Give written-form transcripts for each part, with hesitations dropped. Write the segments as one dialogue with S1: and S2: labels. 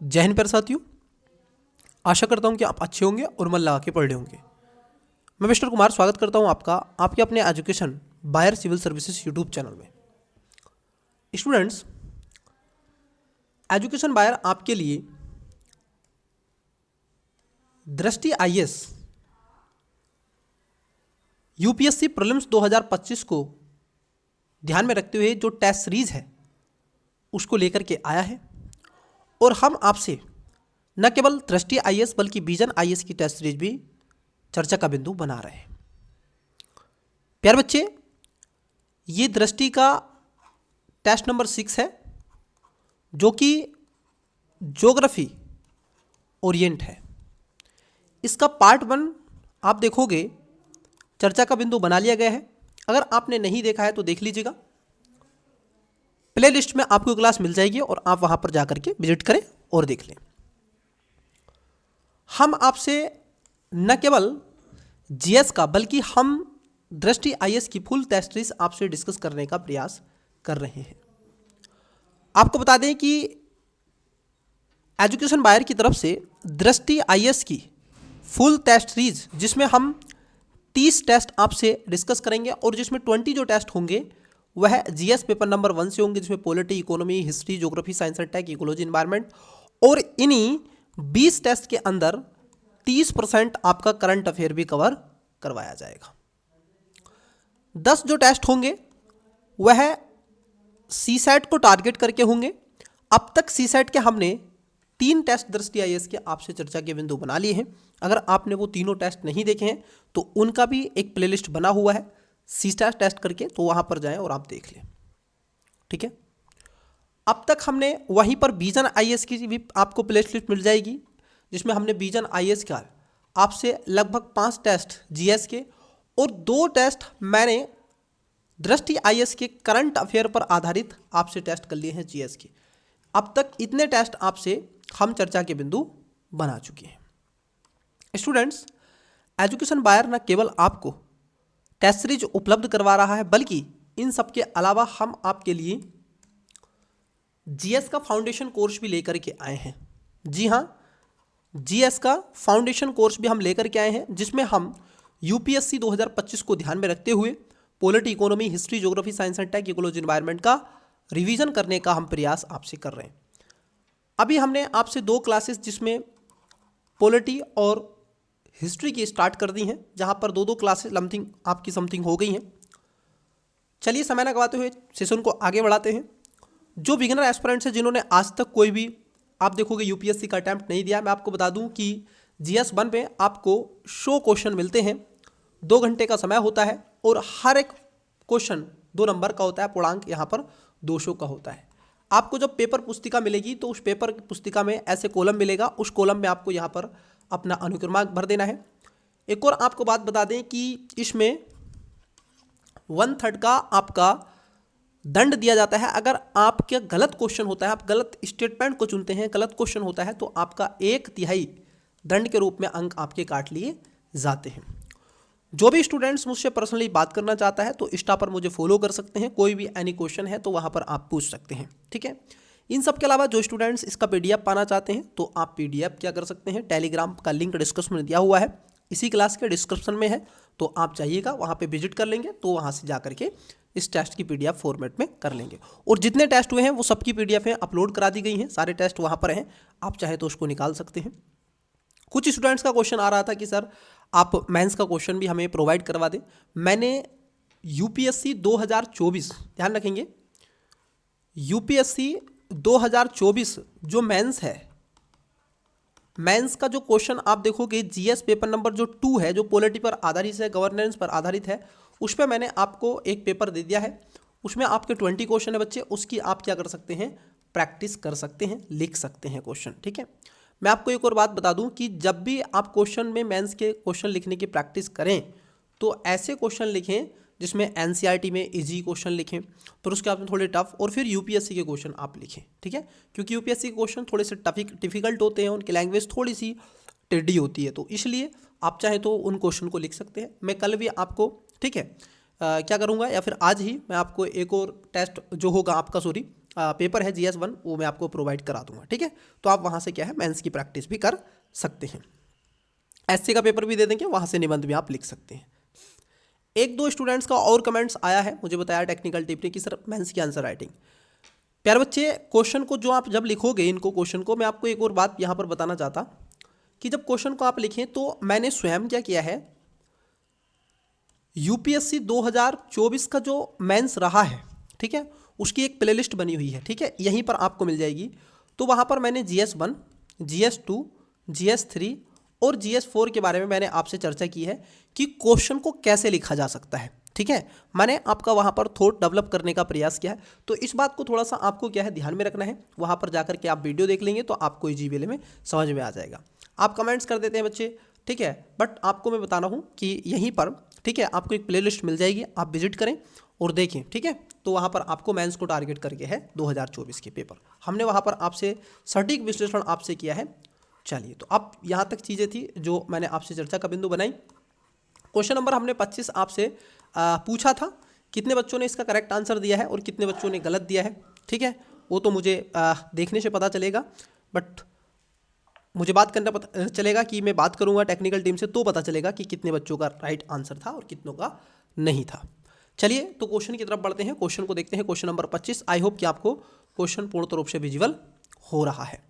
S1: जय हिंद प्यारे साथियों, आशा करता हूं कि आप अच्छे होंगे और मन लगा के पढ़ रहे होंगे। मैं मिस्टर कुमार स्वागत करता हूं आपका आपके अपने एजुकेशन बायर सिविल सर्विसेज यूट्यूब चैनल में। स्टूडेंट्स, एजुकेशन बायर आपके लिए दृष्टि आईएएस यूपीएससी प्रीलिम्स 2025 को ध्यान में रखते हुए जो टेस्ट सीरीज है उसको लेकर के आया है और हम आपसे न केवल दृष्टि आईएएस बल्कि विजन आईएएस की टेस्ट सीरीज भी चर्चा का बिंदु बना रहे हैं। प्यारे बच्चे, ये दृष्टि का टेस्ट नंबर 6 है जो कि ज्योग्राफी ओरिएंट है। इसका पार्ट 1 आप देखोगे चर्चा का बिंदु बना लिया गया है। अगर आपने नहीं देखा है तो देख लीजिएगा, प्ले लिस्ट में आपको क्लास मिल जाएगी और आप वहां पर जाकर के विजिट करें और देख लें। हम आपसे न केवल जीएस का बल्कि हम दृष्टि आईएएस की फुल टेस्ट सीरीज आपसे डिस्कस करने का प्रयास कर रहे हैं। आपको बता दें कि एजुकेशन बायर की तरफ से दृष्टि आईएएस की फुल टेस्ट सीरीज जिसमें हम 30 टेस्ट आपसे डिस्कस करेंगे और जिसमें 20 जो टेस्ट होंगे वह जीएस पेपर नंबर 1 से होंगे, जिसमें polity, economy, history, geography, science and tech, ecology, environment, और इन्हीं 20 टेस्ट के अंदर 30% आपका करंट अफेयर भी कवर करवाया जाएगा। 10 जो टेस्ट होंगे वह सीसैट को टारगेट करके होंगे। अब तक सीसैट के हमने 3 टेस्ट दृष्टि आईएएस के आपसे चर्चा के बिंदु बना लिए हैं। अगर आपने वो तीनों टेस्ट नहीं देखे हैं तो उनका भी एक प्लेलिस्ट बना हुआ है सीसैट टेस्ट करके, तो वहां पर जाएं और आप देख लें। ठीक है, अब तक हमने वहीं पर विजन आईएएस की भी आपको प्लेलिस्ट मिल जाएगी, जिसमें हमने विजन आईएएस का आपसे लगभग 5 टेस्ट जीएस के और 2 टेस्ट मैंने दृष्टि आईएएस के करंट अफेयर पर आधारित आपसे टेस्ट कर लिए हैं जीएस के। अब तक इतने टेस्ट आपसे हम चर्चा के बिंदु बना चुके हैं। स्टूडेंट्स, एजुकेशन बायर न केवल आपको टेस्ट सीरीज उपलब्ध करवा रहा है बल्कि इन सब के अलावा हम आपके लिए जीएस का फाउंडेशन कोर्स भी लेकर के आए हैं। जी हाँ, जीएस का फाउंडेशन कोर्स भी हम लेकर के आए हैं, जिसमें हम यूपीएससी 2025 को ध्यान में रखते हुए polity, economy, history, geography, science and tech, ecology, environment का रिवीजन करने का हम प्रयास आपसे कर रहे हैं। अभी हमने आपसे 2 क्लासेस जिसमें पॉलिटी और हिस्ट्री की स्टार्ट कर दी हैं, जहां पर 2 क्लासेस आपकी समथिंग हो गई हैं। चलिए समय न गवाते हुए सेशन को आगे बढ़ाते हैं। जो बिगिनर एस्पिरेंट्स हैं जिन्होंने आज तक कोई भी आप देखोगे यूपीएससी का अटैम्प्ट नहीं दिया, मैं आपको बता दूं कि जीएस 1 में आपको 100 क्वेश्चन मिलते हैं, 2 घंटे का समय होता है और हर एक क्वेश्चन 2 नंबर का होता है, पूर्णांक यहाँ पर 200 का होता है। आपको जब पेपर पुस्तिका मिलेगी तो उस पेपर पुस्तिका में ऐसे कॉलम मिलेगा, उस कॉलम में आपको यहाँ पर अपना अनुक्रमांक भर देना है। एक और आपको बात बता दें कि इसमें 1/3 का आपका दंड दिया जाता है। अगर आपके गलत क्वेश्चन होता है, आप गलत स्टेटमेंट को चुनते हैं, गलत क्वेश्चन होता है, तो आपका 1/3 दंड के रूप में अंक आपके काट लिए जाते हैं। जो भी स्टूडेंट्स मुझसे पर्सनली बात करना चाहता है तो इंस्टा पर मुझे फॉलो कर सकते हैं। कोई भी एनी क्वेश्चन है तो वहां पर आप पूछ सकते हैं। ठीक है, इन सब के अलावा जो स्टूडेंट्स इसका पीडीएफ पाना चाहते हैं तो आप पीडीएफ क्या कर सकते हैं, टेलीग्राम का लिंक डिस्क्रिप्शन में दिया हुआ है, इसी क्लास के डिस्क्रिप्शन में है, तो आप चाहिएगा वहाँ पे विजिट कर लेंगे, तो वहाँ से जा करके इस टेस्ट की पीडीएफ फॉर्मेट में कर लेंगे। और जितने टेस्ट हुए हैं वो सबकी पीडीएफ है अपलोड करा दी गई हैं, सारे टेस्ट वहाँ पर हैं, आप चाहे तो उसको निकाल सकते हैं। कुछ स्टूडेंट्स का क्वेश्चन आ रहा था कि सर आप मेंस का क्वेश्चन भी हमें प्रोवाइड करवा दें। मैंने यूपीएससी 2024, ध्यान रखेंगे, यूपीएससी 2024 जो मेंस है, मेंस का जो क्वेश्चन आप देखोगे जीएस पेपर नंबर जो 2 है, जो पॉलिटी पर आधारित है, गवर्नेंस पर आधारित है, उस पर मैंने आपको एक पेपर दे दिया है। उसमें आपके 20 क्वेश्चन है बच्चे, उसकी आप क्या कर सकते हैं, प्रैक्टिस कर सकते हैं, लिख सकते हैं क्वेश्चन। ठीक है, मैं आपको एक और बात बता दूं कि जब भी आप क्वेश्चन में मेंस के क्वेश्चन लिखने की प्रैक्टिस करें तो ऐसे क्वेश्चन लिखें जिसमें एनसीईआरटी में इजी क्वेश्चन लिखें, फिर उसके बाद थोड़े टफ, और फिर यूपीएससी के क्वेश्चन आप लिखें। ठीक है, क्योंकि यूपीएससी के क्वेश्चन थोड़े से डिफिकल्ट होते हैं, उनकी लैंग्वेज थोड़ी सी टेढ़ी होती है, तो इसलिए आप चाहे तो उन क्वेश्चन को लिख सकते हैं। मैं कल भी आपको, ठीक है, क्या करूँगा या फिर आज ही मैं आपको एक और टेस्ट जो होगा आपका, पेपर है GS1 वो मैं आपको प्रोवाइड करा दूंगा, ठीक है। तो आप वहाँ से क्या है मेंस की प्रैक्टिस भी कर सकते हैं। एससी का पेपर भी दे देंगे, वहाँ से निबंध भी आप लिख सकते हैं। एक दो स्टूडेंट्स का और कमेंट्स आया है, मुझे बताया टेक्निकल टिप ने कि सर मेंस की आंसर राइटिंग। प्यारे बच्चे, क्वेश्चन को जो आप जब लिखोगे इनको क्वेश्चन को, मैं आपको एक और बात यहाँ पर बताना चाहता कि जब क्वेश्चन को आप लिखें तो मैंने स्वयं क्या किया है, यूपीएससी 2024 का जो मेंस रहा है, ठीक है, उसकी एक प्लेलिस्ट बनी हुई है, ठीक है, यहीं पर आपको मिल जाएगी। तो वहाँ पर मैंने GS1, GS2, GS3 और GS4 के बारे में मैंने आपसे चर्चा की है कि क्वेश्चन को कैसे लिखा जा सकता है, ठीक है। मैंने आपका वहाँ पर थॉट डेवलप करने का प्रयास किया है। तो इस बात को थोड़ा सा आपको क्या है ध्यान में रखना है। वहाँ पर जाकर के आप वीडियो देख लेंगे तो आपको इजी वे में समझ में आ जाएगा। आप कमेंट्स कर देते हैं बच्चे, ठीक है, बट आपको मैं बताना हूँ कि यहीं पर, ठीक है, आपको एक प्लेलिस्ट मिल जाएगी, आप विजिट करें और देखें, ठीक है। तो वहाँ पर आपको मेंस को टारगेट करके है 2024 के पेपर, हमने वहाँ पर आपसे सटीक विश्लेषण आपसे किया है। चलिए, तो अब यहाँ तक चीज़ें थी जो मैंने आपसे चर्चा का बिंदु बनाई। क्वेश्चन नंबर हमने 25 आपसे पूछा था, कितने बच्चों ने इसका करेक्ट आंसर दिया है और कितने बच्चों ने गलत दिया है, ठीक है, वो तो मुझे देखने से पता चलेगा, बट मुझे बात करना पता चलेगा कि मैं बात करूंगा टेक्निकल टीम से तो पता चलेगा कि कितने बच्चों का राइट आंसर था और कितनों का नहीं था। चलिए, तो क्वेश्चन की तरफ बढ़ते हैं, क्वेश्चन को देखते हैं। क्वेश्चन नंबर 25, आई होप कि आपको क्वेश्चन पूर्ण रूप से विजुअल हो रहा है।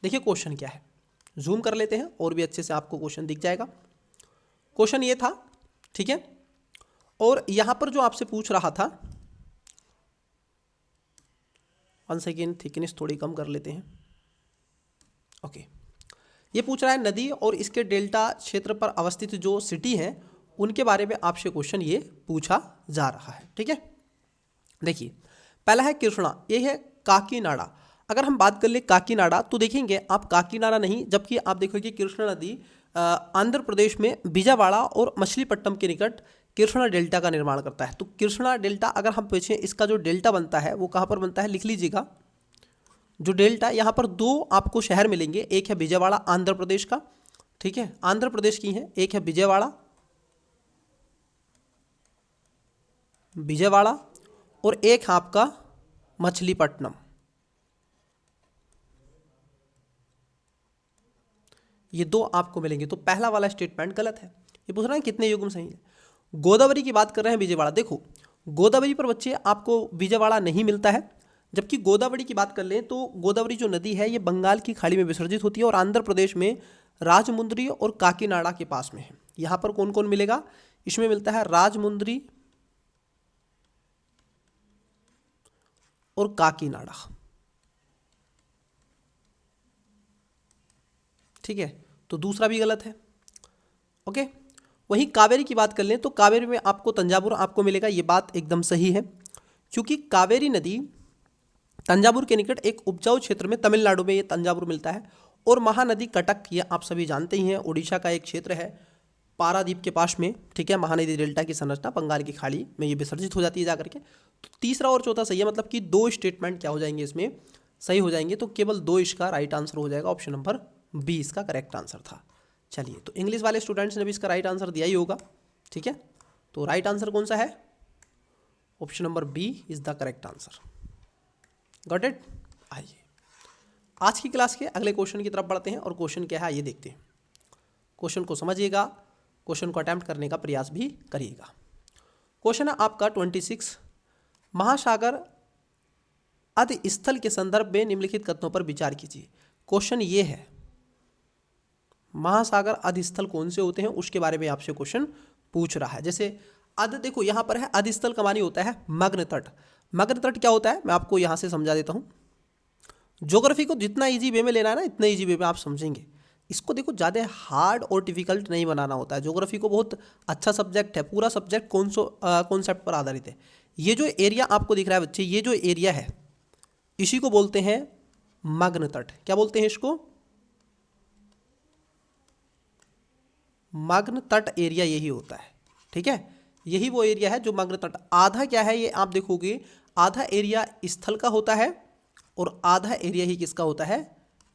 S1: देखिए क्वेश्चन क्या है, जूम कर लेते हैं और भी अच्छे से आपको क्वेश्चन दिख जाएगा। क्वेश्चन ये था, ठीक है, और यहां पर जो आपसे पूछ रहा था, 1 सेकेंड, थिकनेस थोड़ी कम कर लेते हैं, ओके। ये पूछ रहा है नदी और इसके डेल्टा क्षेत्र पर अवस्थित जो सिटी हैं उनके बारे में आपसे क्वेश्चन ये पूछा जा रहा है, ठीक है। देखिए, पहला है कृष्णा, ये है काकीनाडा। अगर हम बात कर ले काकीनाडा तो देखेंगे आप काकीनाडा नहीं, जबकि आप देखोगे कृष्णा नदी आंध्र प्रदेश में विजयवाड़ा और मछलीपट्टनम के निकट कृष्णा डेल्टा का निर्माण करता है। तो कृष्णा डेल्टा अगर हम पूछें, इसका जो डेल्टा बनता है वो कहाँ पर बनता है, लिख लीजिएगा। जो डेल्टा, यहाँ पर दो आपको शहर मिलेंगे, एक है विजयवाड़ा आंध्र प्रदेश का, ठीक है, आंध्र प्रदेश की है, एक है विजयवाड़ा और एक है आपका मछलीपट्टनम। ये दो आपको मिलेंगे। तो पहला वाला स्टेटमेंट गलत है। ये पूछ रहा है कितने युग्म सही है। गोदावरी की बात कर रहे हैं विजयवाड़ा, देखो गोदावरी पर बच्चे आपको विजयवाड़ा नहीं मिलता है, जबकि गोदावरी की बात कर लें तो गोदावरी जो नदी है ये बंगाल की खाड़ी में विसर्जित होती है और आंध्र प्रदेश में राजमुंद्री और काकीनाडा के पास में है। यहाँ पर कौन कौन मिलेगा, इसमें मिलता है राजमुंद्री और काकीनाडा, ठीक है, तो दूसरा भी गलत है, ओके। वहीं कावेरी की बात कर लें तो कावेरी में आपको तंजावुर आपको मिलेगा, ये बात एकदम सही है, क्योंकि कावेरी नदी तंजावुर के निकट एक उपजाऊ क्षेत्र में, तमिलनाडु में ये तंजावुर मिलता है। और महानदी कटक, ये आप सभी जानते ही हैं, उड़ीसा का एक क्षेत्र है पारादीप के पास में, ठीक है। महानदी डेल्टा की संरचना बंगाल की खाड़ी में ये विसर्जित हो जाती है जाकर के। तो तीसरा और चौथा सही है, मतलब कि दो स्टेटमेंट क्या हो जाएंगे इसमें सही हो जाएंगे। तो केवल दो इसका राइट आंसर हो जाएगा, ऑप्शन नंबर बी इसका करेक्ट आंसर था। चलिए, तो इंग्लिश वाले स्टूडेंट्स ने भी इसका राइट आंसर दिया ही होगा, ठीक है। तो राइट आंसर कौन सा है, option number B is the correct answer. Got it. आइए आज की क्लास के अगले क्वेश्चन की तरफ बढ़ते हैं, और क्वेश्चन क्या है ये देखते हैं। क्वेश्चन को समझिएगा, क्वेश्चन को अटेम्प्ट करने का प्रयास भी करिएगा। क्वेश्चन है आपका 26, महासागर अधिस्थल के संदर्भ में निम्नलिखित कथनों पर विचार कीजिए। क्वेश्चन ये है, महासागर अधिस्थल कौन से होते हैं उसके बारे में आपसे क्वेश्चन पूछ रहा है। जैसे अध, देखो यहाँ पर है अधिस्थल का मानी होता है मग्न तट। मग्न तट क्या होता है मैं आपको यहाँ से समझा देता हूँ। ज्योग्राफी को जितना इजी वे में लेना है ना, इतना इजी वे में आप समझेंगे। इसको देखो ज़्यादा हार्ड और डिफिकल्ट नहीं बनाना होता है। ज्योग्राफी को बहुत अच्छा सब्जेक्ट है, पूरा सब्जेक्ट कॉन्सेप्ट पर आधारित है। ये जो एरिया आपको दिख रहा है बच्चे, ये जो एरिया है इसी को बोलते हैं मग्न तट। क्या बोलते हैं इसको, मग्न तट एरिया यही होता है, ठीक है। यही वो एरिया है जो मग्न तट। आधा क्या है ये आप देखोगे, आधा एरिया स्थल का होता है और आधा एरिया ही किसका होता है,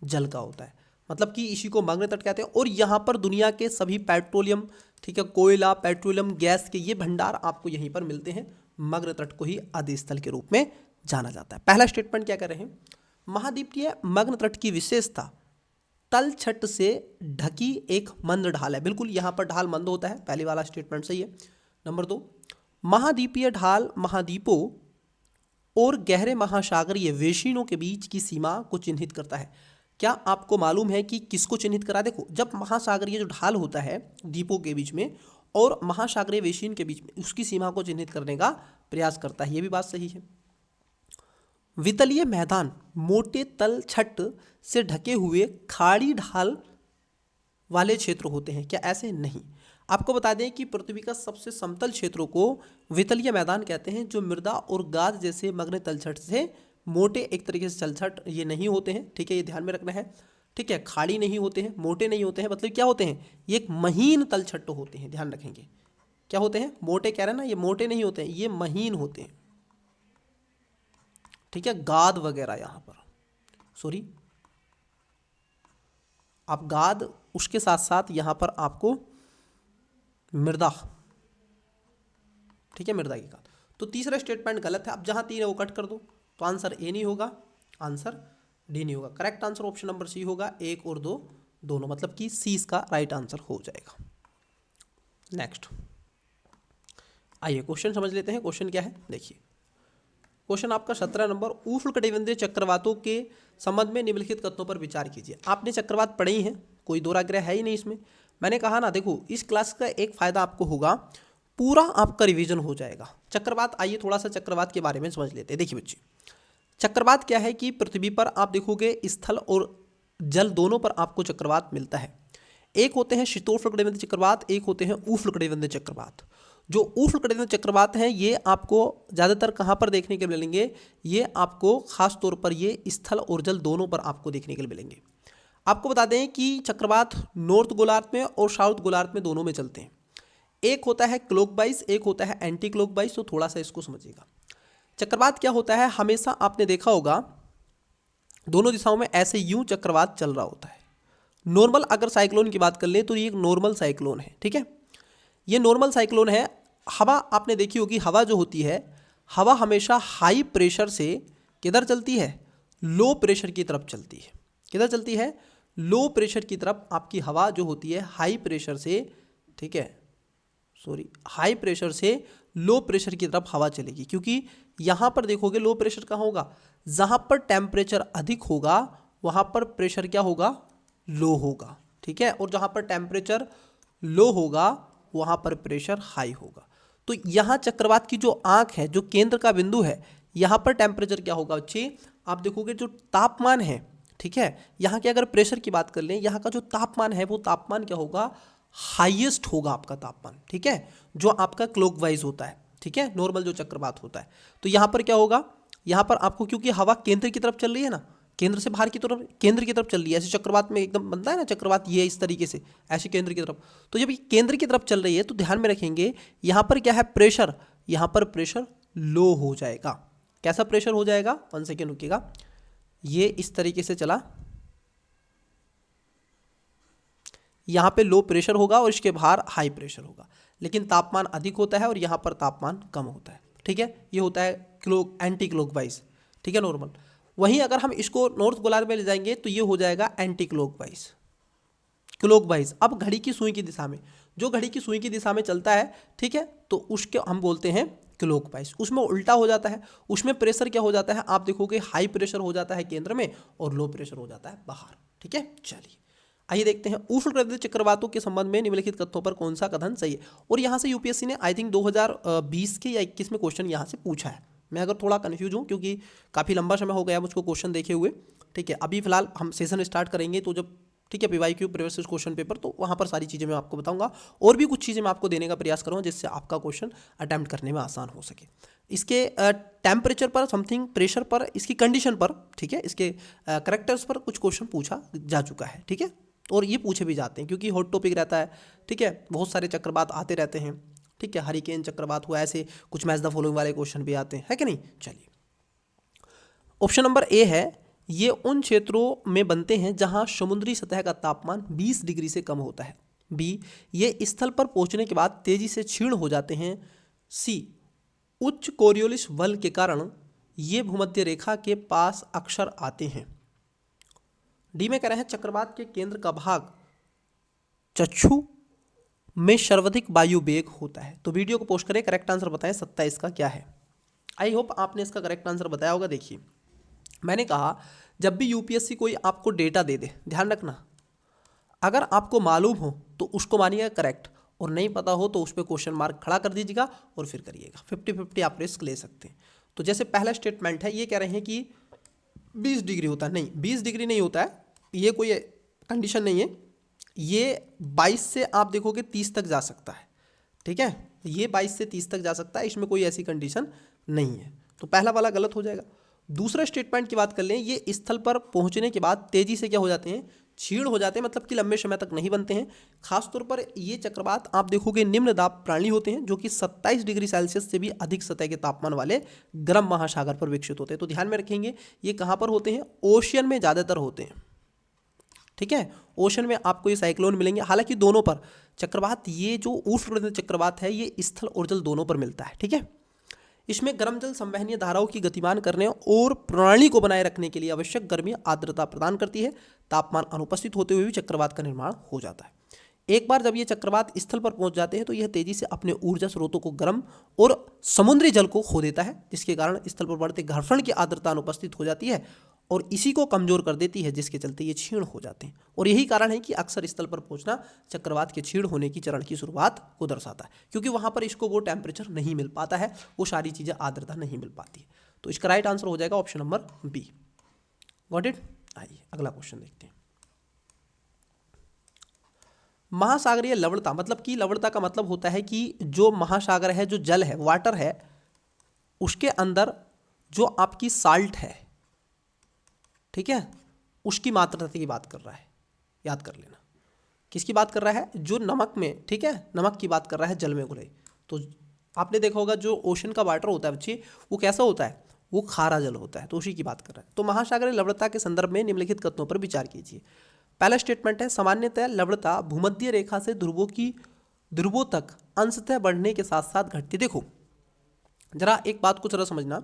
S1: जल का होता है। मतलब कि इसी को मग्न तट कहते हैं। और यहाँ पर दुनिया के सभी पेट्रोलियम, ठीक है, कोयला, पेट्रोलियम, गैस के ये भंडार आपको यहीं पर मिलते हैं मग्न तट को ही आदि स्थल के रूप में जाना जाता है। पहला स्टेटमेंट क्या कर रहे हैं, महाद्वीपीय मग्न तट की विशेषता तल छट से ढकी एक मंद ढाल है। बिल्कुल यहाँ पर ढाल मंद होता है, पहले वाला स्टेटमेंट सही है। नंबर 2, महाद्वीपीय ढाल महाद्वीपों और गहरे महासागरीय वेशिनों के बीच की सीमा को चिन्हित करता है। क्या आपको मालूम है कि किसको चिन्हित करा? देखो, जब महासागरीय जो ढाल होता है द्वीपों के बीच में और महासागरीय वेशिन के बीच में, उसकी सीमा को चिन्हित करने का प्रयास करता है। ये भी बात सही है। वितलीय मैदान मोटे तल छट से ढके हुए खाड़ी ढाल वाले क्षेत्र होते हैं। क्या ऐसे? नहीं। आपको बता दें कि पृथ्वी का सबसे समतल क्षेत्रों को वितलीय मैदान कहते हैं, जो मृदा और गाद जैसे मग्न तलछट से मोटे एक तरीके से तलछट ये नहीं होते हैं। ठीक है, ये ध्यान में रखना है। ठीक है, खाड़ी नहीं होते हैं, मोटे नहीं होते हैं, मतलब क्या होते हैं, ये एक महीन तलछट होते हैं। ध्यान रखेंगे, क्या होते हैं, मोटे कह रहे हैं ना, ये मोटे नहीं होते हैं, ये महीन होते हैं। ठीक है, गाद वगैरह यहाँ पर, सॉरी, आप गाद, उसके साथ साथ यहाँ पर आपको मृदा, ठीक है, मृदा की गाद। तो तीसरा स्टेटमेंट गलत है। अब जहाँ 3 है वो कट कर दो, तो आंसर ए नहीं होगा, आंसर डी नहीं होगा। Correct answer option number C होगा, 1 और 2 दोनों, मतलब कि सी इसका राइट आंसर हो जाएगा। नेक्स्ट आइए क्वेश्चन समझ लेते हैं। क्वेश्चन क्या है, देखिए क्वेश्चन आपका 17 नंबर, उष्णकटिबंधीय चक्रवातों के संबंध में निम्नलिखित कथनों पर विचार कीजिए। आपने चक्रवात पढ़े ही हैं, कोई दो राग्रह है ही नहीं इसमें। मैंने कहा ना, देखो इस क्लास का एक फायदा आपको होगा, पूरा आपका रिवीजन हो जाएगा। चक्रवात, आइए थोड़ा सा चक्रवात के बारे में समझ लेते हैं। देखिए बच्चे, चक्रवात क्या है कि पृथ्वी पर आप देखोगे स्थल और जल दोनों पर आपको चक्रवात मिलता है। एक होते हैं शीतोष्णकटिबंधीय चक्रवात, एक होते हैं उष्णकटिबंधीय चक्रवात। जो उष्णकटिबंधीय चक्रवात हैं ये आपको ज़्यादातर कहाँ पर देखने के मिलेंगे, ये आपको खास तौर पर ये स्थल और जल दोनों पर आपको देखने के लिए मिलेंगे। आपको बता दें कि चक्रवात नॉर्थ गोलार्ध में और साउथ गोलार्ध में दोनों में चलते हैं। एक होता है क्लॉकवाइज, एक होता है एंटी क्लॉकवाइज, तो थोड़ा सा इसको समझिएगा। चक्रवात क्या होता है, हमेशा आपने देखा होगा दोनों दिशाओं में ऐसे यूं चक्रवात चल रहा होता है। नॉर्मल अगर साइक्लोन की बात कर ले तो ये एक नॉर्मल साइक्लोन है। ठीक है, ये नॉर्मल साइक्लोन है। हवा आपने देखी होगी, हवा जो होती है, हवा हमेशा हाई प्रेशर से किधर चलती है, लो प्रेशर की तरफ चलती है। किधर चलती है, लो प्रेशर की तरफ आपकी हवा जो होती है हाई प्रेशर से, ठीक है, सॉरी, हाई प्रेशर से लो प्रेशर की तरफ हवा चलेगी। क्योंकि यहाँ पर देखोगे लो प्रेशर कहाँ होगा, जहाँ पर टेम्परेचर अधिक होगा वहाँ पर प्रेशर क्या होगा, लो होगा। ठीक है, और जहाँ पर टेम्परेचर लो होगा वहाँ पर प्रेशर हाई होगा। तो यहाँ चक्रवात की जो आँख है, जो केंद्र का बिंदु है, यहाँ पर टेम्परेचर क्या होगा बच्चे, आप देखोगे जो तापमान है, ठीक है, यहाँ के अगर प्रेशर की बात कर लें, यहाँ का जो तापमान है वो तापमान क्या होगा, हाईएस्ट होगा आपका तापमान। ठीक है, जो आपका क्लॉकवाइज होता है। ठीक है, नॉर्मल जो चक्रवात होता है। तो यहाँ पर क्या होगा, यहाँ पर आपको, क्योंकि हवा केंद्र की तरफ चल रही है ना, केंद्र से बाहर की तरफ, केंद्र की तरफ चल रही है, ऐसे चक्रवात में एकदम बनता है ना चक्रवात, ये इस तरीके से ऐसे केंद्र की तरफ। तो जब ये केंद्र की तरफ चल रही है तो ध्यान में रखेंगे यहाँ पर क्या है, प्रेशर, यहाँ पर प्रेशर लो हो जाएगा। कैसा प्रेशर हो जाएगा, 1 सेकेंड रुकिएगा, ये इस तरीके से चला, यहाँ पे लो प्रेशर होगा और इसके बाहर हाई प्रेशर होगा, लेकिन तापमान अधिक होता है और यहाँ पर तापमान कम होता है। ठीक है, ये होता है एंटी क्लॉकवाइज। ठीक है, नॉर्मल। वहीं अगर हम इसको नॉर्थ गोलार्ध में ले जाएंगे तो ये हो जाएगा एंटी क्लॉकवाइज। क्लॉकवाइज अब घड़ी की सुई की दिशा में, जो घड़ी की सुई की दिशा में चलता है, ठीक है, तो उसके हम बोलते हैं क्लॉकवाइज। उसमें उल्टा हो जाता है, उसमें प्रेशर क्या हो जाता है, आप देखोगे हाई प्रेशर हो जाता है केंद्र में और लो प्रेशर हो जाता है बाहर। ठीक है, चलिए आइए देखते हैं उष्णकटिबंधीय चक्रवातों के संबंध में निम्नलिखित कथनों पर कौन सा कथन सही है। और यहाँ से यूपीएससी ने आई थिंक 2020 के या 21 में क्वेश्चन यहाँ से पूछा है। मैं अगर थोड़ा कन्फ्यूज हूँ क्योंकि काफ़ी लंबा समय हो गया मुझको क्वेश्चन देखे हुए। ठीक है, अभी फिलहाल हम सेशन स्टार्ट करेंगे तो जब, ठीक है, पीवाईक्यू प्रीवियस क्वेश्चन पेपर, तो वहाँ पर सारी चीज़ें मैं आपको बताऊंगा और भी कुछ चीज़ें मैं आपको देने का प्रयास करूँगा जिससे आपका क्वेश्चन अटैम्प्ट करने में आसान हो सके। इसके टेम्परेचर पर, समथिंग प्रेशर पर, इसकी कंडीशन पर, ठीक है, इसके करेक्टर्स पर कुछ क्वेश्चन पूछा जा चुका है। ठीक है, और ये पूछे भी जाते हैं क्योंकि हॉट टॉपिक रहता है। ठीक है, बहुत सारे चक्रवात आते रहते हैं। ठीक है, हरिकेन चक्रवात हुआ, ऐसे कुछ मैच द फॉलोइंग वाले क्वेश्चन भी आते हैं, है कि नहीं। चलिए, ऑप्शन नंबर ए है, ये उन क्षेत्रों में बनते हैं जहां समुद्री सतह का तापमान 20 डिग्री से कम होता है। बी, ये स्थल पर पहुंचने के बाद तेजी से क्षीण हो जाते हैं। सी, उच्च कोरियोलिस बल के कारण ये भूमध्य रेखा के पास अक्सर आते हैं। डी में कह रहे हैं चक्रवात के केंद्र का भाग चक्षु में सर्वाधिक वायु वेग होता है। तो वीडियो को पोस्ट करें, करेक्ट आंसर बताएं 27 का क्या है। आई होप आपने इसका करेक्ट आंसर बताया होगा। देखिए मैंने कहा जब भी यूपीएससी कोई आपको डेटा दे दे, ध्यान रखना, अगर आपको मालूम हो तो उसको मानिएगा करेक्ट, और नहीं पता हो तो उस पर क्वेश्चन मार्क खड़ा कर दीजिएगा और फिर करिएगा। 50-50 आप रिस्क ले सकते हैं। तो जैसे पहला स्टेटमेंट है, ये कह रहे हैं कि 20 डिग्री होता है, नहीं 20 डिग्री नहीं होता है, ये कोई कंडीशन नहीं है। ये 22 से आप देखोगे 30 तक जा सकता है, ठीक है, ये 22 से 30 तक जा सकता है, इसमें कोई ऐसी कंडीशन नहीं है। तो पहला वाला गलत हो जाएगा। दूसरा स्टेटमेंट की बात कर लें, ये स्थल पर पहुंचने के बाद तेजी से क्या हो जाते हैं, क्षीण हो जाते हैं, मतलब कि लंबे समय तक नहीं बनते हैं। खासतौर पर ये चक्रवात आप देखोगे निम्न दाब प्राणी होते हैं, जो कि 27 डिग्री सेल्सियस से भी अधिक सतह के तापमान वाले गर्म महासागर पर विकसित होते हैं। तो ध्यान में रखेंगे ये कहाँ पर होते हैं, ओशियन में ज़्यादातर होते हैं, ठीक है, ओशन में आपको ये साइक्लोन मिलेंगे। हालांकि दोनों पर चक्रवात, ये जो उष्ण चक्रवात है ये स्थल और जल दोनों पर मिलता है, ठीक है। इसमें गर्म जल संवहनीय धाराओं की गतिमान करने और प्रणाली को बनाए रखने के लिए आवश्यक गर्मी आर्द्रता प्रदान करती है। तापमान अनुपस्थित होते हुए भी चक्रवात का निर्माण हो जाता है। एक बार जब ये चक्रवात स्थल पर पहुंच जाते हैं तो यह तेजी से अपने ऊर्जा स्रोतों को गर्म और समुद्री जल को खो देता है, जिसके कारण स्थल पर बढ़ते घर्षण की आर्द्रता अनुपस्थित हो जाती है और इसी को कमजोर कर देती है, जिसके चलते ये क्षीण हो जाते हैं। और यही कारण है कि अक्सर स्थल पर पहुंचना चक्रवात के क्षीण होने की चरण की शुरुआत को दर्शाता है, क्योंकि वहां पर इसको वो टेम्परेचर नहीं मिल पाता है, वो सारी चीजें आर्द्रता नहीं मिल पाती है। तो इसका राइट आंसर हो जाएगा option number B. Got it. आइए अगला क्वेश्चन देखते हैं। महासागरीय लवणता, मतलब कि लवणता का मतलब होता है कि जो महासागर है, जो जल है, वाटर है, उसके अंदर जो आपकी साल्ट है, ठीक है, उसकी मात्रा की बात कर रहा है। याद कर लेना किसकी बात कर रहा है, जो नमक में, ठीक है, नमक की बात कर रहा है, जल में घुले। तो आपने देखा होगा जो ओशन का वाटर होता है बच्चे, वो कैसा होता है, वो खारा जल होता है, तो उसी की बात कर रहा है। तो महासागरीय लवणता के संदर्भ में निम्नलिखित कथनों पर विचार कीजिए। पहला स्टेटमेंट है सामान्यतः लवणता भूमध्य रेखा से ध्रुवों तक अंशतः बढ़ने के साथ साथ घटती। देखो जरा एक बात को जरा समझना,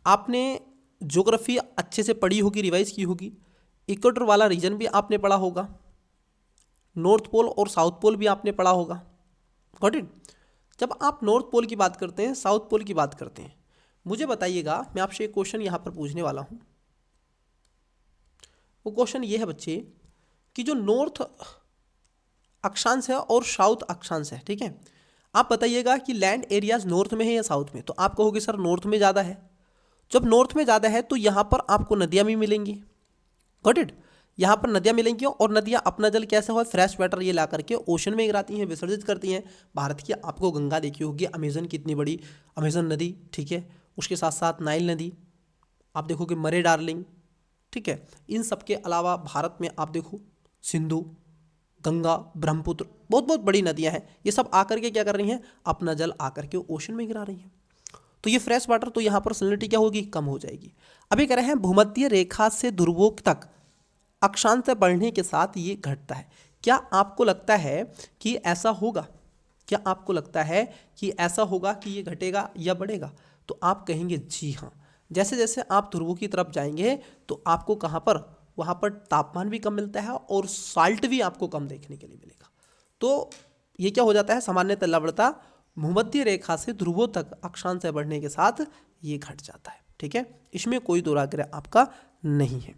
S1: आपने ज्योग्राफी अच्छे से पढ़ी होगी, रिवाइज की होगी, इक्वेटर वाला रीजन भी आपने पढ़ा होगा, नॉर्थ पोल और साउथ पोल भी आपने पढ़ा होगा। Got it. जब आप नॉर्थ पोल की बात करते हैं, साउथ पोल की बात करते हैं, मुझे बताइएगा, मैं आपसे एक क्वेश्चन यहाँ पर पूछने वाला हूँ। वो क्वेश्चन ये है बच्चे कि जो नॉर्थ अक्षांश है और साउथ अक्षांश है, ठीक है, आप बताइएगा कि लैंड एरियाज नॉर्थ में है या साउथ में। तो आप कहोगे सर नॉर्थ में ज़्यादा है। जब नॉर्थ में ज़्यादा है तो यहाँ पर आपको नदियाँ भी मिलेंगी। Got it. यहाँ पर नदियाँ मिलेंगी और नदियाँ अपना जल कैसे हो, फ्रेश वाटर ये ला करके ओशन में गिराती हैं, विसर्जित करती हैं। भारत की आपको गंगा देखी होगी, अमेजन की इतनी बड़ी अमेजन नदी, ठीक है, उसके साथ साथ नाइल नदी, आप देखोगे मरे डार्लिंग, ठीक है। इन सब के अलावा भारत में आप देखो सिंधु, गंगा, ब्रह्मपुत्र, बहुत बहुत बड़ी नदियाँ हैं। ये सब आकर के क्या कर रही हैं, अपना जल आकर के ओशन में गिरा रही हैं। तो ये फ्रेश वाटर, तो यहाँ पर सैलिनिटी क्या होगी, कम हो जाएगी। अभी कह रहे हैं भूमध्य रेखा से ध्रुवों तक अक्षांश बढ़ने के साथ ये घटता है। क्या आपको लगता है कि ऐसा होगा, क्या आपको लगता है कि ऐसा होगा कि ये घटेगा या बढ़ेगा? तो आप कहेंगे जी हाँ। जैसे जैसे आप ध्रुवों की तरफ जाएंगे तो आपको कहाँ पर, वहाँ पर तापमान भी कम मिलता है और साल्ट भी आपको कम देखने के लिए मिलेगा। तो ये क्या हो जाता है, सामान्यतः लवणता भूमध्य रेखा से ध्रुवों तक अक्षांश बढ़ने के साथ ये घट जाता है, ठीक है। इसमें कोई दुराग्रह आपका नहीं है,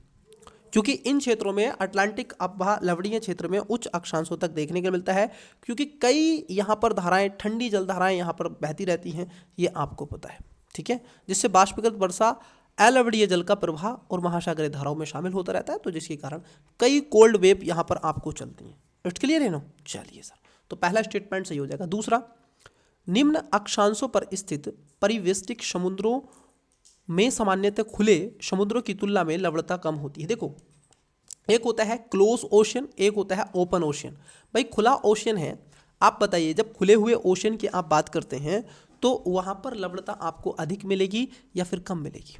S1: क्योंकि इन क्षेत्रों में अटलांटिक लवणीय क्षेत्र में उच्च अक्षांशों तक देखने को मिलता है, क्योंकि कई यहाँ पर धाराएं, ठंडी जल धाराएं यहाँ पर बहती रहती हैं, ये आपको पता है, ठीक है, जिससे बाष्पीकृत वर्षा अलवणीय जल का प्रवाह और महासागरीय धाराओं में शामिल होता रहता है, तो जिसके कारण कई कोल्ड वेव यहाँ पर आपको चलती हैं। इट्स क्लियर है ना? चलिए सर, तो पहला स्टेटमेंट सही हो जाएगा। दूसरा, निम्न अक्षांशों पर स्थित परिवेष्टित समुद्रों में सामान्यतः खुले समुद्रों की तुलना में लवणता कम होती है। देखो एक होता है क्लोज ओशन, एक होता है ओपन ओशन। भाई खुला ओशन है, आप बताइए जब खुले हुए ओशन की आप बात करते हैं तो वहाँ पर लवणता आपको अधिक मिलेगी या फिर कम मिलेगी?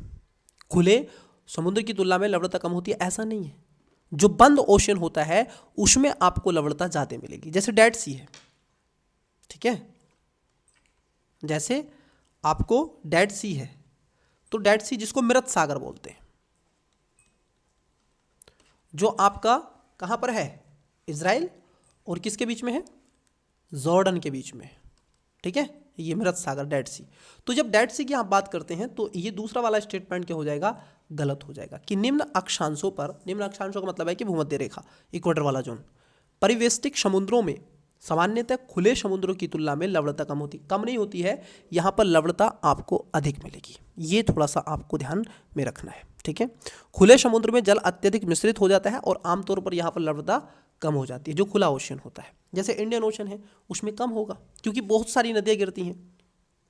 S1: खुले समुद्र की तुलना में लवणता कम होती है ऐसा नहीं है। जो बंद ओशन होता है उसमें आपको लवणता ज़्यादा मिलेगी, जैसे डेड सी है, ठीक है, जैसे आपको डेड सी है, तो डेड सी जिसको मृत सागर बोलते हैं, जो आपका कहाँ पर है, इजराइल और किसके बीच में है, जॉर्डन के बीच में, ठीक है, ये मृत सागर डेड सी। तो जब डेड सी की आप बात करते हैं तो ये दूसरा वाला स्टेटमेंट क्या हो जाएगा, गलत हो जाएगा कि निम्न अक्षांशों पर, निम्न अक्षांशों का मतलब है कि भूमध्य रेखा, इक्वेटर वाला जोन, परिवेष्टित समुद्रों में सामान्यतः खुले समुद्रों की तुलना में लवणता कम नहीं होती है, यहाँ पर लवणता आपको अधिक मिलेगी। ये थोड़ा सा आपको ध्यान में रखना है, ठीक है। खुले समुद्र में जल अत्यधिक मिश्रित हो जाता है और आमतौर पर यहाँ पर लवणता कम हो जाती है। जो खुला ओशन होता है, जैसे इंडियन ओशन है, उसमें कम होगा क्योंकि बहुत सारी नदियाँ गिरती हैं,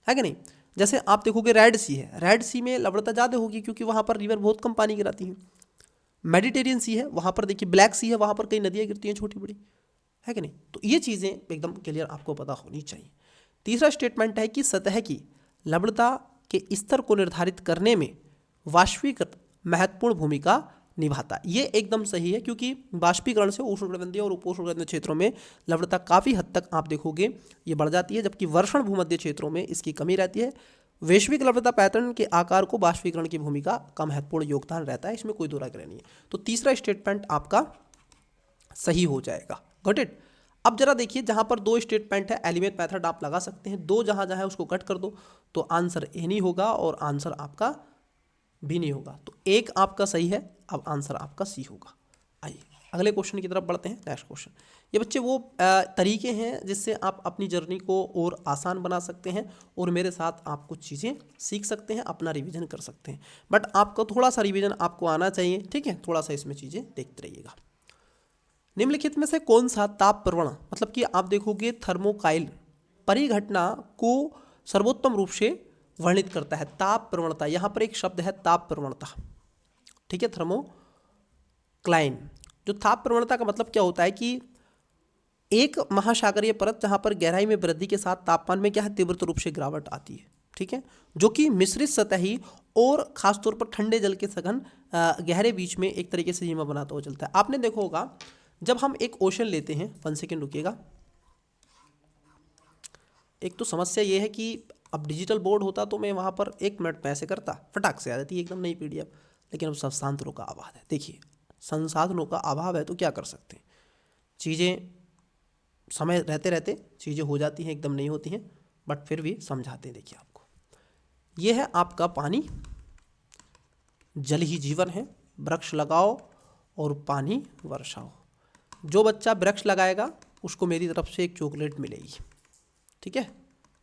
S1: है कि नहीं। जैसे आप देखोगे रेड सी है, रेड सी में लवणता ज़्यादा होगी क्योंकि वहाँ पर रिवर बहुत कम पानी गिराती हैं। मेडिटेरियन सी है, वहाँ पर देखिए ब्लैक सी है, वहाँ पर कई नदियाँ गिरती हैं छोटी बड़ी, है कि नहीं। तो ये चीज़ें एकदम क्लियर आपको पता होनी चाहिए। तीसरा स्टेटमेंट है कि सतह की लवणता के स्तर को निर्धारित करने में वाष्पीकरण महत्वपूर्ण भूमिका निभाता है। ये एकदम सही है क्योंकि वाष्पीकरण से उष्णकटिबंधीय और उपोष्णकटिबंधीय क्षेत्रों में लवणता काफ़ी हद तक आप देखोगे ये बढ़ जाती है, जबकि वर्षण भूमध्य क्षेत्रों में इसकी कमी रहती है। वैश्विक लवणता पैटर्न के आकार को वाष्पीकरण की भूमिका का महत्वपूर्ण योगदान रहता है, इसमें कोई दो राय नहीं है। तो तीसरा स्टेटमेंट आपका सही हो जाएगा। Got it. अब जरा देखिए, जहाँ पर दो स्टेटमेंट है, एलिमेंट मेथड आप लगा सकते हैं, दो जहाँ जहाँ है उसको कट कर दो तो आंसर ए नहीं होगा और आंसर आपका बी नहीं होगा। तो एक आपका सही है, अब आंसर आपका सी होगा। आइए अगले क्वेश्चन की तरफ बढ़ते हैं। नेक्स्ट क्वेश्चन, ये बच्चे वो तरीके हैं जिससे आप अपनी जर्नी को और आसान बना सकते हैं और मेरे साथ आप कुछ चीज़ें सीख सकते हैं, अपना रिवीजन कर सकते हैं। बट आपको थोड़ा सा रिवीजन आपको आना चाहिए, ठीक है, थोड़ा सा इसमें चीज़ें देखते रहिएगा। निम्नलिखित में से कौन सा ताप प्रवण, मतलब कि आप देखोगे थर्मोकाइल परिघटना को सर्वोत्तम रूप से वर्णित करता है। ताप प्रवणता, यहाँ पर एक शब्द है ताप प्रवणता, ठीक है, थर्मोक्लाइन। जो ताप प्रवणता का मतलब क्या होता है कि एक महासागरीय परत जहाँ पर गहराई में वृद्धि के साथ तापमान में क्या है, तीव्र रूप से गिरावट आती है, ठीक है, जो कि मिश्रित सतही और खासतौर पर ठंडे जल के सघन गहरे बीच में एक तरीके से सीमा बनाता हुआ चलता है। आपने देखा होगा जब हम एक ओशन लेते हैं, 1 सेकेंड रुकिएगा। एक तो समस्या ये है कि अब डिजिटल बोर्ड होता तो मैं वहाँ पर 1 मिनट में ऐसे करता, फटाक से आ जाती एकदम नई पीडीएफ, लेकिन अब संसाधनों का अभाव है। देखिए संसाधनों का अभाव है तो क्या कर सकते हैं, चीज़ें समय रहते रहते चीज़ें हो जाती हैं, एकदम नहीं होती हैं, बट फिर भी समझाते हैं। देखिए आपको, ये है आपका पानी, जल ही जीवन है, वृक्ष लगाओ और पानी वर्षाओ। जो बच्चा वृक्ष लगाएगा उसको मेरी तरफ से एक चॉकलेट मिलेगी, ठीक है।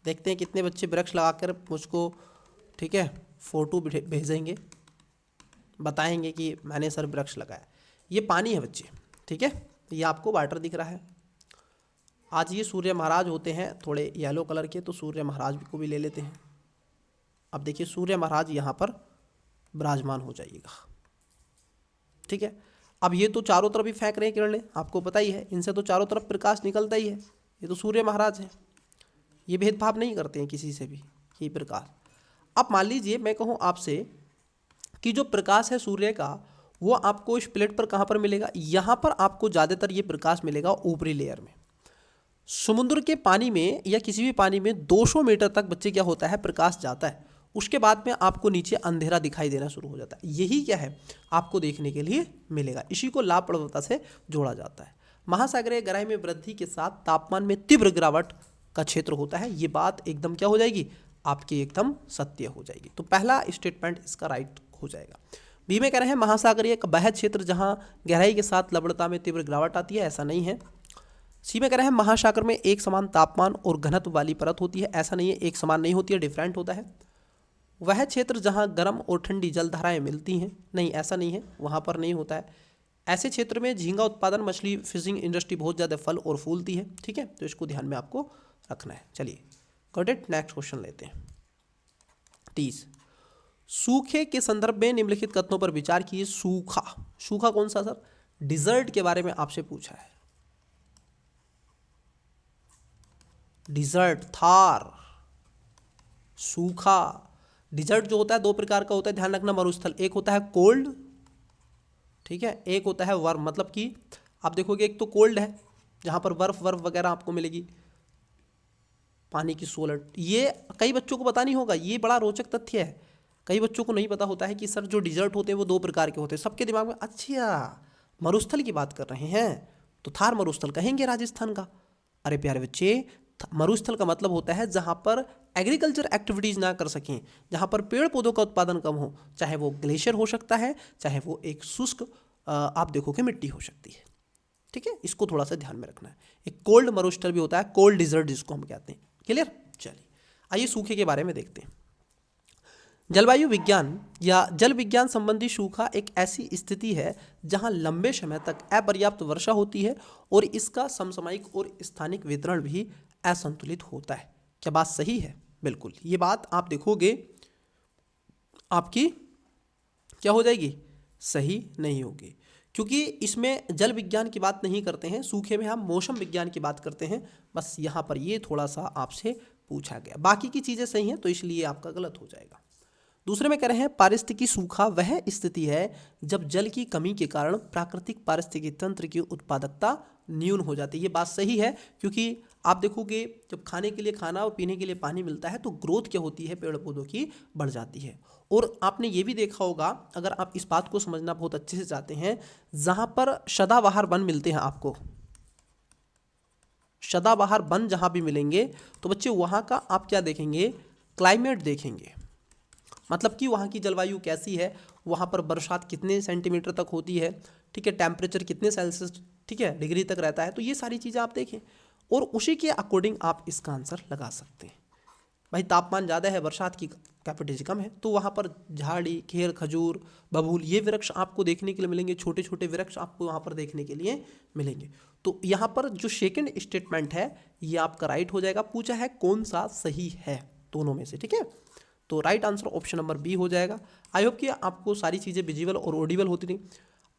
S1: देखते हैं कितने बच्चे वृक्ष लगाकर मुझको, ठीक है, फ़ोटो भेजेंगे, बताएंगे कि मैंने सर वृक्ष लगाया। ये पानी है बच्चे, ठीक है, ये आपको वाटर दिख रहा है। आज ये सूर्य महाराज होते हैं थोड़े येलो कलर के, तो सूर्य महाराज को भी ले लेते हैं। अब देखिए सूर्य महाराज यहाँ पर विराजमान हो जाइएगा, ठीक है। अब ये तो चारों तरफ ही फेंक रहे हैं किरणें, आपको पता ही है, इनसे तो चारों तरफ प्रकाश निकलता ही है। ये तो सूर्य महाराज हैं, ये भेदभाव नहीं करते हैं किसी से भी, ये प्रकाश। अब मान लीजिए मैं कहूँ आपसे कि जो प्रकाश है सूर्य का, वो आपको इस प्लेट पर कहाँ पर मिलेगा, यहाँ पर आपको ज़्यादातर ये प्रकाश मिलेगा ऊपरी लेयर में। समुद्र के पानी में या किसी भी पानी में 200 मीटर तक बच्चे क्या होता है, प्रकाश जाता है, उसके बाद में आपको नीचे अंधेरा दिखाई देना शुरू हो जाता है। यही क्या है आपको देखने के लिए मिलेगा, इसी को लाभ प्रवणता से जोड़ा जाता है। महासागरीय गहराई में वृद्धि के साथ तापमान में तीव्र गिरावट का क्षेत्र होता है, ये बात एकदम क्या हो जाएगी आपकी, एकदम सत्य हो जाएगी। तो पहला स्टेटमेंट इसका राइट हो जाएगा। बी में कह रहे हैं महासागरीय बह क्षेत्र जहां गहराई के साथ लवणता में तीव्र गिरावट आती है, ऐसा नहीं है। सी में कह रहे हैं महासागर में एक समान तापमान और घनत्व वाली परत होती है, ऐसा नहीं है, एक समान नहीं होती है, डिफरेंट होता है। वह क्षेत्र जहां गर्म और ठंडी जलधाराएं मिलती हैं, नहीं ऐसा नहीं है, वहां पर नहीं होता है। ऐसे क्षेत्र में झींगा उत्पादन, मछली फिशिंग इंडस्ट्री बहुत ज़्यादा फल और फूलती है, ठीक है, तो इसको ध्यान में आपको रखना है। चलिए गॉट इट, नेक्स्ट क्वेश्चन लेते हैं। 30, सूखे के संदर्भ में निम्नलिखित कथनों पर विचार कीजिए। सूखा, सूखा कौन सा सर, डिजर्ट के बारे में आपसे पूछा है। डिजर्ट, थार, सूखा। डिजर्ट जो होता है 2 प्रकार का होता है, ध्यान रखना मरुस्थल, एक होता है कोल्ड, ठीक है, एक होता है वर्म, मतलब कि आप देखोगे एक तो कोल्ड है जहाँ पर बर्फ वगैरह आपको मिलेगी, पानी की 16। ये कई बच्चों को पता नहीं होगा, ये बड़ा रोचक तथ्य है। कई बच्चों को नहीं पता होता है कि सर जो डिजर्ट होते हैं वो 2 प्रकार के होते हैं। सबके दिमाग में अच्छा मरुस्थल की बात कर रहे हैं तो थार मरुस्थल कहेंगे राजस्थान का। अरे प्यारे बच्चे, मरुस्थल का मतलब होता है जहाँ पर एग्रीकल्चर एक्टिविटीज़ ना कर सकें, जहाँ पर पेड़ पौधों का उत्पादन कम हो, चाहे वो ग्लेशियर हो सकता है, चाहे वो एक शुष्क आप देखोगे मिट्टी हो सकती है। ठीक है, इसको थोड़ा सा ध्यान में रखना है। एक कोल्ड मरुस्थल भी होता है, कोल्ड डिजर्ट जिसको हम कहते हैं। क्लियर? चलिए आइए सूखे के बारे में देखते हैं। जलवायु विज्ञान या जल विज्ञान संबंधी सूखा एक ऐसी स्थिति है जहां लंबे समय तक अपर्याप्त वर्षा होती है और इसका समसामयिक और स्थानिक वितरण भी असंतुलित होता है। क्या बात सही है? बिल्कुल, ये बात आप देखोगे आपकी क्या हो जाएगी, सही नहीं होगी, क्योंकि इसमें जल विज्ञान की बात नहीं करते हैं, सूखे में हम मौसम विज्ञान की बात करते हैं। बस यहाँ पर ये थोड़ा सा आपसे पूछा गया, बाकी की चीज़ें सही हैं तो इसलिए आपका गलत हो जाएगा। दूसरे में कह रहे हैं पारिस्थितिकी सूखा वह स्थिति है जब जल की कमी के कारण प्राकृतिक पारिस्थितिकी तंत्र की उत्पादकता न्यून हो जाती है। ये बात सही है, क्योंकि आप देखोगे जब खाने के लिए खाना और पीने के लिए पानी मिलता है तो ग्रोथ क्या होती है, पेड़ पौधों की बढ़ जाती है। और आपने ये भी देखा होगा, अगर आप इस बात को समझना बहुत अच्छे से चाहते हैं, जहाँ पर सदाबहार वन मिलते हैं आपको, सदाबहार वन जहाँ भी मिलेंगे तो बच्चे वहाँ का आप क्या देखेंगे, क्लाइमेट देखेंगे। मतलब कि वहाँ की जलवायु कैसी है, वहाँ पर बरसात कितने सेंटीमीटर तक होती है, ठीक है, टेम्परेचर कितने सेल्सियस, ठीक है, डिग्री तक रहता है। तो ये सारी चीज़ें आप देखें और उसी के अकॉर्डिंग आप इसका आंसर लगा सकते हैं। भाई तापमान ज़्यादा है, बरसात की कैपेसिटी कम है, तो वहाँ पर झाड़ी, खेर, खजूर, बबूल ये वृक्ष आपको देखने के लिए मिलेंगे, छोटे छोटे वृक्ष आपको वहाँ पर देखने के लिए मिलेंगे। तो यहाँ पर जो सेकंड स्टेटमेंट है ये आपका राइट हो जाएगा। पूछा है कौन सा सही है दोनों में से, ठीक है, तो right answer option number B हो जाएगा। आई होप कि आपको सारी चीज़ें विजिबल और ऑडिबल होती रही।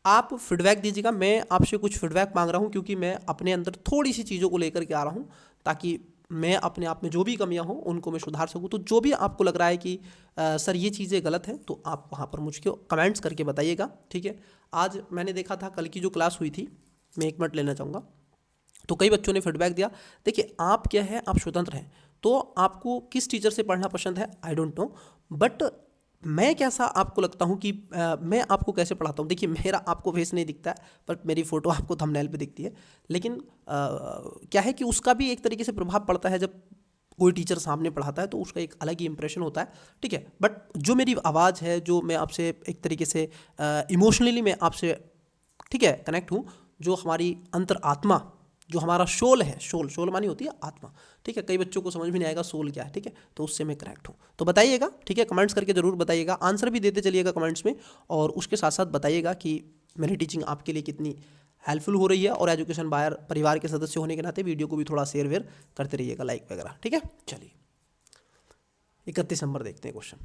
S1: आप फीडबैक दीजिएगा, मैं आपसे कुछ फीडबैक मांग रहा हूँ, क्योंकि मैं अपने अंदर थोड़ी सी चीज़ों को लेकर के आ रहा हूँ, ताकि मैं अपने आप में जो भी कमियां हों उनको मैं सुधार सकूं। तो जो भी आपको लग रहा है कि सर ये चीज़ें गलत हैं, तो आप वहाँ पर मुझको कमेंट्स करके बताइएगा, ठीक है। आज मैंने देखा था कल की जो क्लास हुई थी, मैं 1 मिनट लेना चाहूँगा, तो कई बच्चों ने फीडबैक दिया। देखिए आप क्या है, आप स्वतंत्र हैं, तो आपको किस टीचर से पढ़ना पसंद है आई डोंट नो, बट मैं कैसा आपको लगता हूँ कि मैं आपको कैसे पढ़ाता हूँ। देखिए मेरा आपको फेस नहीं दिखता है, बट मेरी फ़ोटो आपको थंबनेल पे दिखती है, लेकिन क्या है कि उसका भी एक तरीके से प्रभाव पड़ता है। जब कोई टीचर सामने पढ़ाता है तो उसका एक अलग ही इंप्रेशन होता है, ठीक है। बट जो मेरी आवाज़ है, जो मैं आपसे एक तरीके से इमोशनली मैं आपसे, ठीक है, कनेक्ट हूँ, जो हमारी अंतर आत्मा, जो हमारा सोल है, सोल मानी होती है आत्मा, ठीक है। कई बच्चों को समझ में नहीं आएगा सोल क्या है, ठीक है, तो उससे मैं कनेक्ट हूँ। तो बताइएगा, ठीक है, कमेंट्स करके ज़रूर बताइएगा, आंसर भी देते चलिएगा कमेंट्स में, और उसके साथ साथ बताइएगा कि मेरी टीचिंग आपके लिए कितनी हेल्पफुल हो रही है। और एजुकेशन बायर परिवार के सदस्य होने के नाते वीडियो को भी थोड़ा शेयर वेयर करते रहिएगा, लाइक वगैरह, ठीक है। चलिए 31 नंबर देखते हैं क्वेश्चन।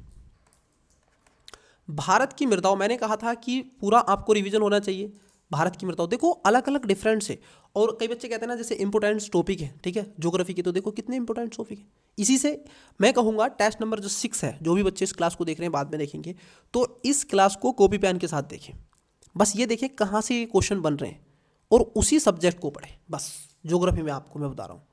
S1: भारत की मृदाओं, मैंने कहा था कि पूरा आपको रिवीजन होना चाहिए। भारत की मृदाओं देखो अलग अलग डिफरेंट से, और कई बच्चे कहते हैं ना जैसे इंपोर्टेंट टॉपिक है, ठीक है, ज्योग्राफी के, तो देखो कितने इंपोर्टेंट टॉपिक है। इसी से मैं कहूँगा टेस्ट नंबर जो 6 है, जो भी बच्चे इस क्लास को देख रहे हैं बाद में देखेंगे, तो इस क्लास को कॉपी पेन के साथ देखें। बस ये देखें कहाँ से ये क्वेश्चन बन रहे हैं और उसी सब्जेक्ट को पढ़ें। बस ज्योग्राफी में आपको मैं बता रहा हूँ,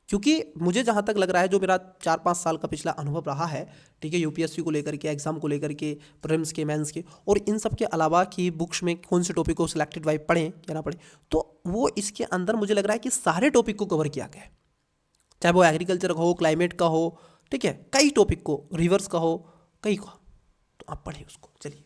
S1: क्योंकि मुझे जहाँ तक लग रहा है, जो मेरा 4-5 साल का पिछला अनुभव रहा है, ठीक है, यूपीएससी को लेकर के, एग्जाम को लेकर के, प्रीलिम्स के, मेंस के, और इन सब के अलावा कि बुक्स में कौन से टॉपिक को सिलेक्टेड वाइज पढ़ें या ना पढ़ें, तो वो इसके अंदर मुझे लग रहा है कि सारे टॉपिक को कवर किया गया है, चाहे वो एग्रीकल्चर का हो, क्लाइमेट का हो, ठीक है, कई टॉपिक को, रिवर्स का हो, कई का, तो आप पढ़ें उसको। चलिए,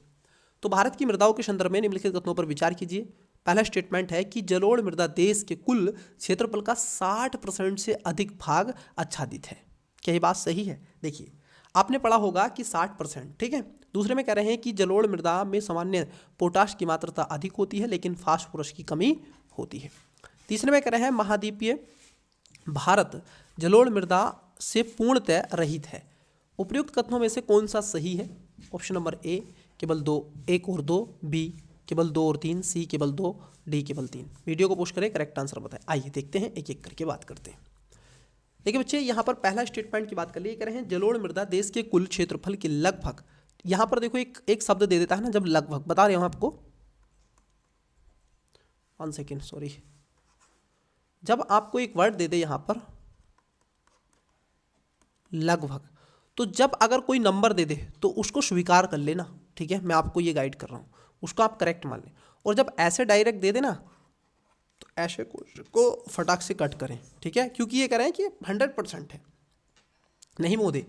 S1: तो भारत की मृदाओं के संदर्भ में निम्नलिखित कथनों पर विचार कीजिए। पहला स्टेटमेंट है कि जलोढ़ मृदा देश के कुल क्षेत्रफल का 60% से अधिक भाग आच्छादित है। क्या ये बात सही है? देखिए आपने पढ़ा होगा कि 60%, ठीक है। दूसरे में कह रहे हैं कि जलोढ़ मृदा में सामान्य पोटाश की मात्रा अधिक होती है, लेकिन फास्फोरस की कमी होती है। तीसरे में कह रहे हैं महाद्वीपीय भारत जलोढ़ मृदा से पूर्णतः रहित है। उपयुक्त कथनों में से कौन सा सही है? ऑप्शन नंबर ए केवल 2, 1 और 2, बी केवल 2 और 3, सी केवल 2, डी केवल 3। वीडियो को पोस्ट करें, करेक्ट आंसर बताएं। आइए देखते हैं, एक एक करके बात करते हैं। देखिए बच्चे, यहाँ पर पहला स्टेटमेंट की बात कर लिए, कह रहे हैं जलोढ़ मृदा देश के कुल क्षेत्रफल के लगभग, यहाँ पर देखो एक शब्द दे देता है ना, जब लगभग बता रहे हो आपको, 1 सेकेंड सॉरी, जब आपको एक वर्ड दे दे यहाँ पर, लगभग। तो जब अगर कोई नंबर दे दे तो उसको स्वीकार कर लेना, ठीक है, मैं आपको ये गाइड कर रहा हूँ, उसको आप करेक्ट मान लें। और जब ऐसे डायरेक्ट दे देना तो ऐसे को फटाक से कट करें, ठीक है, क्योंकि ये कह रहे हैं कि 100% है। नहीं मोदी,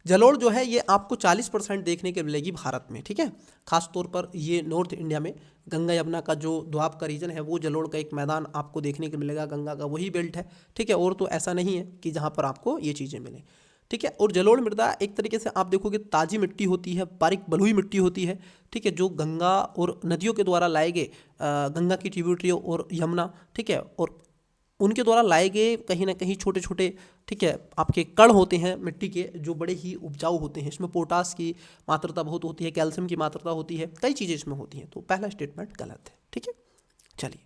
S1: जलोढ़ जो है ये आपको 40% देखने को मिलेगी भारत में, ठीक है। खास तौर पर ये नॉर्थ इंडिया में गंगा यमुना का जो द्वाब का रीजन है वो जलोढ़ का एक मैदान आपको देखने को मिलेगा, गंगा का वही बेल्ट है, ठीक है। और तो ऐसा नहीं है कि जहाँ पर आपको ये चीज़ें मिलें, ठीक है। और जलोढ़ मृदा एक तरीके से आप देखोगे ताज़ी मिट्टी होती है, बारीक बलुई मिट्टी होती है, ठीक है, जो गंगा और नदियों के द्वारा लाए गए, गंगा की ट्रिब्यूटरी और यमुना, ठीक है, और उनके द्वारा लाए गए कहीं ना कहीं छोटे छोटे, ठीक है, आपके कण होते हैं मिट्टी के जो बड़े ही उपजाऊ होते हैं। इसमें पोटास की मात्रा बहुत होती है, कैल्शियम की मात्रा होती है, कई चीज़ें इसमें होती हैं। तो पहला स्टेटमेंट गलत है, ठीक है। चलिए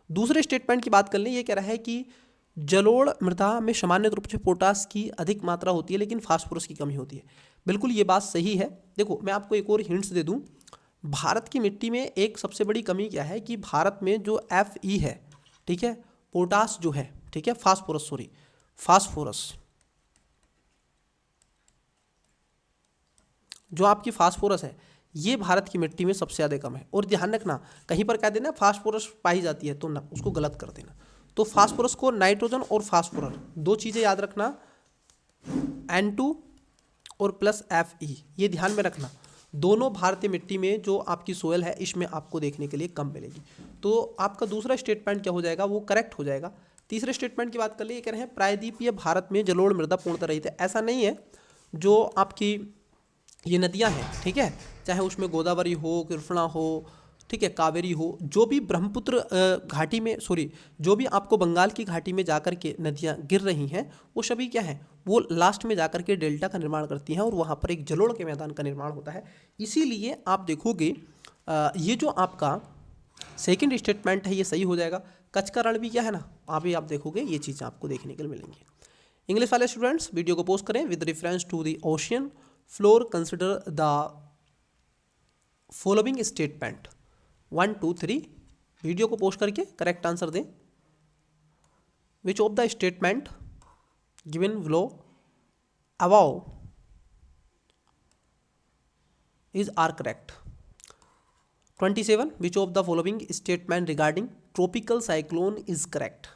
S1: दूसरे स्टेटमेंट की बात कर लें। ये कह रहा है कि जलोढ़ मृदा में सामान्य रूप से पोटास की अधिक मात्रा होती है लेकिन फास्फोरस की कमी होती है। बिल्कुल ये बात सही है। देखो मैं आपको एक और हिंट्स दे दूं, भारत की मिट्टी में एक सबसे बड़ी कमी क्या है कि भारत में जो Fe है, ठीक है, पोटास जो है, ठीक है, फास्फोरस जो आपकी फास्फोरस है ये भारत की मिट्टी में सबसे ज़्यादा कम है। और ध्यान रखना कहीं पर कह देना फास्फोरस पाई जाती है तो ना उसको गलत कर देना। तो फास्फोरस को नाइट्रोजन और फास्फोरस दो चीज़ें याद रखना, N2 और प्लस Fe, ये ध्यान में रखना। दोनों भारतीय मिट्टी में जो आपकी सोयल है इसमें आपको देखने के लिए कम मिलेगी। तो आपका दूसरा स्टेटमेंट क्या हो जाएगा, वो करेक्ट हो जाएगा। तीसरे स्टेटमेंट की बात कर लिए, ये कह रहे हैं प्रायद्वीपीय भारत में जलोढ़ मृदा पूर्णतः रहित है। ऐसा नहीं है, जो आपकी ये नदियां हैं, ठीक है, चाहे उसमें गोदावरी हो, कृष्णा हो, ठीक है, कावेरी हो, जो भी ब्रह्मपुत्र घाटी में जो भी आपको बंगाल की घाटी में जाकर के नदियां गिर रही हैं वो सभी क्या हैं, वो लास्ट में जाकर के डेल्टा का निर्माण करती हैं और वहाँ पर एक जलोढ़ के मैदान का निर्माण होता है। इसीलिए आप देखोगे ये जो आपका सेकेंड स्टेटमेंट है ये सही हो जाएगा। कच्छ का रण भी क्या है ना, अभी आप देखोगे ये चीज़ें आपको देखने के लिए मिलेंगी। इंग्लिश वाले स्टूडेंट्स वीडियो को पोस्ट करें with reference to the ocean floor, consider the following statement 1 2 3। Video को पोस्ट करके करेक्ट आंसर दें। Which of the statement given below above is are correct. 27 which of the following statement regarding tropical cyclone is correct.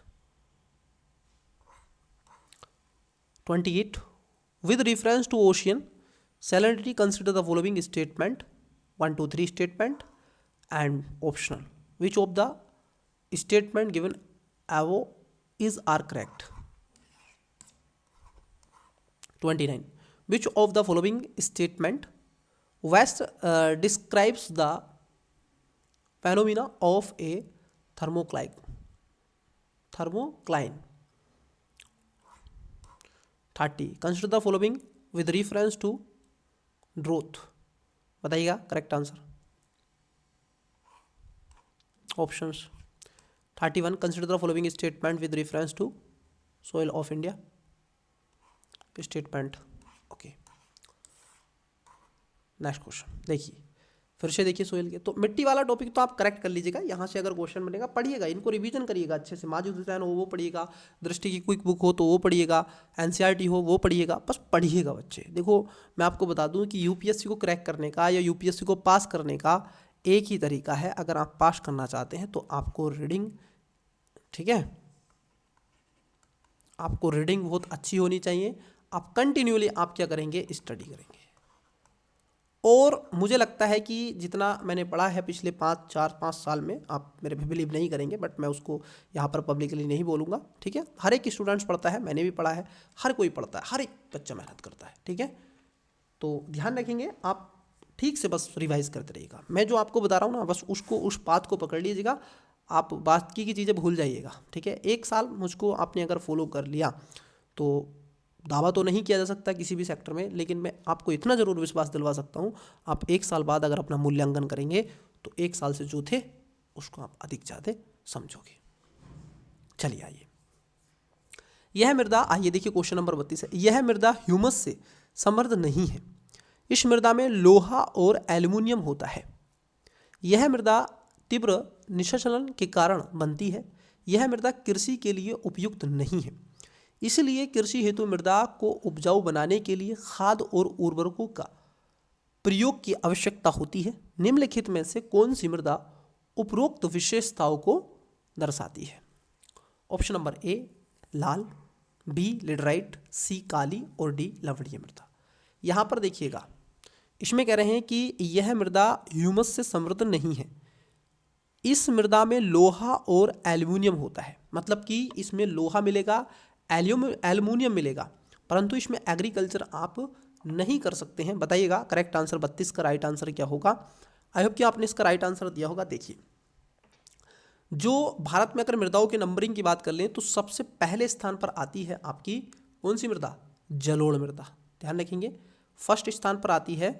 S1: 28 with reference to ocean salinity consider the following statement 1 2 3 statement and optional which of the statement given above is are correct। 29 which of the following statement West describes the phenomena of a thermocline। 30 consider the following with reference to drought। बताइएगा correct answer. Options 31 consider the following statement with reference to soil of India। Statement okay. Next question देखिए, फिर से देखिए soil के, तो मिट्टी वाला topic तो आप करेक्ट कर लीजिएगा। यहाँ से अगर क्वेश्चन बनेगा पढ़िएगा, इनको रिवीजन करिएगा अच्छे से। माजिद हुसैन हो वो पढ़िएगा, दृष्टि की क्विक बुक हो तो वो पढ़िएगा, एनसीईआरटी हो वो पढ़िएगा, बस पढ़िएगा बच्चे। देखो मैं आपको बता दूं कि यूपीएससी को क्रैक करने का या यूपीएससी को पास करने का एक ही तरीका है। अगर आप पास करना चाहते हैं तो आपको रीडिंग, ठीक है, आपको रीडिंग बहुत अच्छी होनी चाहिए। आप कंटिन्यूली आप क्या करेंगे, स्टडी करेंगे। और मुझे लगता है कि जितना मैंने पढ़ा है पिछले 4-5 साल में, आप मेरे भी बिलीव नहीं करेंगे बट मैं उसको यहाँ पर पब्लिकली नहीं बोलूँगा, ठीक है। हर एक स्टूडेंट्स पढ़ता है, मैंने भी पढ़ा है, हर कोई पढ़ता है, हर एक बच्चा मेहनत करता है, ठीक है। तो ध्यान रखेंगे, आप ठीक से बस रिवाइज करते रहिएगा। मैं जो आपको बता रहा हूँ ना, बस उसको उस बात को पकड़ लीजिएगा, आप बाकी की चीज़ें भूल जाइएगा, ठीक है। एक साल मुझको आपने अगर फॉलो कर लिया तो दावा तो नहीं किया जा सकता किसी भी सेक्टर में, लेकिन मैं आपको इतना ज़रूर विश्वास दिलवा सकता हूँ, आप एक साल बाद अगर अपना मूल्यांकन करेंगे तो एक साल से जो थे उसको आप अधिक ज़्यादा समझोगे। चलिए आइए, यह मृदा, आइए देखिए क्वेश्चन नंबर 32 है। यह मृदा ह्यूमस से समृद्ध नहीं है। इस मृदा में लोहा और एल्युमिनियम होता है। यह मृदा तीव्र निष्कलन के कारण बनती है। यह मृदा कृषि के लिए उपयुक्त नहीं है। इसलिए कृषि हेतु मृदा को उपजाऊ बनाने के लिए खाद और उर्वरकों का प्रयोग की आवश्यकता होती है। निम्नलिखित में से कौन सी मृदा उपरोक्त विशेषताओं को दर्शाती है? ऑप्शन नंबर ए लाल, बी लेटराइट, सी काली और डी लवणीय मृदा। यहाँ पर देखिएगा, इसमें कह रहे हैं कि यह मृदा ह्यूमस से समृद्ध नहीं है। इस मृदा में लोहा और एल्युमिनियम होता है, मतलब कि इसमें लोहा मिलेगा, एल्युमिनियम मिलेगा, परंतु इसमें एग्रीकल्चर आप नहीं कर सकते हैं। बताइएगा करेक्ट आंसर 32 का राइट आंसर क्या होगा? आई होप कि आपने इसका राइट आंसर दिया होगा। देखिए, जो भारत में अगर मृदाओं की नंबरिंग की बात कर लें तो सबसे पहले स्थान पर आती है आपकी कौन सी मृदा? जलोढ़ मृदा। ध्यान रखेंगे, फर्स्ट स्थान पर आती है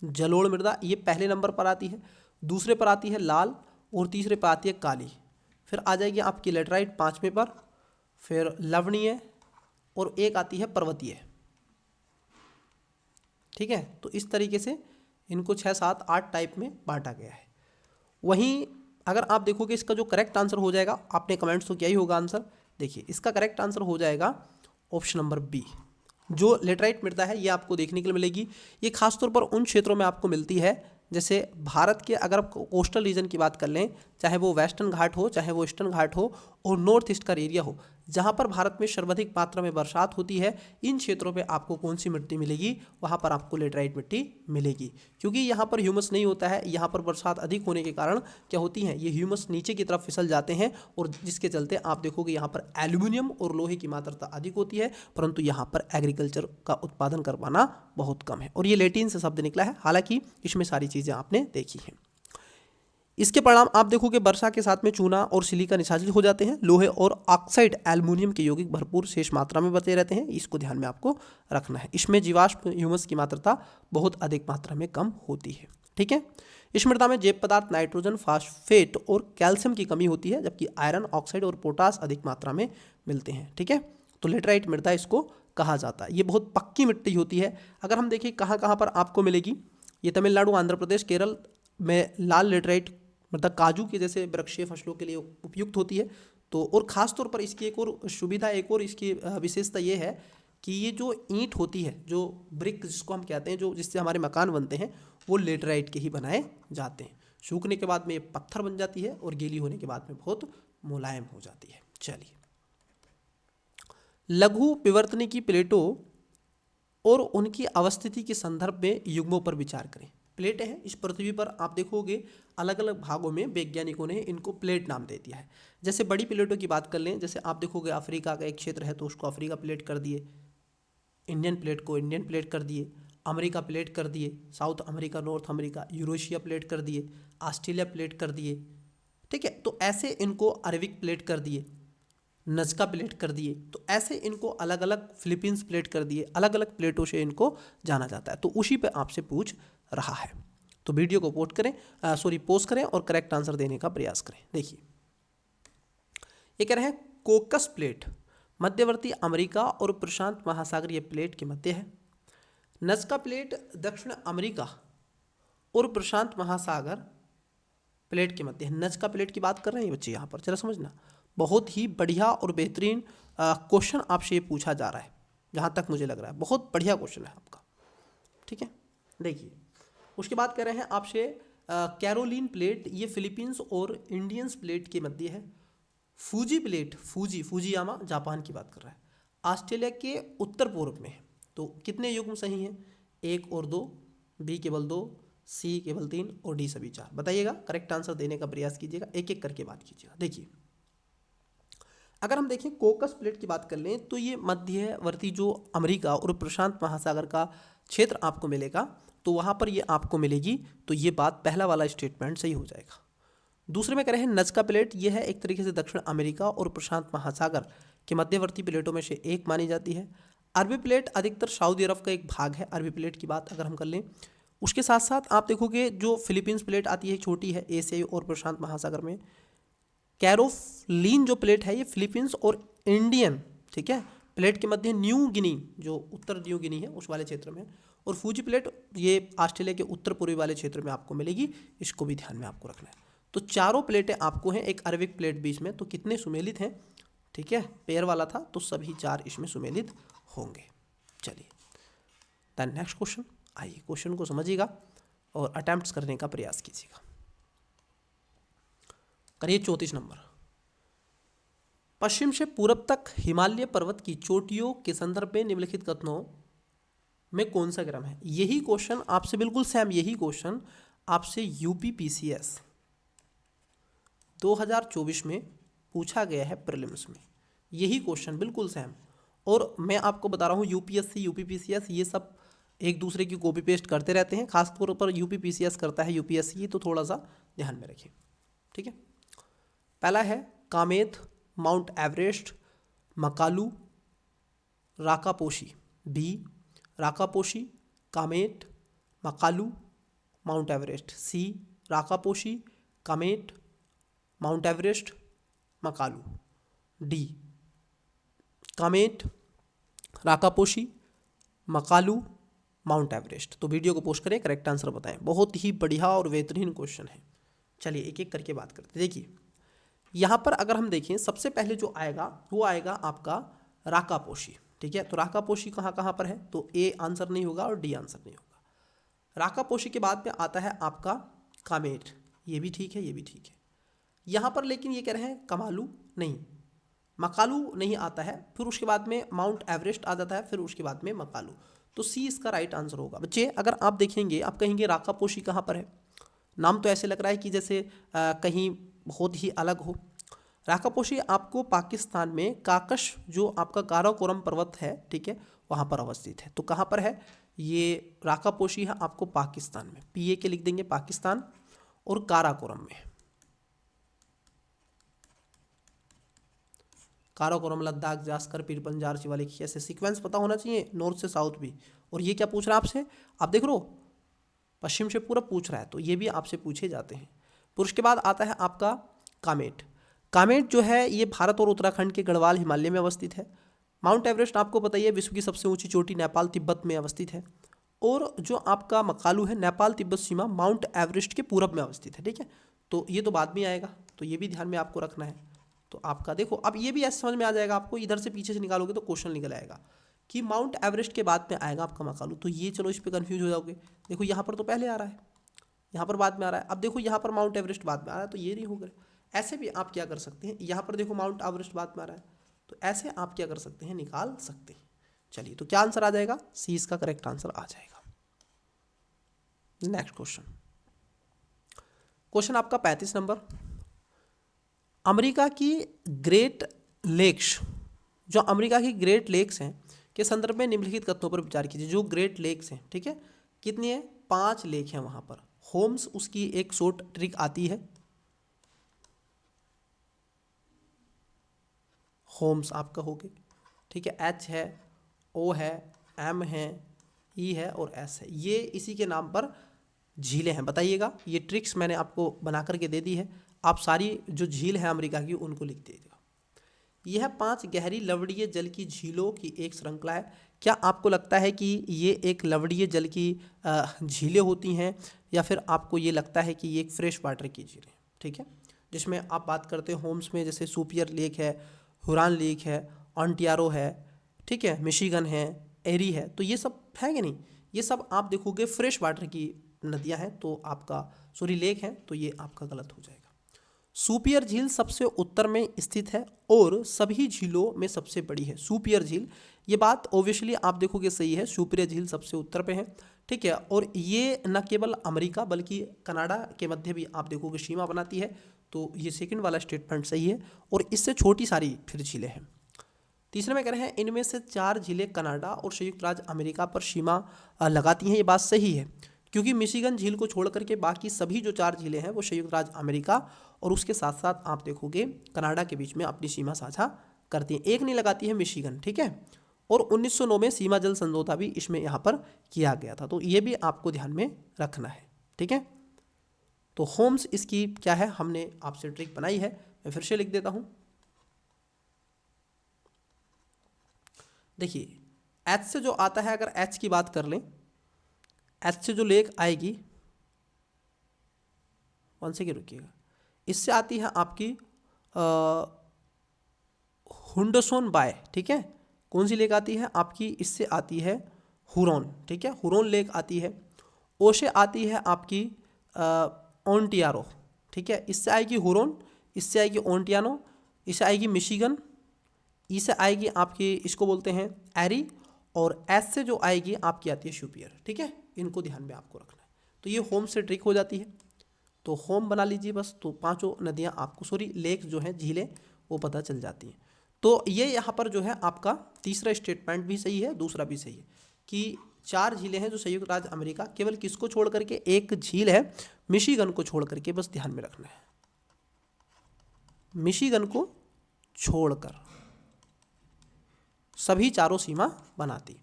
S1: जलोढ़ मृदा, ये पहले नंबर पर आती है। दूसरे पर आती है लाल और तीसरे पर आती है काली। फिर आ जाएगी आपकी लेटराइट 5वें पर, फिर लवणीय और एक आती है पर्वतीय। ठीक है, तो इस तरीके से इनको 6, 7, 8 टाइप में बांटा गया है। वहीं अगर आप देखोगे इसका जो करेक्ट आंसर हो जाएगा, आपने कमेंट्स तो किया ही होगा आंसर, देखिए इसका करेक्ट आंसर हो जाएगा ऑप्शन नंबर बी। जो लेटराइट मृदा है ये आपको देखने के लिए मिलेगी। ये खासतौर पर उन क्षेत्रों में आपको मिलती है, जैसे भारत के अगर आप कोस्टल रीजन की बात कर लें, चाहे वो वेस्टर्न घाट हो, चाहे वो ईस्टर्न घाट हो और नॉर्थ ईस्ट का एरिया हो, जहाँ पर भारत में सर्वाधिक मात्रा में बरसात होती है, इन क्षेत्रों पे आपको कौन सी मिट्टी मिलेगी? वहाँ पर आपको लेटराइट मिट्टी मिलेगी, क्योंकि यहाँ पर ह्यूमस नहीं होता है। यहाँ पर बरसात अधिक होने के कारण क्या होती है, ये ह्यूमस नीचे की तरफ फिसल जाते हैं और जिसके चलते आप देखोगे यहाँ पर एल्यूमिनियम और लोहे की मात्रा अधिक होती है, परंतु यहाँ पर एग्रीकल्चर का उत्पादन कर पाना बहुत कम है। और ये लैटिन से शब्द निकला है, हालांकि इसमें सारी चीज़ें आपने देखी हैं। इसके परिणाम आप देखोगे वर्षा के साथ में चूना और सिलिका निष्कासित हो जाते हैं। लोहे और ऑक्साइड एल्युमिनियम के यौगिक भरपूर शेष मात्रा में बचे रहते हैं, इसको ध्यान में आपको रखना है। इसमें जीवाश्म ह्यूमस की मात्रा बहुत अधिक मात्रा में कम होती है। ठीक है, इस मृदा में जैव पदार्थ नाइट्रोजन, फास्फेट और कैल्शियम की कमी होती है, जबकि आयरन, ऑक्साइड और पोटास अधिक मात्रा में मिलते हैं। ठीक है, तो लेटराइट मृदा इसको कहा जाता है। ये बहुत पक्की मिट्टी होती है। अगर हम देखें कहाँ कहाँ पर आपको मिलेगी, ये तमिलनाडु, आंध्र प्रदेश, केरल में लाल लेटराइट मृदा काजू के जैसे वृक्षीय फसलों के लिए उपयुक्त होती है। तो और ख़ास तौर पर इसकी एक और सुविधा, एक और इसकी विशेषता ये है कि ये जो ईंट होती है, जो ब्रिक जिसको हम कहते हैं, जो जिससे हमारे मकान बनते हैं, वो लेटराइट के ही बनाए जाते हैं। सूखने के बाद में ये पत्थर बन जाती है और गीली होने के बाद में बहुत मुलायम हो जाती है। चलिए, लघु विवर्तनी की प्लेटों और उनकी अवस्थिति के संदर्भ में युग्मों पर विचार करें। प्लेटें हैं इस पृथ्वी पर, आप देखोगे अलग अलग भागों में वैज्ञानिकों ने इनको प्लेट नाम दे दिया है। जैसे बड़ी प्लेटों की बात कर लें, जैसे आप देखोगे अफ्रीका का एक क्षेत्र है तो उसको अफ्रीका प्लेट कर दिए, इंडियन प्लेट को इंडियन प्लेट कर दिए, अमेरिका प्लेट कर दिए, south America, north America, Eurasia plate कर दिए, ऑस्ट्रेलिया प्लेट कर दिए। ठीक है, तो ऐसे इनको अरबिक प्लेट कर दिए, नज़का प्लेट कर दिए। तो ऐसे इनको अलग अलग, फिलीपींस प्लेट कर दिए, अलग अलग प्लेटों से इनको जाना जाता है। तो उसी पे आपसे पूछ रहा है, तो वीडियो को पोस्ट करें और करेक्ट आंसर देने का प्रयास करें। देखिए, ये कह रहे हैं कोकस प्लेट मध्यवर्ती अमेरिका और प्रशांत महासागरीय प्लेट के मध्य है। नज़का प्लेट दक्षिण अमेरिका और प्रशांत महासागर प्लेट के मध्य है। नज़का प्लेट की बात कर रहे हैं बच्चे, यहाँ पर जरा समझना, बहुत ही बढ़िया और बेहतरीन क्वेश्चन आपसे ये पूछा जा रहा है, जहाँ तक मुझे लग रहा है बहुत बढ़िया क्वेश्चन है आपका। ठीक है, देखिए उसके बाद कह रहे हैं आपसे कैरोलिन प्लेट, ये फिलीपींस और इंडियंस प्लेट के मध्य है। फूजी प्लेट, फूजियामा जापान की बात कर रहा है, ऑस्ट्रेलिया के उत्तर पूर्व में है। तो कितने युग्म सही हैं? 1 और 2, बी केवल 2, सी केवल 3 और डी सभी 4। बताइएगा, करेक्ट आंसर देने का प्रयास कीजिएगा, एक एक करके बात कीजिएगा। देखिए, अगर हम देखें कोकस प्लेट की बात कर लें तो ये मध्यवर्ती जो अमेरिका और प्रशांत महासागर का क्षेत्र आपको मिलेगा, तो वहाँ पर ये आपको मिलेगी। तो ये बात, पहला वाला स्टेटमेंट सही हो जाएगा। दूसरे में कह रहे हैं नज़का प्लेट, ये है एक तरीके से दक्षिण अमेरिका और प्रशांत महासागर के मध्यवर्ती प्लेटों में से एक मानी जाती है। अरबी प्लेट अधिकतर सऊदी अरब का एक भाग है, अरबी प्लेट की बात अगर हम कर लें। उसके साथ साथ आप देखोगे जो फिलीपींस प्लेट आती है, छोटी है, एशियाई और प्रशांत महासागर में। कैरोलिन जो प्लेट है ये फिलीपींस और इंडियन, ठीक है, प्लेट के मध्य न्यू गिनी, जो उत्तर न्यू गिनी है उस वाले क्षेत्र में। और फूजी प्लेट ये ऑस्ट्रेलिया के उत्तर पूर्वी वाले क्षेत्र में आपको मिलेगी, इसको भी ध्यान में आपको रखना है। तो चारों प्लेटें आपको हैं, एक अरबिक प्लेट बीच में। तो कितने सुमेलित हैं? ठीक है, पेयर वाला था तो सभी 4 इसमें सुमेलित होंगे। चलिए द नेक्स्ट क्वेश्चन, आइए क्वेश्चन को समझिएगा और अटेम्प्ट्स करने का प्रयास कीजिएगा। करिए 34 नंबर। पश्चिम से पूरब तक हिमालय पर्वत की चोटियों के संदर्भ में निम्नलिखित कथनों में कौन सा क्रम है? यही क्वेश्चन आपसे बिल्कुल सेम, यही क्वेश्चन आपसे यूपी पीसीएस 2024 में पूछा गया है प्रीलिम्स में, यही क्वेश्चन बिल्कुल सेम। और मैं आपको बता रहा हूँ यूपीएससी यूपी पीसीएस ये सब एक दूसरे की कॉपी पेस्ट करते रहते हैं, खासतौर पर यूपी पीसीएस करता है यूपीएससी, तो थोड़ा सा ध्यान में रखें। ठीक है, पहला है Kamet, Mount Everest, Makalu, Rakaposhi. B Rakaposhi, Kamet, Makalu, Mount Everest. C Rakaposhi, Kamet, Mount Everest, Makalu. D Kamet, Rakaposhi, Makalu, Mount Everest. तो वीडियो को पोस्ट करें, करेक्ट आंसर बताएं। बहुत ही बढ़िया और बेहतरीन क्वेश्चन है। चलिए एक एक करके बात करते हैं। देखिए यहाँ पर अगर हम देखें, सबसे पहले जो आएगा वो आएगा आपका राकापोशी। ठीक है, तो राकापोशी कहाँ कहाँ पर है? तो ए आंसर नहीं होगा और डी आंसर नहीं होगा। राकापोशी के बाद में आता है आपका कामेट, ये भी ठीक है, ये भी ठीक है। यहाँ पर लेकिन ये कह रहे हैं कमालू नहीं, मकालू नहीं आता है, फिर उसके बाद में माउंट एवरेस्ट आ जाता है, फिर उसके बाद में मकालू। तो सी इसका राइट आंसर होगा। बच्चे अगर आप देखेंगे, आप कहेंगे राकापोशी कहाँ पर है, नाम तो ऐसे लग रहा है कि जैसे कहीं बहुत ही अलग हो। राकापोशी आपको पाकिस्तान में काकश, जो आपका काराकोरम पर्वत है, ठीक है, वहाँ पर अवस्थित है। तो कहाँ पर है ये राकापोशी? है आपको पाकिस्तान में, पीए के लिख देंगे पाकिस्तान, और काराकोरम में। काराकोरम, लद्दाख, जास्कर, पीर पंजार, शिवालिक, ऐसे सीक्वेंस पता होना चाहिए, नॉर्थ से साउथ भी। और ये क्या पूछ रहा है आपसे, आप देख लो पश्चिम से पूरब पूछ रहा है, तो ये भी आपसे पूछे जाते हैं। फिर उसके बाद आता है आपका कामेट। कामेट जो है ये भारत और उत्तराखंड के गढ़वाल हिमालय में अवस्थित है। माउंट एवरेस्ट आपको पता ही है, विश्व की सबसे ऊंची चोटी, नेपाल तिब्बत में अवस्थित है। और जो आपका मकालू है, नेपाल तिब्बत सीमा माउंट एवरेस्ट के पूरब में अवस्थित है। ठीक है, तो ये तो बाद में आएगा, तो ये भी ध्यान में आपको रखना है। तो आपका देखो अब ये भी ऐसे समझ में आ जाएगा आपको, इधर से पीछे से निकालोगे तो क्वेश्चन निकल आएगा कि माउंट एवरेस्ट के बाद में आएगा आपका मकालू। तो ये चलो इस पर कन्फ्यूज हो जाओगे। देखो यहाँ पर तो पहले आ रहा है, यहाँ पर बाद में आ रहा है। अब देखो यहाँ पर माउंट एवरेस्ट बाद में आ रहा है, तो ये नहीं होगा। ऐसे भी आप क्या कर सकते हैं, यहाँ पर देखो माउंट एवरेस्ट बाद में आ रहा है, तो ऐसे आप क्या कर सकते हैं, निकाल सकते हैं। चलिए तो क्या आंसर आ जाएगा, सी इसका करेक्ट आंसर आ जाएगा। नेक्स्ट क्वेश्चन, क्वेश्चन आपका 35 नंबर। अमेरिका की ग्रेट लेक्स, जो अमेरिका की ग्रेट लेक्स हैं के संदर्भ में निम्नलिखित कथनों पर विचार कीजिए। जो ग्रेट लेक्स हैं, ठीक है, कितनी है, 5 लेक हैं वहां पर। होम्स उसकी एक शॉर्ट ट्रिक आती है, होम्स आपका हो गया, ठीक है, एच है, ओ है, एम है, ई है और एस है, ये इसी के नाम पर झीलें हैं। बताइएगा, ये ट्रिक्स मैंने आपको बना करके दे दी है, आप सारी जो झील है अमेरिका की उनको लिख दीजिएगा। यह 5 गहरी लवणीय जल की झीलों की एक श्रृंखला है। क्या आपको लगता है कि ये एक लवणीय जल की झीलें होती हैं, या फिर आपको ये लगता है कि ये एक फ्रेश वाटर की झीलें? ठीक है, जिसमें आप बात करते हैं होम्स में, जैसे सुपियर लेक है, हुरान लेक है, ऑन्टियारो है, ठीक है, मिशिगन है, एरी है, तो ये सब है कि नहीं, ये सब आप देखोगे फ्रेश वाटर की नदियां हैं, तो आपका सॉरी लेक है, तो ये आपका गलत हो जाएगा। सुपियर झील सबसे उत्तर में स्थित है और सभी झीलों में सबसे बड़ी है। सुपियर झील, ये बात ओब्वियसली आप देखोगे सही है, सुपियर झील सबसे उत्तर पे है, ठीक है, और ये न केवल अमेरिका बल्कि कनाडा के मध्य भी आप देखोगे सीमा बनाती है, तो ये सेकंड वाला स्टेटमेंट सही है। और इससे छोटी सारी फिर झीलें हैं। तीसरे में कह रहे हैं इनमें से 4 झीलें कनाडा और संयुक्त राज्य अमेरिका पर सीमा लगाती हैं। ये बात सही है, क्योंकि मिशिगन झील को छोड़ करके बाकी सभी जो 4 झीलें हैं वो संयुक्त राज्य अमेरिका और उसके साथ साथ आप देखोगे कनाडा के बीच में अपनी सीमा साझा करती हैं। एक नहीं लगाती है मिशिगन, ठीक है, और 1909 में सीमा जल समझौता भी इसमें यहाँ पर किया गया था, तो ये भी आपको ध्यान में रखना है। ठीक है, तो होम्स इसकी क्या है, हमने आपसे ट्रिक बनाई है, मैं फिर से लिख देता हूँ। देखिए एच से जो आता है, अगर एच की बात कर लें, एच से जो लेक आएगी, वन सेकेंड रुकिएगा, इससे आती है आपकी हुंडसोन बाय, ठीक है, कौन सी लेक आती है आपकी, इससे आती है हुरोन, ठीक है, हुरोन लेक आती है। ओ से आती है आपकी ओंटियारो, ठीक है, इससे आएगी हुरोन, इससे आएगी ओंटियानो, इससे आएगी मिशिगन, इससे आएगी आपकी, इसको बोलते हैं एरी, और एस से जो आएगी आपकी आती है शुपियर, ठीक है, इनको ध्यान में आपको रखना है। तो ये होम से ट्रिक हो जाती है, तो होम बना लीजिए बस, तो पांचों नदियाँ आपको, सॉरी लेक जो हैं, झीलें, वो पता चल जाती हैं। तो ये यहाँ पर जो है आपका तीसरा स्टेटमेंट भी सही है, दूसरा भी सही है कि 4 झीलें हैं जो संयुक्त राज्य अमेरिका, केवल किसको छोड़ करके, एक झील है मिशिगन को छोड़ करके, बस ध्यान में रखना है, मिशिगन को छोड़कर सभी चारों सीमा बनाती।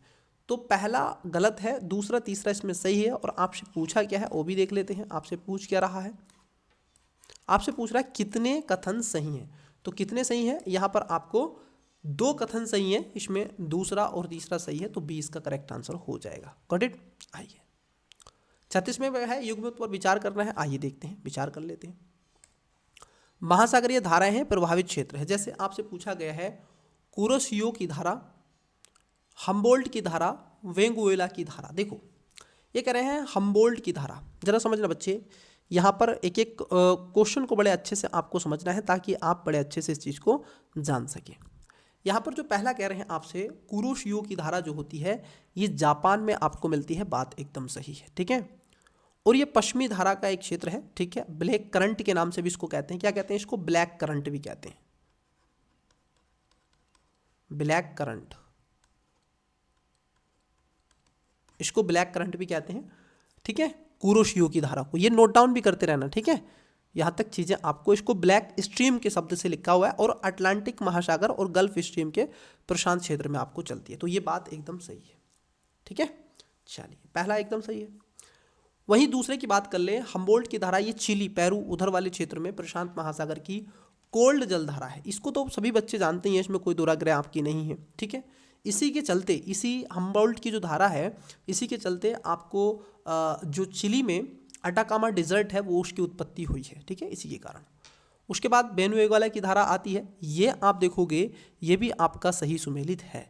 S1: तो पहला गलत है, दूसरा तीसरा इसमें सही है। और आपसे पूछा क्या है वो भी देख लेते हैं। आपसे पूछ क्या रहा है, आपसे पूछ रहा है कितने कथन सही हैं। तो कितने सही हैं, यहाँ पर आपको 2 कथन सही हैं, इसमें दूसरा और तीसरा सही है, तो 20 का करेक्ट आंसर हो जाएगा। Got it. आइए 36वें में है युग्मत्व पर विचार करना है, आइए देखते हैं, विचार कर लेते हैं। महासागरीय धाराएं हैं, प्रभावित क्षेत्र है। जैसे आपसे पूछा गया है कुरोशियो की धारा, हम्बोल्ट की धारा, वेंगुएला की धारा। देखो ये कह रहे हैं हम्बोल्ट की धारा, जरा समझना बच्चे, यहाँ पर एक एक क्वेश्चन को बड़े अच्छे से आपको समझना है ताकि आप बड़े अच्छे से इस चीज़ को जान सकें। यहाँ पर जो पहला कह रहे हैं आपसे कुरोशियो की धारा जो होती है ये जापान में आपको मिलती है, बात एकदम सही है, ठीक है। और ये पश्चिमी धारा का एक क्षेत्र है, ठीक है, ब्लैक करंट के नाम से भी इसको कहते हैं। क्या कहते हैं इसको, ब्लैक करंट भी कहते हैं, ब्लैक करंट, इसको ब्लैक करंट भी कहते हैं, ठीक है। कुरोशियो की धारा को ये नोट डाउन भी करते रहना, ठीक है, यहाँ तक चीज़ें आपको, इसको ब्लैक स्ट्रीम के शब्द से लिखा हुआ है और अटलांटिक महासागर और गल्फ स्ट्रीम के प्रशांत क्षेत्र में आपको चलती है। तो ये बात एकदम सही है, ठीक है। चलिए पहला एकदम सही है। वहीं दूसरे की बात कर ले, हम्बोल्ट की धारा, ये चिली पेरू उधर वाले क्षेत्र में प्रशांत महासागर की कोल्ड जल धारा है। इसको तो सभी बच्चे जानते ही हैं, इसमें कोई दुराग्रह आपकी नहीं है, ठीक है। इसी के चलते, इसी हम्बोल्ट की जो धारा है, इसी के चलते आपको जो चिली में अटाकामा डिजर्ट है वो उसकी उत्पत्ति हुई है, ठीक है, इसी के कारण। उसके बाद वेनेजुएला की धारा आती है, ये आप देखोगे ये भी आपका सही सुमेलित है।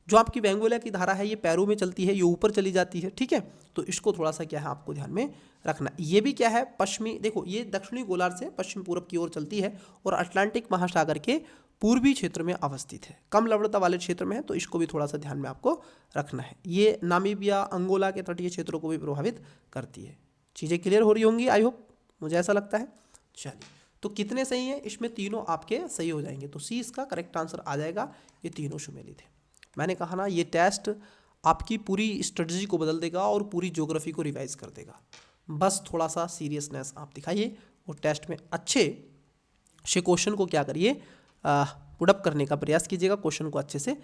S1: जो आपकी वेनेजुएला की धारा है ये पेरू में चलती है, ये ऊपर चली जाती है, ठीक है। तो इसको थोड़ा सा क्या है आपको ध्यान में रखना। ये भी क्या है, पश्चिमी, देखो ये दक्षिणी गोलार्ध से पश्चिम पूर्व की ओर चलती है और अटलांटिक महासागर के पूर्वी क्षेत्र में अवस्थित है, कम लवणता वाले क्षेत्र में है, तो इसको भी थोड़ा सा ध्यान में आपको रखना है। ये नामीबिया, अंगोला के तटीय क्षेत्रों को भी प्रभावित करती है। चीज़ें क्लियर हो रही होंगी, आई होप, मुझे ऐसा लगता है। चलिए तो कितने सही हैं, इसमें तीनों आपके सही हो जाएंगे, तो सी इसका करेक्ट आंसर आ जाएगा। ये तीनों सुमेलित है। मैंने कहा ना ये टेस्ट आपकी पूरी स्ट्रेटजी को बदल देगा और पूरी ज्योग्राफी को रिवाइज कर देगा। बस थोड़ा सा सीरियसनेस आप दिखाइए और टेस्ट में अच्छे से क्वेश्चन को क्या करिए, पुटअप करने का प्रयास कीजिएगा, क्वेश्चन को अच्छे से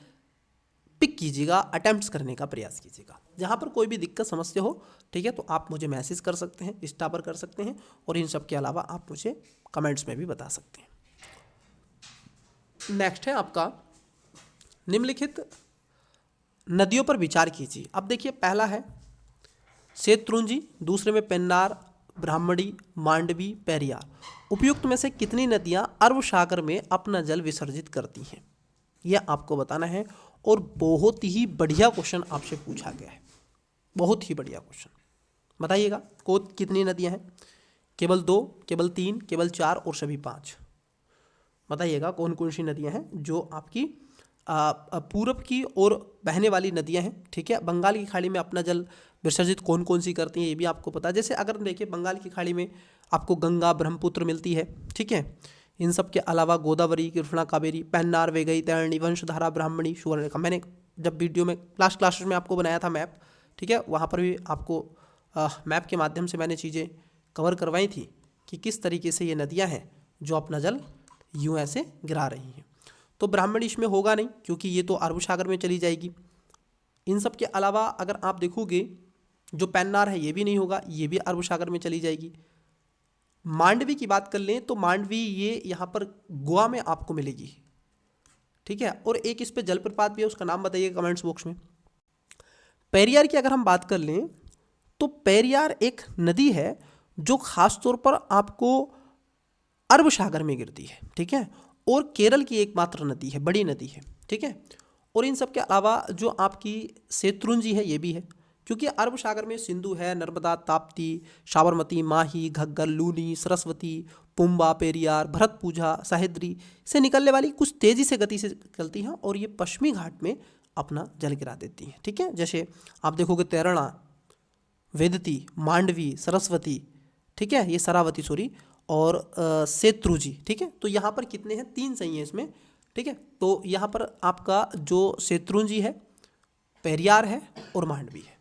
S1: पिक कीजिएगा, अटेम्प्ट्स करने का प्रयास कीजिएगा। जहाँ पर कोई भी दिक्कत समस्या हो, ठीक है, तो आप मुझे मैसेज कर सकते हैं, इंस्टा पर कर सकते हैं, और इन सब के अलावा आप मुझे कमेंट्स में भी बता सकते हैं। नेक्स्ट है आपका निम्नलिखित नदियों पर विचार कीजिए। अब देखिए पहला है शतरुंजी, दूसरे में पेन्नार, ब्राह्मणी, मांडवी, पेरियार। उपयुक्त में से कितनी नदियां अरब सागर में अपना जल विसर्जित करती हैं, यह आपको बताना है। और बहुत ही बढ़िया क्वेश्चन आपसे पूछा गया है, बहुत ही बढ़िया क्वेश्चन। बताइएगा कितनी नदियां हैं, केवल 2, केवल 3, केवल 4 और सभी 5। बताइएगा कौन कौन सी नदियां हैं जो आपकी पूरब की ओर बहने वाली नदियां हैं, ठीक है। बंगाल की खाड़ी में अपना जल विसर्जित कौन कौन सी करती हैं ये भी आपको पता है। जैसे अगर देखिए बंगाल की खाड़ी में आपको गंगा, ब्रह्मपुत्र मिलती है, ठीक है। इन सब के अलावा गोदावरी, कृष्णा, कावेरी, पेन्नार, वेगई, तैरणी, वंशधारा, ब्राह्मणी, सुवर्णरेखा। मैंने जब वीडियो में लास्ट क्लासेस में आपको बनाया था मैप, ठीक है, वहाँ पर भी आपको मैप के माध्यम से मैंने चीज़ें कवर करवाई थी कि किस तरीके से ये नदियाँ हैं जो अपना जल यूँ ऐसे गिरा रही हैं। तो ब्राह्मणी इसमें होगा नहीं क्योंकि ये तो अरब सागर में चली जाएगी। इन सब के अलावा अगर आप देखोगे जो पेन्नार है ये भी नहीं होगा, ये भी अरब सागर में चली जाएगी। मांडवी की बात कर लें तो मांडवी ये यहाँ पर गोवा में आपको मिलेगी, ठीक है। और एक इस पे जलप्रपात भी है, उसका नाम बताइए कमेंट्स बॉक्स में। पेरियार की अगर हम बात कर लें तो पेरियार एक नदी है जो खास तौर पर आपको अरब सागर में गिरती है, ठीक है। और केरल की एकमात्र नदी है, बड़ी नदी है, ठीक है। और इन सब के अलावा जो आपकी शत्रुंजी है ये भी है, क्योंकि अरब सागर में सिंधु है, नर्मदा, ताप्ती, साबरमती, माही, घग्गर, लूनी, सरस्वती, पुम्बा, पेरियार, भरतपुझा, सह्याद्री से निकलने वाली कुछ तेज़ी से गति से निकलती हैं और ये पश्चिमी घाट में अपना जल गिरा देती हैं, ठीक है। जैसे आप देखोगे तैरणा, वेदती, मांडवी, सरस्वती, ठीक है, ये शरावती सॉरी, और शत्रुंजी, ठीक है। तो यहाँ पर कितने हैं, 3 सही हैं इसमें, ठीक है। तो यहाँ पर आपका जो शत्रुंजी है, पेरियार है और मांडवी है,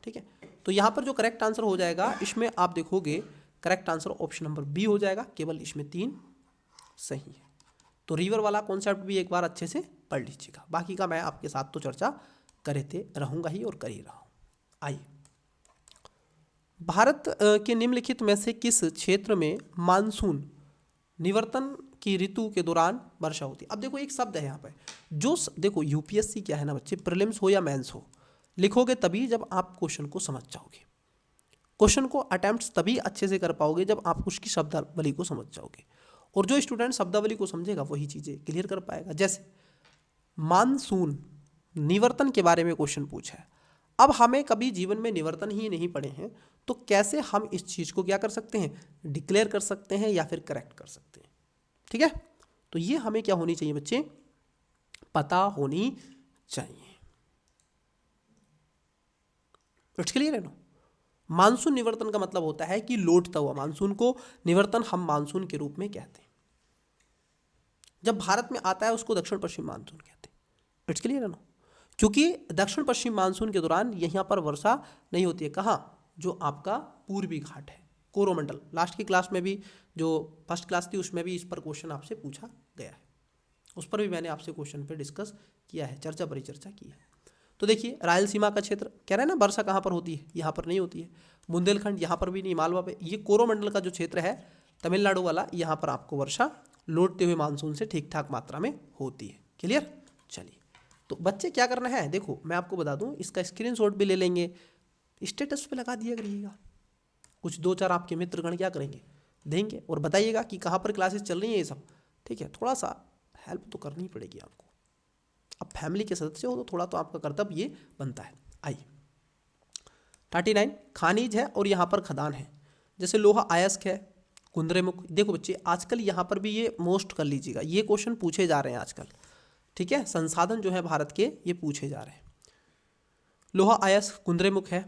S1: ठीक है। तो यहाँ पर जो करेक्ट आंसर हो जाएगा इसमें आप देखोगे correct answer option number B हो जाएगा, केवल इसमें 3 सही है। तो रिवर वाला कॉन्सेप्ट भी एक बार अच्छे से पढ़ लीजिएगा, बाकी का मैं आपके साथ तो चर्चा करते रहूँगा ही और कर ही रहा हूँ। आइए, भारत के निम्नलिखित में से किस क्षेत्र में मानसून निवर्तन की ऋतु के दौरान वर्षा होती है। अब देखो एक शब्द है यहाँ पे जो देखो यूपीएससी क्या है ना बच्चे, प्रीलिम्स हो या मेंस हो, लिखोगे तभी जब आप क्वेश्चन को समझ जाओगे। क्वेश्चन को अटेम्प्ट्स तभी अच्छे से कर पाओगे जब आप उसकी शब्दावली को समझ जाओगे, और जो स्टूडेंट शब्दावली को समझेगा वही चीज़ें क्लियर कर पाएगा। जैसे मानसून निवर्तन के बारे में क्वेश्चन पूछा है, अब हमें कभी जीवन में निवर्तन ही नहीं पढ़े हैं तो कैसे हम इस चीज़ को क्या कर सकते हैं, डिक्लेयर कर सकते हैं या फिर करेक्ट कर सकते हैं, ठीक है। तो ये हमें क्या होनी चाहिए बच्चे, पता होनी चाहिए। इट्स क्लियर है ना। मानसून निवर्तन का मतलब होता है कि लौटता हुआ मानसून को निवर्तन हम मानसून के रूप में कहते हैं। जब भारत में आता है उसको दक्षिण पश्चिम मानसून कहते हैं। इट्स क्लियर है ना, क्योंकि दक्षिण पश्चिम मानसून के दौरान यहाँ पर वर्षा नहीं होती है। कहाँ, जो आपका पूर्वी घाट है, कोरोमंडल। लास्ट की क्लास में भी जो फर्स्ट क्लास थी उसमें भी इस पर क्वेश्चन आपसे पूछा गया है, उस पर भी मैंने आपसे क्वेश्चन पे डिस्कस किया है, चर्चा परिचर्चा की है। तो देखिए रायलसीमा का क्षेत्र कह रहे हैं ना, वर्षा कहाँ पर होती है, यहाँ पर नहीं होती है। बुंदेलखंड यहाँ पर भी नहीं, मालवा पे। ये कोरोमंडल का जो क्षेत्र है तमिलनाडु वाला, यहाँ पर आपको वर्षा लौटते हुए मानसून से ठीक ठाक मात्रा में होती है। क्लियर। चलिए, तो बच्चे क्या करना है, देखो मैं आपको बता दूं, इसका स्क्रीनशॉट भी ले लेंगे, स्टेटस पे लगा दिया करिएगा। कुछ 2-4 आपके मित्रगण क्या करेंगे, देंगे और बताइएगा कि कहाँ पर क्लासेस चल रही हैं ये सब, ठीक है। थोड़ा सा हेल्प तो करनी पड़ेगी आपको, अब फैमिली के सदस्य हो तो थोड़ा तो आपका कर्तव्य ये बनता है। आइए, 39 खनिज है और यहाँ पर खदान है, जैसे लोहा अयस्क है, कुंद्रेमुख। देखो बच्चे आजकल यहाँ पर भी ये मोस्ट कर लीजिएगा, ये क्वेश्चन पूछे जा रहे हैं आजकल, ठीक है। संसाधन जो है भारत के ये पूछे जा रहे हैं। लोहा अयस्क कुंद्रेमुख है,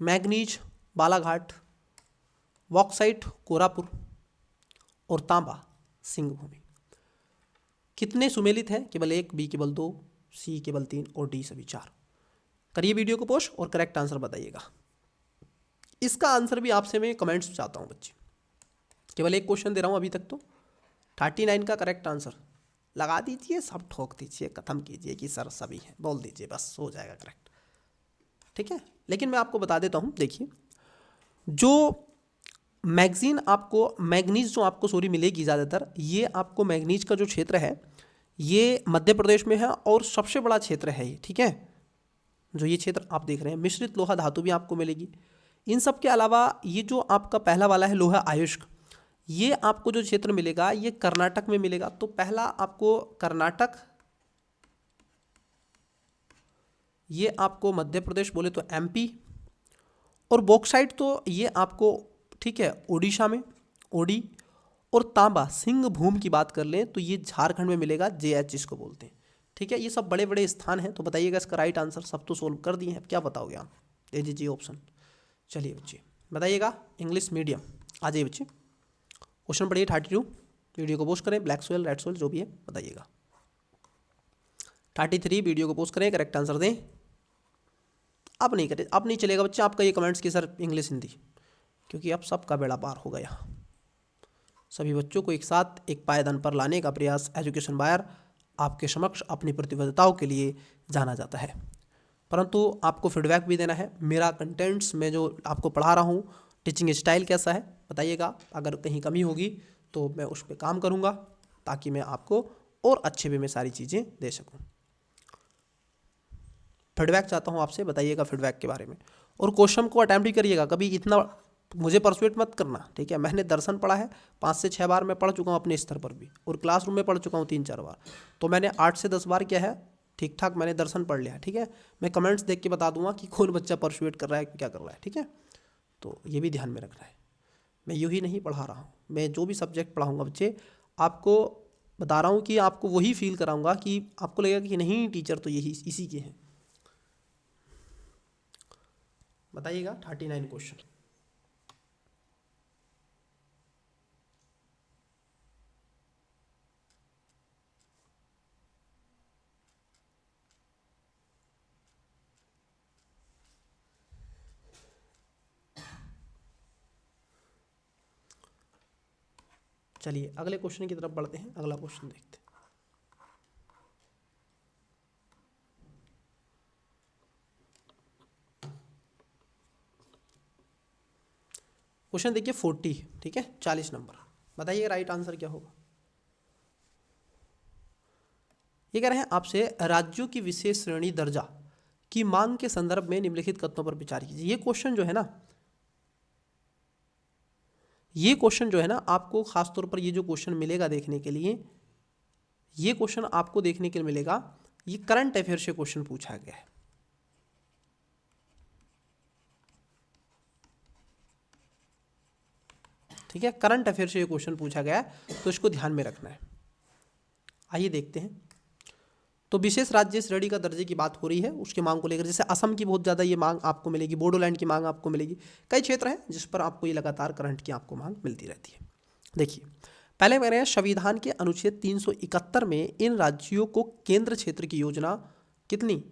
S1: मैग्नीज बालाघाट, बॉक्साइट कोरापुर और तांबा सिंहभूमि। कितने सुमेलित हैं, केवल 1, बी केवल 2, सी केवल 3 और डी सभी 4। करिए वीडियो को पोस्ट और करेक्ट आंसर बताइएगा। इसका आंसर भी आपसे मैं कमेंट्स चाहता हूं बच्चे, केवल एक क्वेश्चन दे रहा हूं अभी तक। तो 39 का करेक्ट आंसर लगा दीजिए, सब ठोक दीजिए, खत्म कीजिए कि सर सभी हैं, बोल दीजिए, बस हो जाएगा करेक्ट, ठीक है। लेकिन मैं आपको बता देता हूं, देखिए जो मैगजीन आपको मैग्नीज जो आपको सॉरी मिलेगी ज़्यादातर, ये आपको मैग्नीज का जो क्षेत्र है ये मध्य प्रदेश में है और सबसे बड़ा क्षेत्र है ये, ठीक है। जो ये क्षेत्र आप देख रहे हैं, मिश्रित लोहा धातु भी आपको मिलेगी। इन सब के अलावा ये जो आपका पहला वाला है लोहा अयस्क, ये आपको जो क्षेत्र मिलेगा ये कर्नाटक में मिलेगा। तो पहला आपको कर्नाटक, ये आपको मध्य प्रदेश बोले तो एमपी, और बॉक्साइट तो ये आपको ठीक है ओडिशा में, ओडी, और तांबा सिंहभूम की बात कर लें तो ये झारखंड में मिलेगा, जेएच जिसको बोलते हैं, ठीक है। ये सब बड़े बड़े स्थान हैं। तो बताइएगा इसका राइट आंसर, सब तो सोल्व कर दिए हैं, क्या बताओगे आप, दे दीजिए ऑप्शन। चलिए बच्चे बताइएगा, इंग्लिश मीडियम आ जाइए बच्चे, क्वेश्चन पढ़िए 32। वीडियो को पोस्ट करें, ब्लैक सोयल रेड सोयल जो भी है बताइएगा। 33 वीडियो को पोस्ट करें, करेक्ट आंसर दें। अब नहीं करें, अब नहीं चलेगा बच्चे आपका ये कमेंट्स की सर इंग्लिश हिंदी, क्योंकि अब सबका बेड़ा पार हो गया। सभी बच्चों को एक साथ एक पायदान पर लाने का प्रयास एजुकेशन वायर आपके समक्ष अपनी प्रतिबद्धताओं के लिए जाना जाता है, परंतु आपको फीडबैक भी देना है। मेरा कंटेंट्स में जो आपको पढ़ा रहा हूँ, टीचिंग स्टाइल कैसा है बताइएगा, अगर कहीं कमी होगी तो मैं उस पर काम करूँगा ताकि मैं आपको और अच्छे वे में सारी चीज़ें दे सकूँ। फीडबैक चाहता हूँ आपसे, बताइएगा फीडबैक के बारे में, और क्वेश्चन को अटैम्प्ट ही करिएगा। कभी इतना मुझे परसुएट मत करना, ठीक है। मैंने दर्शन पढ़ा है 5 से 6 बार, मैं पढ़ चुका हूँ अपने स्तर पर भी, और क्लासरूम में पढ़ चुका हूँ 3-4 बार। तो मैंने 8 से 10 बार क्या है, ठीक ठाक मैंने दर्शन पढ़ लिया, ठीक है। मैं कमेंट्स देख के बता दूंगा कि कौन बच्चा परसुएट कर रहा है, क्या कर रहा है, ठीक है। तो ये भी ध्यान में रखना है। मैं यूँ ही नहीं पढ़ा रहा हूँ, मैं जो भी सब्जेक्ट पढ़ाऊँगा बच्चे, आपको बता रहा हूँ कि आपको वही फील कराऊँगा कि आपको लगेगा कि नहीं टीचर तो यही इसी के हैं। बताइएगा 39 क्वेश्चन। चलिए अगले क्वेश्चन की तरफ बढ़ते हैं, अगला क्वेश्चन देखते हैं। क्वेश्चन देखिए 40, ठीक है, 40 नंबर। बताइए राइट आंसर क्या होगा। ये कह रहे हैं आपसे, राज्यों की विशेष श्रेणी दर्जा की मांग के संदर्भ में निम्नलिखित कथनों पर विचार कीजिए। ये क्वेश्चन जो है ना, आपको खास तौर पर ये जो क्वेश्चन मिलेगा देखने के लिए, ये क्वेश्चन आपको देखने के लिए मिलेगा, ये करंट अफेयर से क्वेश्चन पूछा गया है, ठीक है। करंट अफेयर से ये क्वेश्चन पूछा गया है, तो इसको ध्यान में रखना है। आइए देखते हैं। तो विशेष राज्य श्रेणी का दर्जे की बात हो रही है, उसकी मांग को लेकर, जैसे असम की बहुत ज़्यादा ये मांग आपको मिलेगी, बोडोलैंड की मांग आपको मिलेगी, कई क्षेत्र हैं जिस पर आपको ये लगातार करंट की आपको मांग मिलती रहती है। देखिए पहले कह रहे हैं, संविधान के अनुच्छेद 371 में इन राज्यों को केंद्र क्षेत्र की योजना कितनी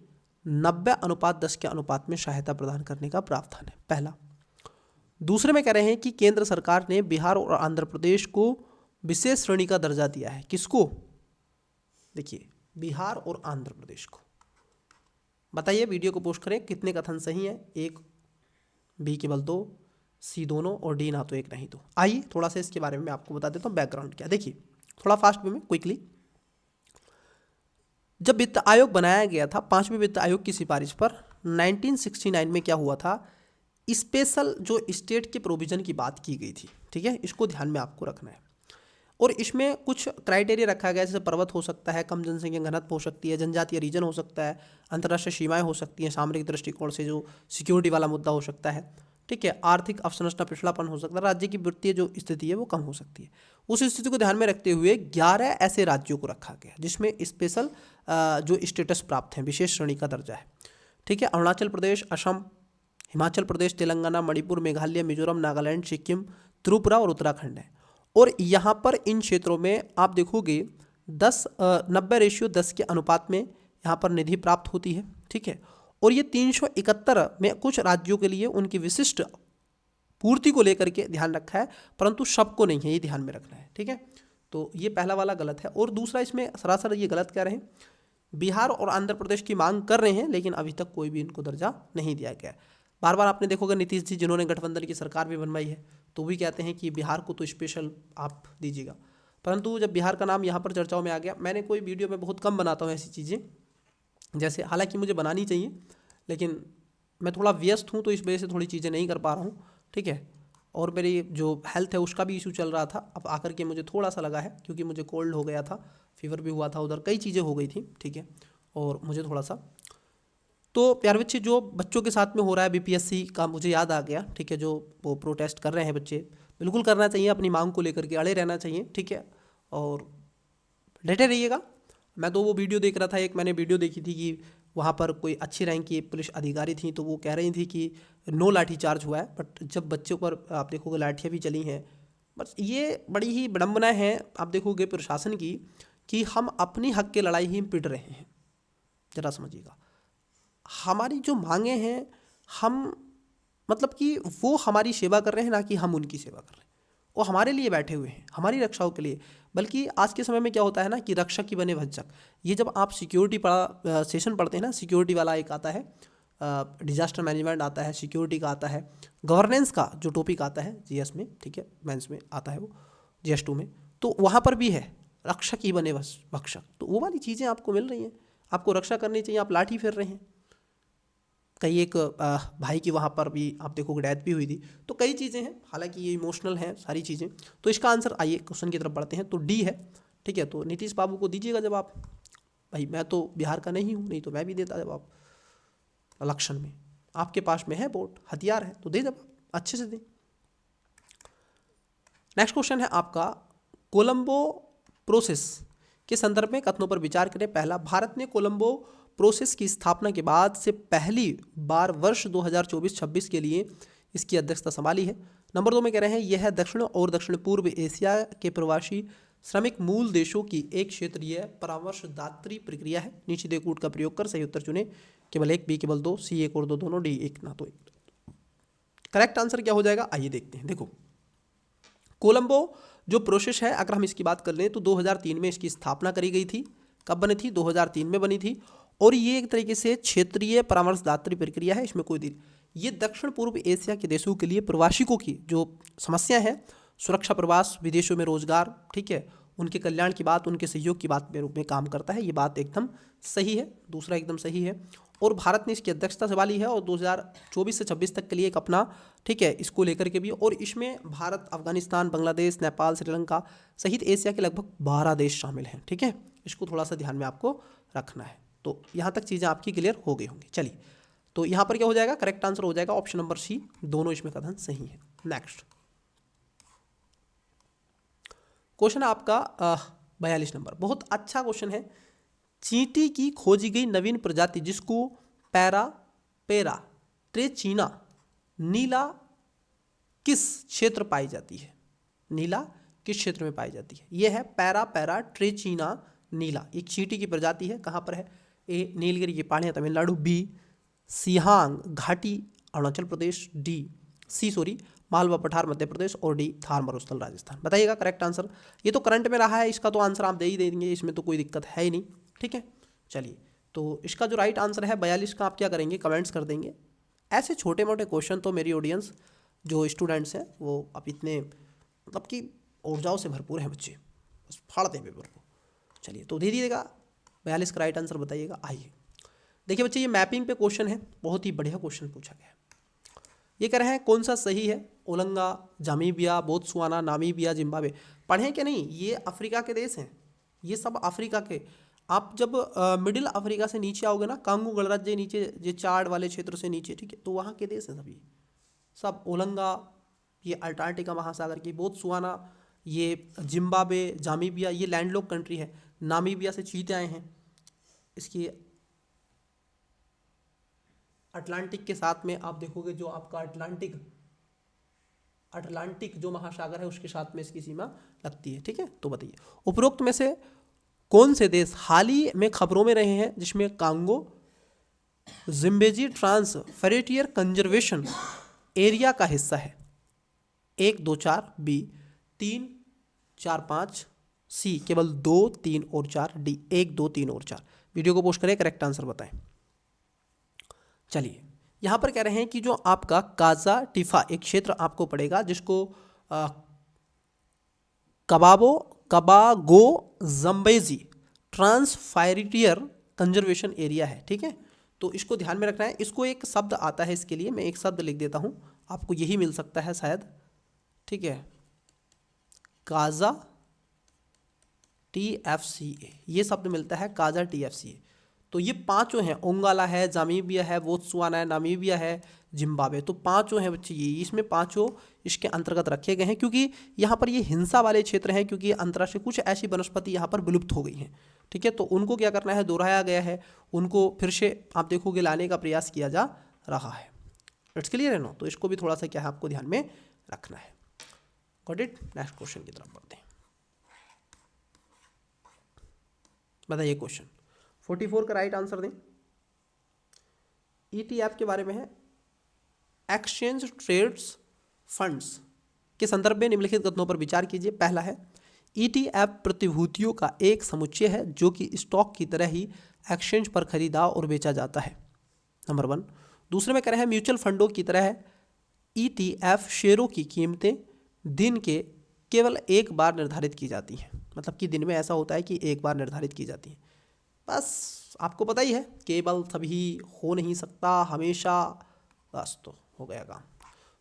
S1: 90:10 के अनुपात में सहायता प्रदान करने का प्रावधान है, पहला। दूसरे में कह रहे हैं कि केंद्र सरकार ने बिहार और आंध्र प्रदेश को विशेष श्रेणी का दर्जा दिया है, किसको, देखिए बिहार और आंध्र प्रदेश को। बताइए, वीडियो को पोस्ट करें कितने कथन सही हैं, 1, बी केवल 2, सी दोनों, और डी ना तो 1 नहीं 2। आइए थोड़ा सा इसके बारे में मैं आपको बता देता हूँ बैकग्राउंड क्या। देखिए थोड़ा फास्ट वे में क्विकली, जब वित्त आयोग बनाया गया था 5वें वित्त आयोग की सिफारिश पर 1969 में क्या हुआ था, स्पेशल जो स्टेट के प्रोविजन की बात की गई थी, ठीक है। इसको ध्यान में आपको रखना है, और इसमें कुछ क्राइटेरिया रखा गया है, जैसे पर्वत हो सकता है, कम जनसंख्या घनत्व हो सकती है, जनजातीय रीजन हो सकता है, अंतर्राष्ट्रीय सीमाएं हो सकती हैं, सामरिक दृष्टिकोण से जो सिक्योरिटी वाला मुद्दा हो सकता है, ठीक है, आर्थिक अवसंरचना पिछड़ापन हो सकता है, राज्य की वित्तीय जो स्थिति है वो कम हो सकती है। उस स्थिति को ध्यान में रखते हुए 11 ऐसे राज्यों को रखा गया जिसमें स्पेशल जो स्टेटस प्राप्त है, विशेष श्रेणी का दर्जा है, ठीक है। अरुणाचल प्रदेश, असम, हिमाचल प्रदेश, तेलंगाना, मणिपुर, मेघालय, मिजोरम, नागालैंड, सिक्किम, त्रिपुरा और उत्तराखंड है। और यहाँ पर इन क्षेत्रों में आप देखोगे 90:10 के अनुपात में यहाँ पर निधि प्राप्त होती है, ठीक है। और ये 371 में कुछ राज्यों के लिए उनकी विशिष्ट पूर्ति को लेकर के ध्यान रखा है, परंतु सबको नहीं है, ये ध्यान में रखना है, ठीक है। तो ये पहला वाला गलत है। और दूसरा इसमें सरासर ये गलत कह रहे हैं, बिहार और आंध्र प्रदेश की मांग कर रहे हैं लेकिन अभी तक कोई भी इनको दर्जा नहीं दिया गया है। बार बार आपने देखोगे नीतीश जी जिन्होंने गठबंधन की सरकार भी बनवाई है, तो भी कहते हैं कि बिहार को तो स्पेशल आप दीजिएगा, परंतु जब बिहार का नाम यहाँ पर चर्चाओं में आ गया, मैंने कोई वीडियो में बहुत कम बनाता हूँ ऐसी चीज़ें, जैसे हालांकि मुझे बनानी चाहिए लेकिन मैं थोड़ा व्यस्त हूँ तो इस वजह से थोड़ी चीज़ें नहीं कर पा रहा हूँ, ठीक है। और मेरी जो हेल्थ है उसका भी इशू चल रहा था, अब आकर के मुझे थोड़ा सा लगा है क्योंकि मुझे कोल्ड हो गया था, फीवर भी हुआ था, उधर कई चीज़ें हो गई थी, ठीक है। और मुझे थोड़ा सा, तो प्यारे बच्चे जो बच्चों के साथ में हो रहा है बीपीएससी का मुझे याद आ गया, ठीक है। जो वो प्रोटेस्ट कर रहे हैं बच्चे, बिल्कुल करना चाहिए, अपनी मांग को लेकर के अड़े रहना चाहिए, ठीक है, और डटे रहिएगा। मैं तो वो वीडियो देख रहा था, एक मैंने वीडियो देखी थी कि वहाँ पर कोई अच्छी रैंक की पुलिस अधिकारी थी, तो वो कह रही थी कि नो लाठी चार्ज हुआ है, बट जब बच्चों पर आप देखोगे लाठियाँ भी चली हैं। बस ये बड़ी ही विडम्बना है आप देखोगे प्रशासन की कि हम अपनी हक की लड़ाई ही पिट रहे हैं। ज़रा समझिएगा, हमारी जो मांगे हैं, हम मतलब कि वो हमारी सेवा कर रहे हैं, ना कि हम उनकी सेवा कर रहे हैं। वो हमारे लिए बैठे हुए हैं, हमारी रक्षाओं के लिए। बल्कि आज के समय में क्या होता है ना कि रक्षक ही बने भक्षक। ये जब आप सिक्योरिटी सेशन पढ़ते हैं ना, सिक्योरिटी वाला एक आता है, डिजास्टर मैनेजमेंट आता है, सिक्योरिटी का आता है, गवर्नेंस का जो टॉपिक आता है जीएस में, ठीक है, मेंस में आता है वो GS2 में, तो वहाँ पर भी है रक्षक ही बने भक्षक। तो वो वाली चीज़ें आपको मिल रही हैं, आपको रक्षा करनी चाहिए, आप लाठी फेर रहे हैं। कई एक भाई की वहाँ पर भी आप देखोगे डेथ भी हुई थी। तो कई चीज़ें हैं, हालांकि ये इमोशनल हैं सारी चीज़ें। तो इसका आंसर आइए क्वेश्चन की तरफ बढ़ते हैं, तो डी है। ठीक है, तो नीतीश बाबू को दीजिएगा जवाब। भाई मैं तो बिहार का नहीं हूँ, नहीं तो मैं भी देता जवाब। इलेक्शन में आपके पास में है वोट, हथियार है, तो दे जवाब, अच्छे से दे। नेक्स्ट क्वेश्चन है आपका, कोलंबो प्रोसेस के संदर्भ में कथनों पर विचार करें। पहला, भारत ने कोलंबो प्रोसेस की स्थापना के बाद से पहली बार वर्ष 2024-26 के लिए इसकी अध्यक्षता संभाली है। नंबर 2 में कह रहे हैं यह दक्षिण और दक्षिण पूर्व एशिया के प्रवासी श्रमिक मूल देशों की एक क्षेत्रीय परामर्शदात्री प्रक्रिया है। नीचे दिए कूट का प्रयोग कर सही उत्तर चुने, केवल एक, बी केवल 2, सी एक और 2 दोनों, डी एक ना तो एक। करेक्ट आंसर क्या हो जाएगा, आइए देखते हैं। देखो, कोलंबो जो प्रोसेस है, अगर हम इसकी बात कर लें तो 2003 में इसकी स्थापना करी गई थी। कब बनी थी, 2003 में बनी थी। और ये एक तरीके से क्षेत्रीय परामर्शदात्री प्रक्रिया है, इसमें कोई ये दक्षिण पूर्व एशिया के देशों के लिए प्रवासियों की जो समस्या है, सुरक्षा प्रवास, विदेशों में रोजगार, ठीक है, उनके कल्याण की बात, उनके सहयोग की बात के रूप में काम करता है। ये बात एकदम सही है, दूसरा एकदम सही है। और भारत ने इसकी अध्यक्षता संभाली है और 2024 से 26 तक के लिए एक अपना, ठीक है, इसको लेकर के भी। और इसमें भारत, अफगानिस्तान, बांग्लादेश, नेपाल, श्रीलंका सहित एशिया के लगभग 12 देश शामिल हैं। ठीक है, इसको थोड़ा सा ध्यान में आपको रखना है। तो यहाँ तक चीज़ें आपकी क्लियर हो गई होंगी। चलिए, तो यहाँ पर क्या हो जाएगा, करेक्ट आंसर हो जाएगा ऑप्शन नंबर सी, दोनों इसमें कथन सही है। नेक्स्ट क्वेश्चन आपका 42 नंबर, बहुत अच्छा क्वेश्चन है। चींटी की खोजी गई नवीन प्रजाति जिसको पैरा ट्रेचीना नीला किस क्षेत्र पाई जाती है, नीला किस क्षेत्र में पाई जाती है? यह है पैरा ट्रेचीना नीला, एक चींटी की प्रजाति है। कहाँ पर है? ए, नीलगिरी की पहाड़ियाँ तमिलनाडु, बी, सियांग घाटी अरुणाचल प्रदेश, मालवा पठार मध्य प्रदेश, और डी, थार मरुस्थल राजस्थान। बताइएगा करेक्ट आंसर। ये तो करंट में रहा है, इसका तो आंसर आप दे ही देंगे, इसमें तो कोई दिक्कत है ही नहीं। ठीक है, चलिए, तो इसका जो राइट आंसर है 42 का, आप क्या करेंगे, कमेंट्स कर देंगे। ऐसे छोटे मोटे क्वेश्चन तो मेरी ऑडियंस जो स्टूडेंट्स हैं वो अब इतने मतलब कि ऊर्जाओं से भरपूर हैं बच्चे, बस फाड़ते हैं पेपर को। चलिए, तो दे दीजिएगा 42 का राइट आंसर बताइएगा। आइए देखिए बच्चे, ये मैपिंग पे क्वेश्चन है, बहुत ही बढ़िया क्वेश्चन पूछा गया है। ये कह रहे हैं कौन सा सही है, ओलंगा, जामीबिया, बोत्सवाना, नामीबिया, जिम्बाब्वे। पढ़ें क्या नहीं, ये अफ्रीका के देश हैं, ये सब अफ्रीका के। आप जब मिडिल अफ्रीका से नीचे आओगे ना, कांगो गणराज्य नीचे, ये चाड वाले क्षेत्र से नीचे, ठीक है, तो वहाँ के देश हैं सभी, सब ओलंगा, ये अंटार्कटिका महासागर की, बोत्सवाना, ये जिम्बाब्वे, जामीबिया, ये लैंडलॉक कंट्री है। नामीबिया से चीते आए हैं, इसकी अटलांटिक के साथ में आप देखोगे जो आपका अटलांटिक जो महासागर है उसके साथ में इसकी सीमा लगती है। ठीक है, तो बताइए उपरोक्त में से कौन से देश हाल ही में खबरों में रहे हैं जिसमें Kavango Zambezi transfrontier conservation area का हिस्सा है? 1, 2, 4, बी 3, 4, 5, सी केवल 2, 3 और 4, डी 1, 2, 3 और 4। वीडियो को पोस्ट करें, करेक्ट आंसर बताएं। चलिए, यहाँ पर कह रहे हैं कि जो आपका काजा टिफा एक क्षेत्र आपको पड़ेगा जिसको Kavango Zambezi transfrontier conservation area है। ठीक है, तो इसको ध्यान में रखना है। इसको एक शब्द आता है, इसके लिए मैं एक शब्द लिख देता हूँ, आपको यही मिल सकता है शायद। ठीक है, काजा TFCA, ये शब्द मिलता है, काजा TFCA। तो ये पांचों हैं, ओंगाला है, जामीबिया है, बोत्सवाना है, नामीबिया है, जिम्बाब्वे। तो पांचों हैं बच्चे, ये इसमें पांचों इसके अंतर्गत रखे गए हैं, क्योंकि यहाँ पर ये हिंसा वाले क्षेत्र हैं, क्योंकि अंतर्राष्ट्रीय कुछ ऐसी वनस्पति यहाँ पर विलुप्त हो गई हैं। ठीक है, तो उनको क्या करना है, दोहराया गया है, उनको फिर से आप देखोगे लाने का प्रयास किया जा रहा है। इट्स क्लियर है नो? तो इसको भी थोड़ा सा क्या है आपको ध्यान में रखना है। Got it? नेक्स्ट क्वेश्चन की तरफ बढ़ते हैं। बताइए क्वेश्चन 44 का राइट आंसर दें। ETF के बारे में है, एक्सचेंज ट्रेड्स फंड्स के संदर्भ में निम्नलिखित कथनों पर विचार कीजिए। पहला है, ETF प्रतिभूतियों का एक समुच्चय है जो कि स्टॉक की तरह ही एक्सचेंज पर खरीदा और बेचा जाता है। नंबर 1। दूसरे में कह रहे हैं, म्यूचुअल फंडों की तरह ETF शेयरों की कीमतें दिन के केवल एक बार निर्धारित की जाती हैं। मतलब कि दिन में ऐसा होता है कि एक बार निर्धारित की जाती है, बस आपको पता ही है केवल तभी हो नहीं सकता हमेशा, बस तो हो गया काम।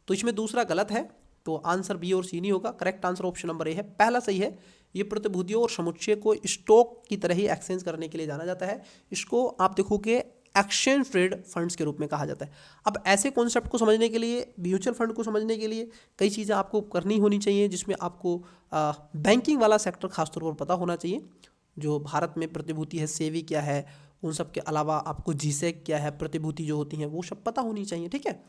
S1: तो इसमें दूसरा गलत है, तो आंसर बी और सी नहीं होगा। करेक्ट आंसर ऑप्शन नंबर ए है, पहला सही है। ये प्रतिभूतियों और समुच्चय को स्टॉक की तरह ही एक्सचेंज करने के लिए जाना जाता है। इसको आप देखोगे एक्सचेंज ट्रेड फंड्स के रूप में कहा जाता है। अब ऐसे कॉन्सेप्ट को समझने के लिए, म्यूचुअल फंड को समझने के लिए कई चीज़ें आपको करनी होनी चाहिए, जिसमें आपको बैंकिंग वाला सेक्टर खासतौर पर पता होना चाहिए। जो भारत में प्रतिभूति है, सेवी क्या है, उन सब के अलावा आपको जीसेक क्या है, प्रतिभूति जो होती हैं वो सब पता होनी चाहिए, ठीक है।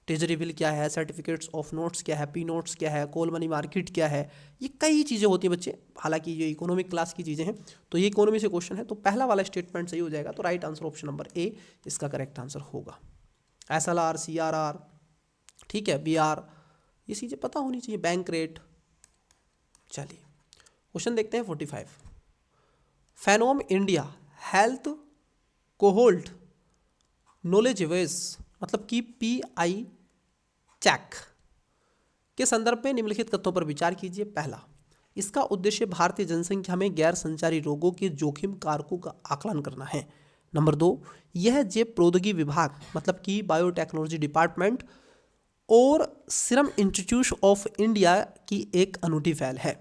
S1: ट्रेजरी बिल क्या है, सर्टिफिकेट्स ऑफ नोट्स क्या है, पी नोट्स क्या है, कॉल मनी मार्केट क्या है, ये कई चीज़ें होती हैं बच्चे। हालांकि ये इकोनॉमिक क्लास की चीज़ें हैं, तो ये इकोनॉमी से क्वेश्चन है, तो पहला वाला स्टेटमेंट सही हो जाएगा। तो राइट आंसर ऑप्शन नंबर ए इसका करेक्ट आंसर होगा। SLR, CRR, ठीक है, BR, ये चीज़ें पता होनी चाहिए, बैंक रेट। चलिए क्वेश्चन देखते हैं 45। फैनोम इंडिया हेल्थ कोहोल्ट नॉलेज वेस मतलब कि PI चैक के संदर्भ में निम्नलिखित तथ्यों पर विचार कीजिए। पहला, इसका उद्देश्य भारतीय जनसंख्या में गैर संचारी रोगों के जोखिम कारकों का आकलन करना है। नंबर 2, यह जैव प्रौद्योगिकी विभाग मतलब कि बायोटेक्नोलॉजी डिपार्टमेंट और सीरम इंस्टीट्यूट ऑफ इंडिया की एक अनूठी पहल है।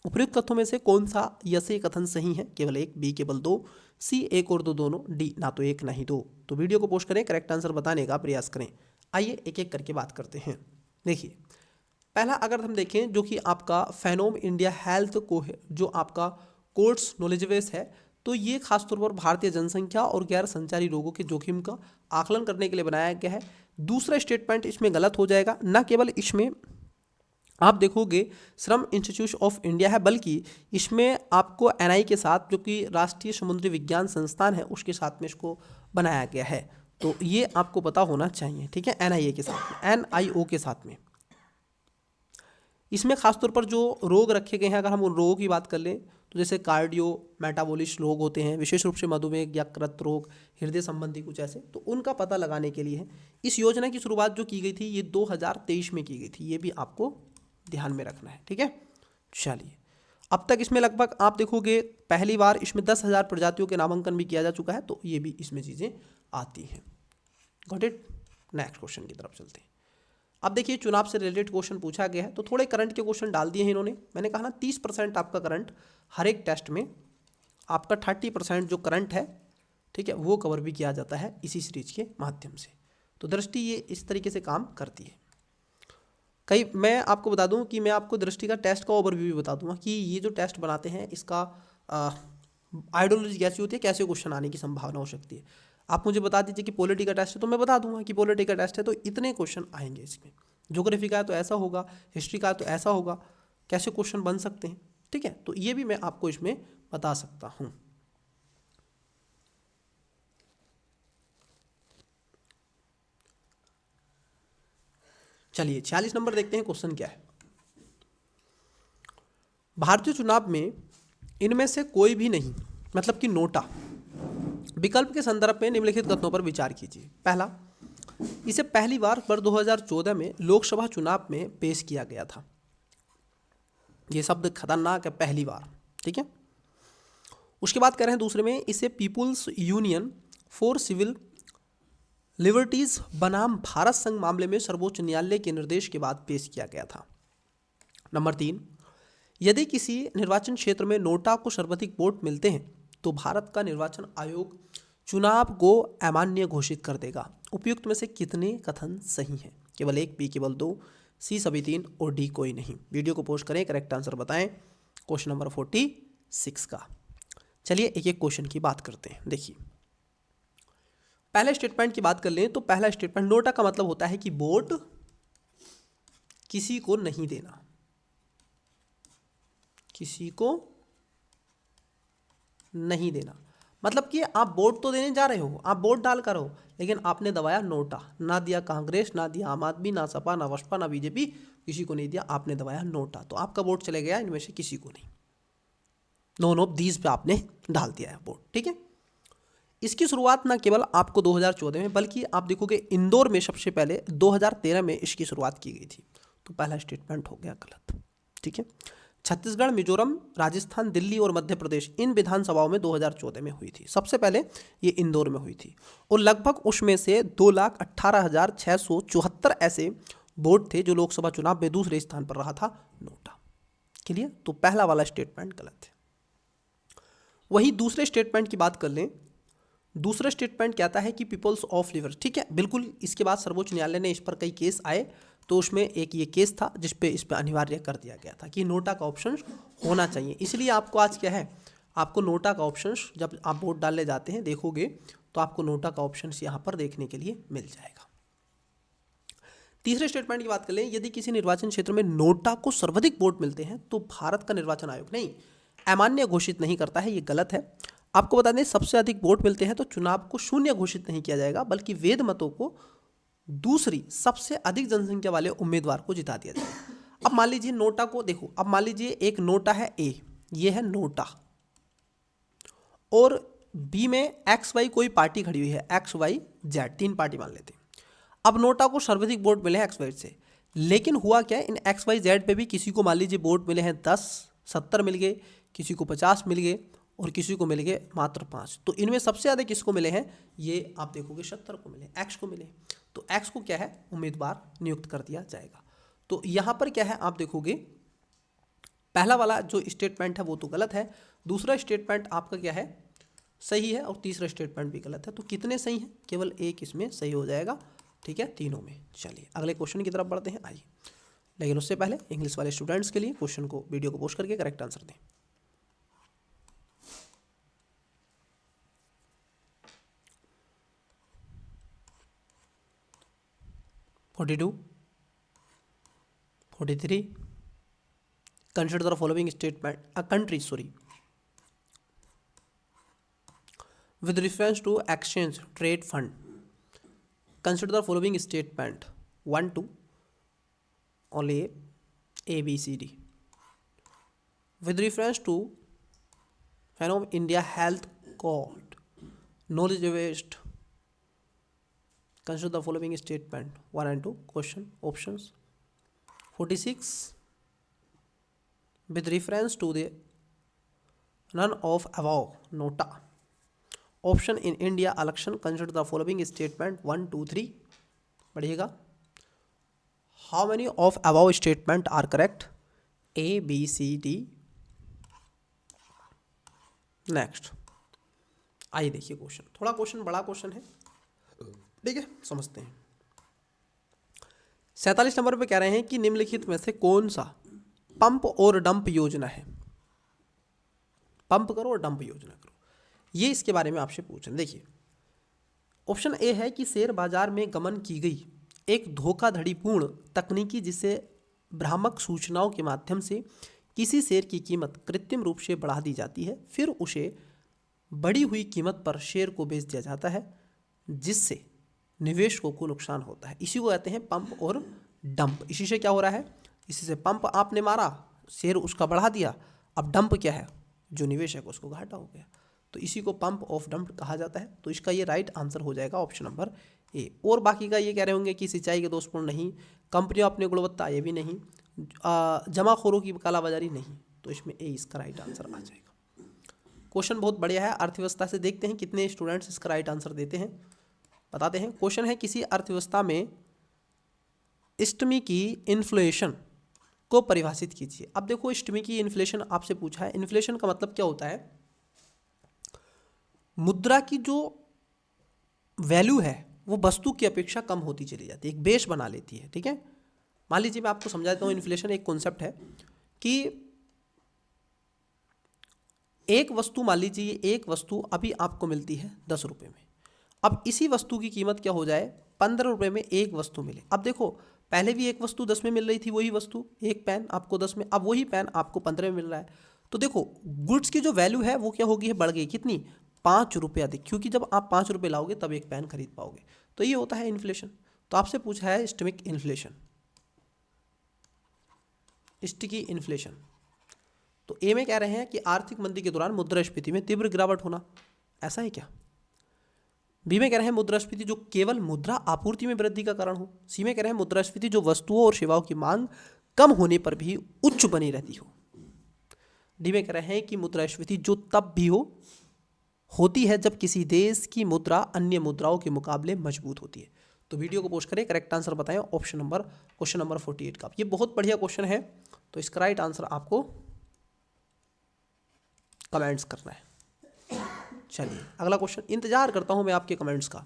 S1: उपयुक्त तथ्यों में से कौन सा या से कथन सही है? केवल एक, बी केवल दो, सी एक और दो दोनों, डी ना तो एक ना ही दो। तो वीडियो को पोस्ट करें, करेक्ट आंसर बताने का प्रयास करें। आइए एक एक करके बात करते हैं। देखिए पहला अगर हम देखें जो कि आपका फैनोम इंडिया हेल्थ को है, जो आपका कोर्स नॉलेज बेस है, तो ये खासतौर पर भारतीय जनसंख्या और गैर संचारी रोगों के जोखिम का आकलन करने के लिए बनाया गया है। दूसरा स्टेटमेंट इसमें गलत हो जाएगा। न केवल इसमें आप देखोगे सीरम इंस्टीट्यूट ऑफ इंडिया है, बल्कि इसमें आपको NI के साथ, जो कि राष्ट्रीय समुद्री विज्ञान संस्थान है, उसके साथ में इसको बनाया गया है। तो ये आपको पता होना चाहिए, ठीक है, NIA के साथ, NIO के साथ में। इसमें खासतौर पर जो रोग रखे गए हैं, अगर हम उन रोगों की बात कर लें तो जैसे कार्डियो मेटाबॉलिक रोग होते हैं, विशेष रूप से मधुमेह, यकृत रोग, हृदय संबंधी कुछ ऐसे, तो उनका पता लगाने के लिए है। इस योजना की शुरुआत जो की गई थी ये 2023 में की गई थी, ये भी आपको ध्यान में रखना है, ठीक है। चलिए अब तक इसमें लगभग आप देखोगे पहली बार इसमें 10,000 प्रजातियों के नामांकन भी किया जा चुका है, तो ये भी इसमें चीज़ें आती हैं। Got it. नेक्स्ट क्वेश्चन की तरफ चलते हैं। अब देखिए चुनाव से रिलेटेड क्वेश्चन पूछा गया है, तो थोड़े करंट के क्वेश्चन डाल दिए हैं इन्होंने। मैंने कहा ना 30% आपका करंट हर एक टेस्ट में, आपका 30% जो करंट है, ठीक है, वो कवर भी किया जाता है इसी सीरीज के माध्यम से। तो दृष्टि ये इस तरीके से काम करती है। कई मैं आपको बता दूं कि मैं आपको दृष्टि का टेस्ट का ओवरव्यू भी बता दूंगा कि ये जो टेस्ट बनाते हैं इसका आइडियोलॉजी कैसी होती है, कैसे क्वेश्चन आने की संभावना हो सकती है। आप मुझे बता दीजिए कि पॉलिटी का टेस्ट है, तो मैं बता दूंगा कि पॉलिटी का टेस्ट है तो इतने क्वेश्चन आएंगे इसमें। ज्योग्राफी का है तो ऐसा होगा, हिस्ट्री का है तो ऐसा होगा, कैसे क्वेश्चन बन सकते हैं, ठीक है। तो ये भी मैं आपको इसमें बता सकता हूँ। चलिए 46 नंबर देखते हैं, क्वेश्चन क्या है। भारतीय चुनाव में इनमें से कोई भी नहीं मतलब कि नोटा विकल्प के संदर्भ में निम्नलिखित कथनों पर विचार कीजिए। पहला, इसे पहली बार 2014 में लोकसभा चुनाव में पेश किया गया था। ये शब्द खतरनाक है, पहली बार, ठीक है। उसके बाद कह रहे हैं दूसरे में, इसे people's union for civil liberties बनाम भारत संघ मामले में सर्वोच्च न्यायालय के निर्देश के बाद पेश किया गया था। नंबर 3, यदि किसी निर्वाचन क्षेत्र में नोटा को सर्वाधिक वोट मिलते हैं तो भारत का निर्वाचन आयोग चुनाव को अमान्य घोषित कर देगा। उपयुक्त में से कितने कथन सही हैं? केवल एक, बी केवल दो, सी सभी तीन और डी कोई नहीं। वीडियो को पोस्ट करें, करेक्ट आंसर बताएं क्वेश्चन नंबर 46 का। चलिए एक एक क्वेश्चन की बात करते हैं। देखिए पहले स्टेटमेंट की बात कर लें तो पहला स्टेटमेंट, नोटा का मतलब होता है कि वोट किसी को नहीं देना, किसी को नहीं देना। मतलब कि आप वोट तो देने जा रहे हो, आप वोट डाल कर हो, लेकिन आपने दबाया नोटा, ना दिया कांग्रेस, ना दिया आम आदमी, ना सपा, ना बसपा, ना बीजेपी, किसी को नहीं दिया, आपने दबाया नोटा, तो आपका वोट चले गया इनमें से किसी को नहीं। नॉन ऑफ दीज पे आपने डाल दिया है वोट, ठीक है। इसकी शुरुआत ना केवल आपको 2014 में, बल्कि आप देखोगे इंदौर में सबसे पहले 2013 में इसकी शुरुआत की गई थी। तो पहला स्टेटमेंट हो गया गलत, ठीक है। छत्तीसगढ़, मिजोरम, राजस्थान, दिल्ली और मध्य प्रदेश, इन विधानसभाओं में 2014 में हुई थी। सबसे पहले ये इंदौर में हुई थी और लगभग उसमें से 2,18,674 ऐसे वोट थे जो लोकसभा चुनाव में दूसरे स्थान पर रहा था नोटा। क्लियर? तो पहला वाला स्टेटमेंट गलत है। वही दूसरे स्टेटमेंट की बात कर लें। दूसरा स्टेटमेंट कहता है कि पीपल्स ऑफ लिवर, ठीक है, बिल्कुल। इसके बाद सर्वोच्च न्यायालय ने इस पर कई केस आए, तो उसमें एक ये केस था जिस पे इस पे अनिवार्य कर दिया गया था कि नोटा का ऑप्शन होना चाहिए। इसलिए आपको आज क्या है, आपको नोटा का ऑप्शन जब आप वोट डालने जाते हैं देखोगे तो आपको नोटा का ऑप्शन यहाँ पर देखने के लिए मिल जाएगा। तीसरे स्टेटमेंट की बात कर लें, यदि किसी निर्वाचन क्षेत्र में नोटा को सर्वाधिक वोट मिलते हैं तो भारत का निर्वाचन आयोग नहीं अमान्य घोषित नहीं करता है। ये गलत है। आपको बता दें, सबसे अधिक वोट मिलते हैं तो चुनाव को शून्य घोषित नहीं किया जाएगा, बल्कि वैध मतों को दूसरी सबसे अधिक जनसंख्या वाले उम्मीदवार को जिता दिया जाएगा। अब मान लीजिए नोटा को देखो, अब मान लीजिए एक नोटा है ए, ये है नोटा, और बी में एक्स वाई कोई पार्टी खड़ी हुई है, एक्स वाई जेड, तीन पार्टी मान लेते हैं। अब नोटा को सर्वाधिक वोट मिले हैं एक्स वाई से, लेकिन हुआ क्या है, इन एक्स वाई जेड पे भी किसी को मान लीजिए वोट मिले हैं 10, 70 मिल गए, किसी को 50 मिल गए और किसी को मिल गए मात्र 5। तो इनमें सबसे ज़्यादा किसको मिले हैं, ये आप देखोगे 70 को मिले, एक्स को मिले। तो एक्स को क्या है, उम्मीदवार नियुक्त कर दिया जाएगा। तो यहाँ पर क्या है, आप देखोगे पहला वाला जो स्टेटमेंट है वो तो गलत है, दूसरा स्टेटमेंट आपका क्या है, सही है, और तीसरा स्टेटमेंट भी गलत है। तो कितने सही हैं, केवल एक इसमें सही हो जाएगा, ठीक है, तीनों में। चलिए अगले क्वेश्चन की तरफ बढ़ते हैं, आइए। लेकिन उससे पहले इंग्लिश वाले स्टूडेंट्स के लिए क्वेश्चन को, वीडियो को पोस्ट करके करेक्ट आंसर दें। (42) (43) Consider the following statement. A country, with reference to exchange trade fund. Consider the following statement. 1, 2, only A, B, C, D. With reference to India Health Code, knowledge based. Consider the following statement. 1 and 2. Question options. 46. With reference to the none of above nota. Option in India election. Consider the following statement. 1, 2, 3. बढ़िएगा. How many of above statement are correct? A, B, C, D. Next. आइए देखिए question, थोड़ा question बड़ा question है, ठीक है, समझते हैं। 47 number पे कह रहे हैं कि निम्नलिखित में से कौन सा पंप और डंप योजना है। पंप करो और डंप योजना करो, ये इसके बारे में आपसे पूछ रहे हैं। देखिए ऑप्शन ए है कि शेयर बाजार में गमन की गई एक धोखाधड़ीपूर्ण तकनीकी जिससे भ्रामक सूचनाओं के माध्यम से किसी शेयर की कीमत कृत्रिम रूप से बढ़ा दी जाती है, फिर उसे बढ़ी हुई कीमत पर शेयर को बेच दिया जाता है, जिससे निवेशकों को नुकसान होता है। इसी को कहते हैं पंप और डंप। इसी से क्या हो रहा है, इसी से पंप आपने मारा, शेयर उसका बढ़ा दिया, अब डंप क्या है, जो निवेशक उसको घाटा हो गया, तो इसी को पंप ऑफ डंप कहा जाता है। तो इसका ये राइट आंसर हो जाएगा ऑप्शन नंबर ए। और बाकी का ये कह रहे होंगे कि सिंचाई के दोषपूर्ण नहीं, कंपनियों अपनी गुणवत्ता, ये भी नहीं, जमाखोरों की कालाबाजारी नहीं, तो इसमें ए इसका राइट आंसर आ जाएगा। क्वेश्चन बहुत बढ़िया है, अर्थव्यवस्था से देखते हैं कितने स्टूडेंट्स इसका राइट आंसर देते हैं, बताते हैं। क्वेश्चन है किसी अर्थव्यवस्था में इस्टमी की इन्फ्लेशन को परिभाषित कीजिए। अब देखो इस्टमी की इन्फ्लेशन आपसे पूछा है, इन्फ्लेशन का मतलब क्या होता है, मुद्रा की जो वैल्यू है वो वस्तु की अपेक्षा कम होती चली जाती है, एक बेस बना लेती है, ठीक है। मान लीजिए मैं आपको समझाता हूँ, इन्फ्लेशन एक कॉन्सेप्ट है कि एक वस्तु, मान लीजिए एक वस्तु अभी आपको मिलती है 10 रुपये में, अब इसी वस्तु की कीमत क्या हो जाए, 15 रुपये में एक वस्तु मिले। अब देखो पहले भी एक वस्तु 10 में मिल रही थी, वही वस्तु, एक पेन आपको 10 में, अब वही पेन आपको 15 में मिल रहा है। तो देखो गुड्स की जो वैल्यू है वो क्या होगी, है बढ़ गई, कितनी, 5 रुपये अधिक, क्योंकि जब आप 5 रुपये लाओगे तब एक पेन खरीद पाओगे। तो ये होता है इन्फ्लेशन। तो आपसे पूछा है सिस्टमिक इन्फ्लेशन, स्टिकी इन्फ्लेशन। तो ए में कह रहे हैं कि आर्थिक मंदी के दौरान मुद्रास्फीति में तीव्र गिरावट होना, ऐसा है क्या। बी में कह रहे हैं मुद्रास्फीति जो केवल मुद्रा आपूर्ति में वृद्धि का कारण हो। सी में कह रहे हैं मुद्रास्फीति जो वस्तुओं और सेवाओं की मांग कम होने पर भी उच्च बनी रहती हो। डी में कह रहे हैं कि मुद्रास्फीति जो तब भी होती है जब किसी देश की मुद्रा अन्य मुद्राओं के मुकाबले मजबूत होती है। तो वीडियो को पोस्ट करें, करेक्ट आंसर बताएं क्वेश्चन नंबर 48 का। ये बहुत बढ़िया क्वेश्चन है, तो इसका राइट आंसर आपको कमेंट्स करना है। चलिए अगला क्वेश्चन, इंतजार करता हूं मैं आपके कमेंट्स का,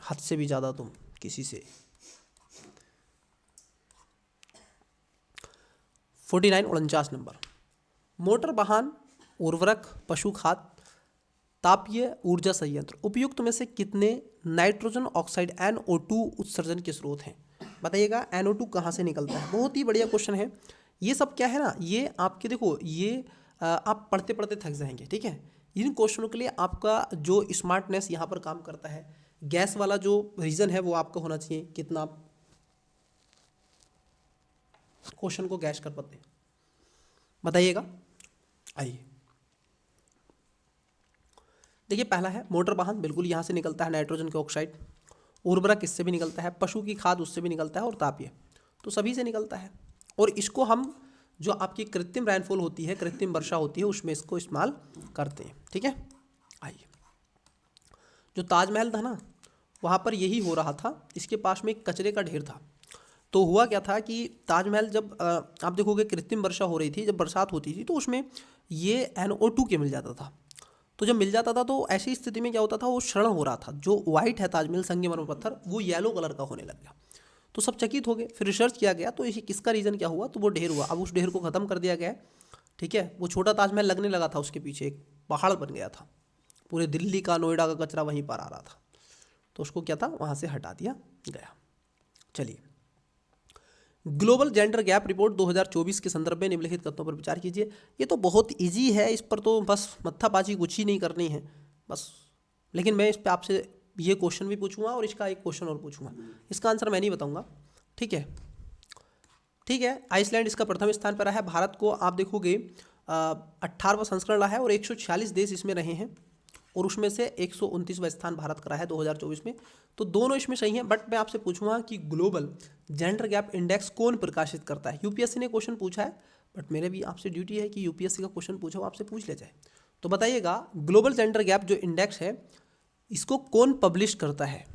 S1: हद से भी ज्यादा तुम किसी से। 49 नंबर, मोटर वाहन, उर्वरक, पशु खाद, तापीय ऊर्जा संयंत्र उपयुक्त में से कितने नाइट्रोजन ऑक्साइड NO2 उत्सर्जन के स्रोत हैं? बताइएगा NO2 कहाँ से निकलता है। बहुत ही बढ़िया क्वेश्चन है। ये सब क्या है ना, ये आपके देखो, ये आप पढ़ते पढ़ते थक जाएंगे, ठीक है। इन क्वेश्चनों के लिए आपका जो स्मार्टनेस यहाँ पर काम करता है, गैस वाला जो रीजन है वो आपका होना चाहिए, कितना क्वेश्चन को गैस कर पाते हैं, बताइएगा। आइए देखिए, पहला है मोटर वाहन, बिल्कुल यहाँ से निकलता है नाइट्रोजन के ऑक्साइड। उर्वरक इससे भी निकलता है, पशु की खाद उससे भी निकलता है, और तापीय तो सभी से निकलता है। और इसको हम जो आपकी कृत्रिम रेनफॉल होती है, कृत्रिम वर्षा होती है, उसमें इसको इस्तेमाल करते हैं, ठीक है। आइए, जो ताजमहल था ना, वहाँ पर यही हो रहा था, इसके पास में एक कचरे का ढेर था। तो हुआ क्या था कि ताजमहल जब आप देखोगे कृत्रिम वर्षा हो रही थी, जब बरसात होती थी तो उसमें ये NO2 के मिल जाता था। तो जब मिल जाता था तो ऐसी स्थिति में क्या होता था, वो क्षरण हो रहा था। जो वाइट है ताजमहल संगमरमर पत्थर, वो येलो कलर का होने लग गया। तो सब चकित हो गए, फिर रिसर्च किया गया, तो इसे किसका रीज़न क्या हुआ, तो वो ढेर हुआ। अब उस ढेर को ख़त्म कर दिया गया, ठीक है। वो छोटा ताजमहल लगने लगा था, उसके पीछे एक पहाड़ बन गया था, पूरे दिल्ली का, नोएडा का कचरा वहीं पर आ रहा था, तो उसको क्या था, वहाँ से हटा दिया गया। चलिए, ग्लोबल जेंडर गैप रिपोर्ट 2024 के संदर्भ में निम्नलिखित तथ्यों पर विचार कीजिए। ये तो बहुत इजी है, इस पर तो बस मत्थाबाजी कुछ ही नहीं करनी है बस। लेकिन मैं इस पर आपसे ये क्वेश्चन भी पूछूंगा और इसका एक क्वेश्चन और पूछूंगा, इसका आंसर मैं नहीं बताऊंगा, ठीक है। ठीक है, आइसलैंड इसका प्रथम स्थान पर है। भारत को आप देखोगे 18वां संस्करण रहा है और 146 देश इसमें रहे हैं, और उसमें से 129वां स्थान भारत का रहा है 2024 में। तो दोनों इसमें सही हैं, बट मैं आपसे पूछूंगा कि ग्लोबल जेंडर गैप इंडेक्स कौन प्रकाशित करता है। यूपीएससी ने क्वेश्चन पूछा है, बट मेरे भी आपसे ड्यूटी है कि यूपीएससी का क्वेश्चन पूछा हो आपसे पूछ ले जाए। तो बताइएगा, ग्लोबल जेंडर गैप जो इंडेक्स है, इसको कौन पब्लिश करता है,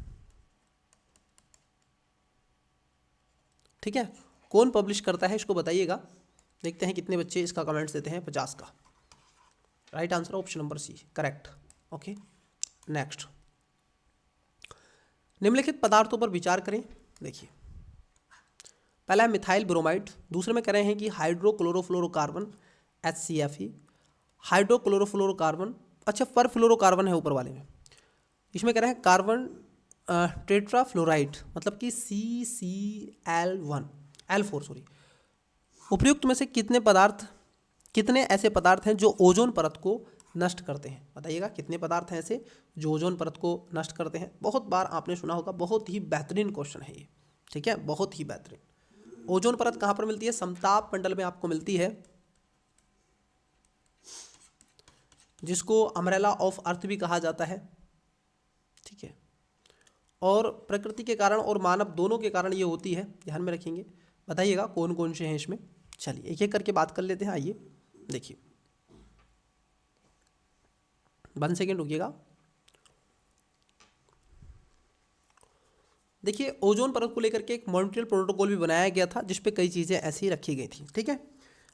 S1: ठीक है, कौन पब्लिश करता है, इसको बताइएगा। देखते हैं कितने बच्चे इसका कमेंट्स देते हैं, 50 का। Right answer option number C, correct. Okay, next, निम्नलिखित पदार्थों पर विचार करें। देखिए, पहला है मिथाइल ब्रोमाइड, दूसरे में कह रहे हैं कि हाइड्रोक्लोरोफ्लोरोकार्बन HCFE, हाइड्रोक्लोरोफ्लोरोकार्बन, अच्छा परफ्लोरोकार्बन है ऊपर वाले में। इसमें कह रहे हैं कार्बन टेट्राफ्लोराइड, मतलब कि CCl4 सॉरी। उपयुक्त में से कितने ऐसे पदार्थ हैं जो ओजोन परत को नष्ट करते हैं। बताइएगा, कितने पदार्थ हैं ऐसे जो ओजोन परत को नष्ट करते हैं। बहुत बार आपने सुना होगा, बहुत ही बेहतरीन क्वेश्चन है ये, ठीक है, बहुत ही बेहतरीन। ओजोन परत कहाँ पर मिलती है, समताप मंडल में आपको मिलती है, जिसको अम्ब्रेला ऑफ अर्थ भी कहा जाता है, ठीक है। और प्रकृति के कारण और मानव दोनों के कारण ये होती है, ध्यान में रखेंगे। बताइएगा कौन कौन से हैं इसमें। चलिए एक एक करके बात कर लेते हैं। आइए देखिए, 1 सेकेंड रुकिएगा। देखिए, ओजोन परत को लेकर के एक मॉन्ट्रियल प्रोटोकॉल भी बनाया गया था, जिस पे कई चीज़ें ऐसी रखी गई थी, ठीक है।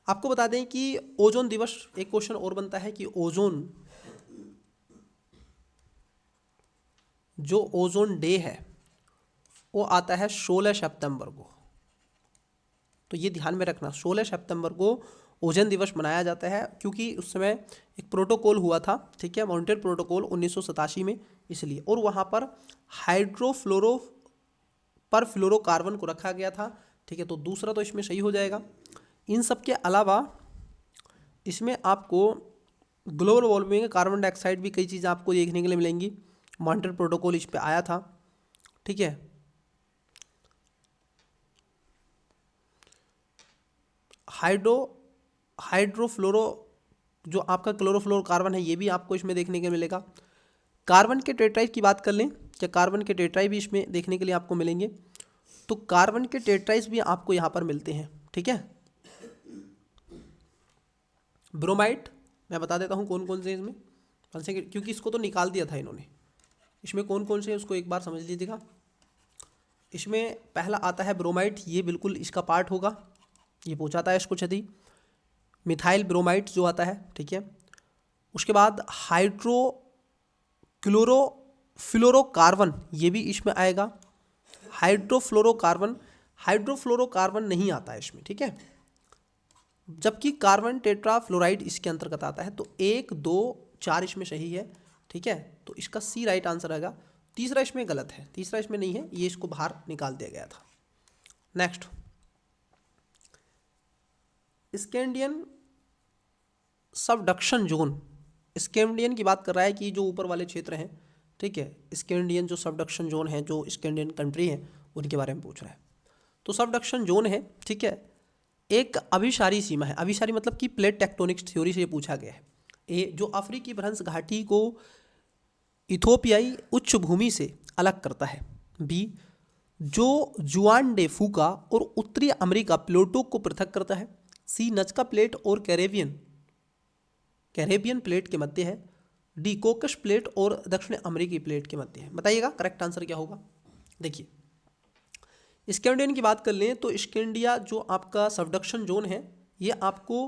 S1: आपको बता दें कि ओजोन दिवस, एक क्वेश्चन और बनता है कि ओजोन जो ओजोन डे है वो आता है 16 सितंबर को। तो ये ध्यान में रखना, 16 सितंबर को ओजोन दिवस मनाया जाता है, क्योंकि उस समय एक प्रोटोकॉल हुआ था, ठीक है, मॉन्ट्रियल प्रोटोकॉल 1987 में, इसलिए। और वहाँ पर परफ्लोरोकार्बन को रखा गया था, ठीक है। तो दूसरा तो इसमें सही हो जाएगा। इन सब के अलावा इसमें आपको ग्लोबल वार्मिंग, कार्बन डाइऑक्साइड भी कई चीज़ें आपको देखने के लिए मिलेंगी। मॉन्ट्रियल प्रोटोकॉल इस पे आया था, ठीक है। हाइड्रोफ्लोरो जो आपका क्लोरोफ्लोरोकार्बन है, ये भी आपको इसमें देखने के मिलेगा। कार्बन के टेट्राइड की बात कर लें, क्या कार्बन के टेट्राइड भी इसमें देखने के लिए आपको मिलेंगे। तो कार्बन के टेट्राइड भी आपको यहाँ पर मिलते हैं, ठीक है। ब्रोमाइट मैं बता देता हूँ कौन कौन से इसमें, क्योंकि इसको तो निकाल दिया था इन्होंने। इसमें कौन कौन से उसको एक बार समझ लीजिएगा। इसमें पहला आता है ब्रोमाइट, ये बिल्कुल इसका पार्ट होगा, ये पूछा था इसको क्षति। मिथाइल ब्रोमाइट जो आता है, ठीक है। उसके बाद हाइड्रोक्लोरोफ्लोरोकार्बन, ये भी इसमें आएगा। हाइड्रोफ्लोरोकार्बन नहीं आता है इसमें, ठीक है। जबकि कार्बन टेट्राफ्लोराइड इसके अंतर्गत आता है। तो 1 2 4 इसमें सही है, ठीक है। तो इसका सी राइट आंसर आएगा। तीसरा इसमें गलत है, तीसरा इसमें नहीं है, ये इसको बाहर निकाल दिया गया था। नेक्स्ट, स्कैंडियन सबडक्शन जोन, स्कैंडियन की बात कर रहा है कि जो ऊपर वाले क्षेत्र हैं, ठीक है। स्कैंडियन जो सबडक्शन जोन है, जो स्कैंडियन कंट्री है, उनके बारे में पूछ रहा है। तो सबडक्शन जोन है, ठीक है, एक अभिसारी सीमा है। अभिसारी मतलब कि प्लेट टेक्टोनिक्स थ्योरी से ये पूछा गया है। ए जो अफ्रीकी भ्रंश घाटी को इथोपियाई उच्च भूमि से अलग करता है। बी जो जुआन डे फूका और उत्तरी अमेरिका प्लेटों को पृथक करता है। सी नजका प्लेट और कैरेबियन प्लेट के मध्य है। डी कोकस प्लेट और दक्षिण अमेरिकी प्लेट के मध्य है। बताइएगा करेक्ट आंसर क्या होगा। देखिए, स्कैंडियन की बात कर लें तो स्कैंडिया जो आपका सबडक्शन जोन है, ये आपको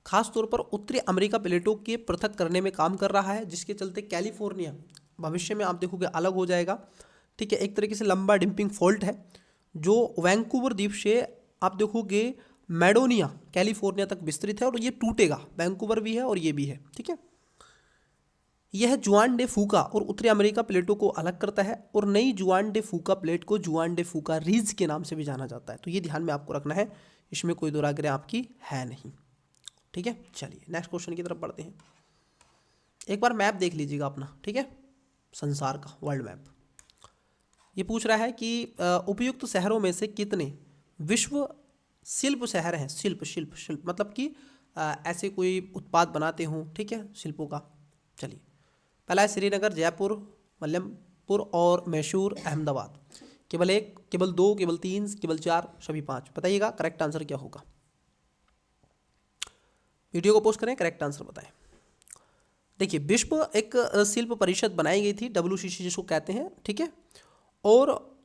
S1: खास तौर पर उत्तरी अमेरिका प्लेटों के पृथक करने में काम कर रहा है, जिसके चलते कैलिफोर्निया भविष्य में आप देखोगे अलग हो जाएगा, ठीक है। एक तरीके से लंबा डिम्पिंग फॉल्ट है जो वैंकूवर द्वीप से आप देखोगे मैडोनिया कैलिफोर्निया तक विस्तृत है, और ये टूटेगा। वैंकूवर भी है और ये भी है, ठीक है। यह जुआन डे फूका और उत्तरी अमेरिका प्लेटों को अलग करता है, और नई जुआन डे फूका प्लेट को जुआन डे फूका रीज के नाम से भी जाना जाता है। तो ये ध्यान में आपको रखना है, इसमें कोई दो राय आपकी है नहीं, ठीक है। चलिए नेक्स्ट क्वेश्चन की तरफ बढ़ते हैं। एक बार मैप देख लीजिएगा अपना, ठीक है, संसार का वर्ल्ड मैप। ये पूछ रहा है कि उपयुक्त शहरों में से कितने विश्व शिल्प शहर हैं। शिल्प मतलब कि ऐसे कोई उत्पाद बनाते हों, ठीक है, शिल्पों का। चलिए, पहला है श्रीनगर, जयपुर, मलयमपुर और मैसूर, अहमदाबाद। केवल 1, केवल 2, केवल 3, केवल 4, सभी 5। बताइएगा करेक्ट आंसर क्या होगा। वीडियो को पोस्ट करें, करेक्ट आंसर बताएं। देखिए, विश्व एक शिल्प परिषद बनाई गई थी, WCC जिसको कहते हैं, ठीक है। और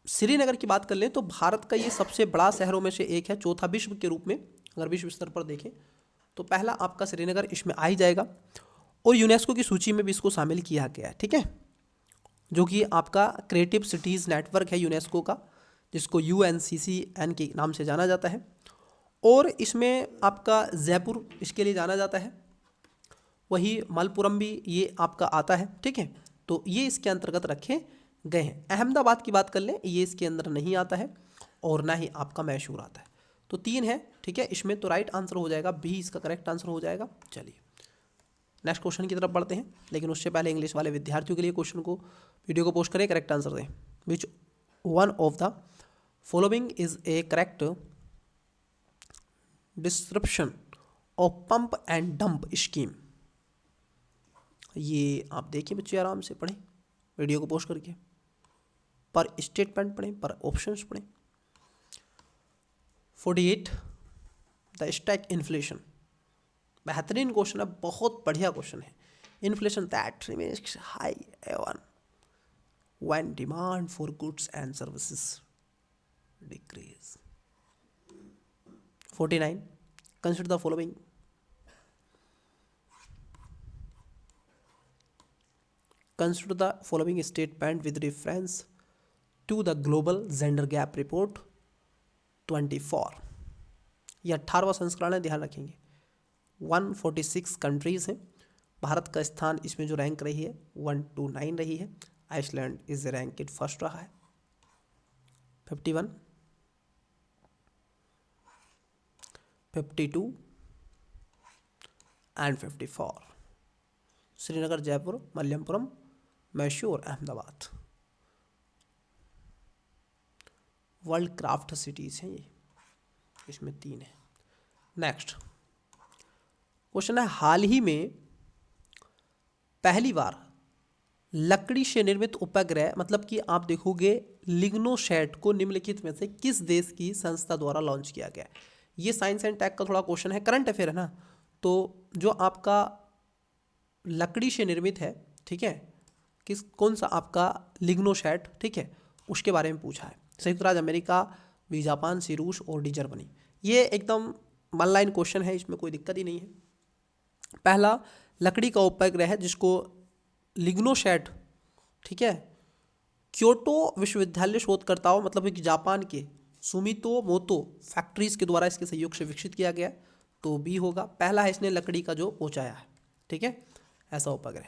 S1: श्रीनगर की बात कर लें तो भारत का ये सबसे बड़ा शहरों में से एक है, चौथा विश्व के रूप में अगर विश्व स्तर पर देखें तो पहला आपका श्रीनगर इसमें आ ही जाएगा। और यूनेस्को की सूची में भी इसको शामिल किया गया है, ठीक है, जो कि आपका क्रिएटिव सिटीज़ नेटवर्क है यूनेस्को का, जिसको UNCCN के नाम से जाना जाता है। और इसमें आपका जयपुर इसके लिए जाना जाता है, वही मलपुरम भी ये आपका आता है, ठीक है। तो ये इसके अंतर्गत रखे गए हैं। अहमदाबाद की बात कर लें, ये इसके अंदर नहीं आता है, और ना ही आपका मैसूर आता है। तो 3 है, ठीक है, इसमें तो राइट आंसर हो जाएगा बी, इसका करेक्ट आंसर हो जाएगा। चलिए नेक्स्ट क्वेश्चन की तरफ बढ़ते हैं, लेकिन उससे पहले इंग्लिश वाले विद्यार्थियों के लिए क्वेश्चन को वीडियो को पोस्ट करें, करेक्ट आंसर दें। Which one of the following is A correct description of pump and dump scheme. ये आप देखिए बच्चे, आराम से पढ़ें वीडियो को पोस्ट करके, पर स्टेटमेंट पढ़ें, पर ऑप्शंस पढ़ें। 48 द स्टैक इन्फ्लेशन, बेहतरीन क्वेश्चन है, बहुत बढ़िया क्वेश्चन है। Inflation that remains high even when demand for goods and services decrease. 49 consider the following. Consider the following statement with reference to the Global Gender Gap Report 24। यह 18वां संस्करण है, ध्यान रखेंगे। 146 कंट्रीज़ हैं। भारत का स्थान इसमें जो रैंक रही है 129 रही है। आइसलैंड इज रैंकेड फर्स्ट रहा है। 51, 52 and 54। Srinagar, Jaipur, Mamallapuram, Mysore, Ahmedabad world craft cities हैं ये, इसमें 3 है। नेक्स्ट क्वेश्चन है, हाल ही में पहली बार लकड़ी से निर्मित उपग्रह, मतलब कि आप देखोगे लिग्नोसैट को निम्नलिखित में से किस देश की संस्था द्वारा लॉन्च किया गया। ये साइंस एंड टेक का थोड़ा क्वेश्चन है, करंट अफेयर है ना, तो जो आपका लकड़ी से निर्मित है, ठीक है, कौन सा आपका लिग्नोशैट, ठीक है, उसके बारे में पूछा है। संयुक्त राज्य अमेरिका, बी जापान, सी रूस और डी जर्मनी। ये एकदम वन लाइन क्वेश्चन है, इसमें कोई दिक्कत ही नहीं है। पहला लकड़ी का उपग्रह है जिसको लिग्नोशैट, ठीक है, क्योटो विश्वविद्यालय शोधकर्ताओं मतलब कि जापान के सुमितो मोतो फैक्ट्रीज के द्वारा इसके सहयोग से विकसित किया गया, तो बी होगा। पहला है इसने लकड़ी का जो पहुंचाया है, ठीक है, ऐसा उपग्रह।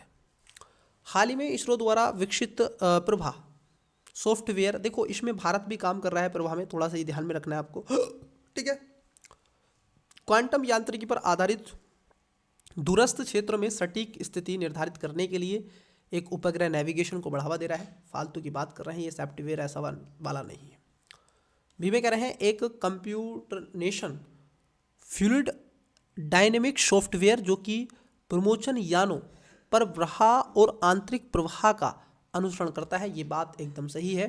S1: हाल ही में इसरो द्वारा विकसित प्रभा सॉफ्टवेयर, देखो इसमें भारत भी काम कर रहा है प्रभा में, थोड़ा सा ये ध्यान में रखना है आपको, ठीक है। क्वांटम यांत्रिकी पर आधारित दूरस्थ क्षेत्र में सटीक स्थिति निर्धारित करने के लिए एक उपग्रह नेविगेशन को बढ़ावा दे रहा है। फालतू की बात कर रहे हैं, ये सॉफ्टवेयर ऐसा वाला नहीं है। बी में कह रहे हैं एक कंप्यूटनेशन फ्लूइड डायनेमिक सॉफ्टवेयर जो कि प्रमोशन यानों पर प्रवाह और आंतरिक प्रवाह का अनुसरण करता है। ये बात एकदम सही है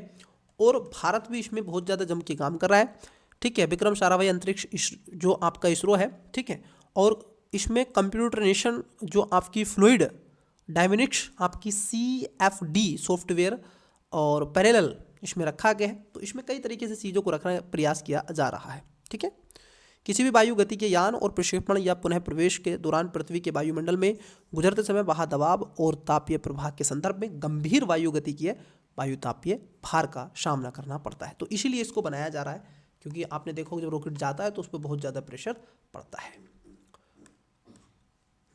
S1: और भारत भी इसमें बहुत ज़्यादा जम के काम कर रहा है, ठीक है। विक्रम साराभाई अंतरिक्ष जो आपका इसरो है, ठीक है, और इसमें कंप्यूटरेशन जो आपकी फ्लूइड डायनेमिक्स आपकी CFD सॉफ्टवेयर और पैरेलल इसमें रखा गया है। तो इसमें कई तरीके से चीज़ों को रखने का प्रयास किया जा रहा है, ठीक है। किसी भी वायु गति के यान और प्रक्षेपण या पुनः प्रवेश के दौरान पृथ्वी के वायुमंडल में गुजरते समय वहाँ दबाव और तापीय प्रवाह के संदर्भ में गंभीर वायु गति की वायु तापीय भार का सामना करना पड़ता है। तो इसीलिए इसको बनाया जा रहा है, क्योंकि आपने देखो जब रॉकेट जाता है तो उस पर बहुत ज़्यादा प्रेशर पड़ता है।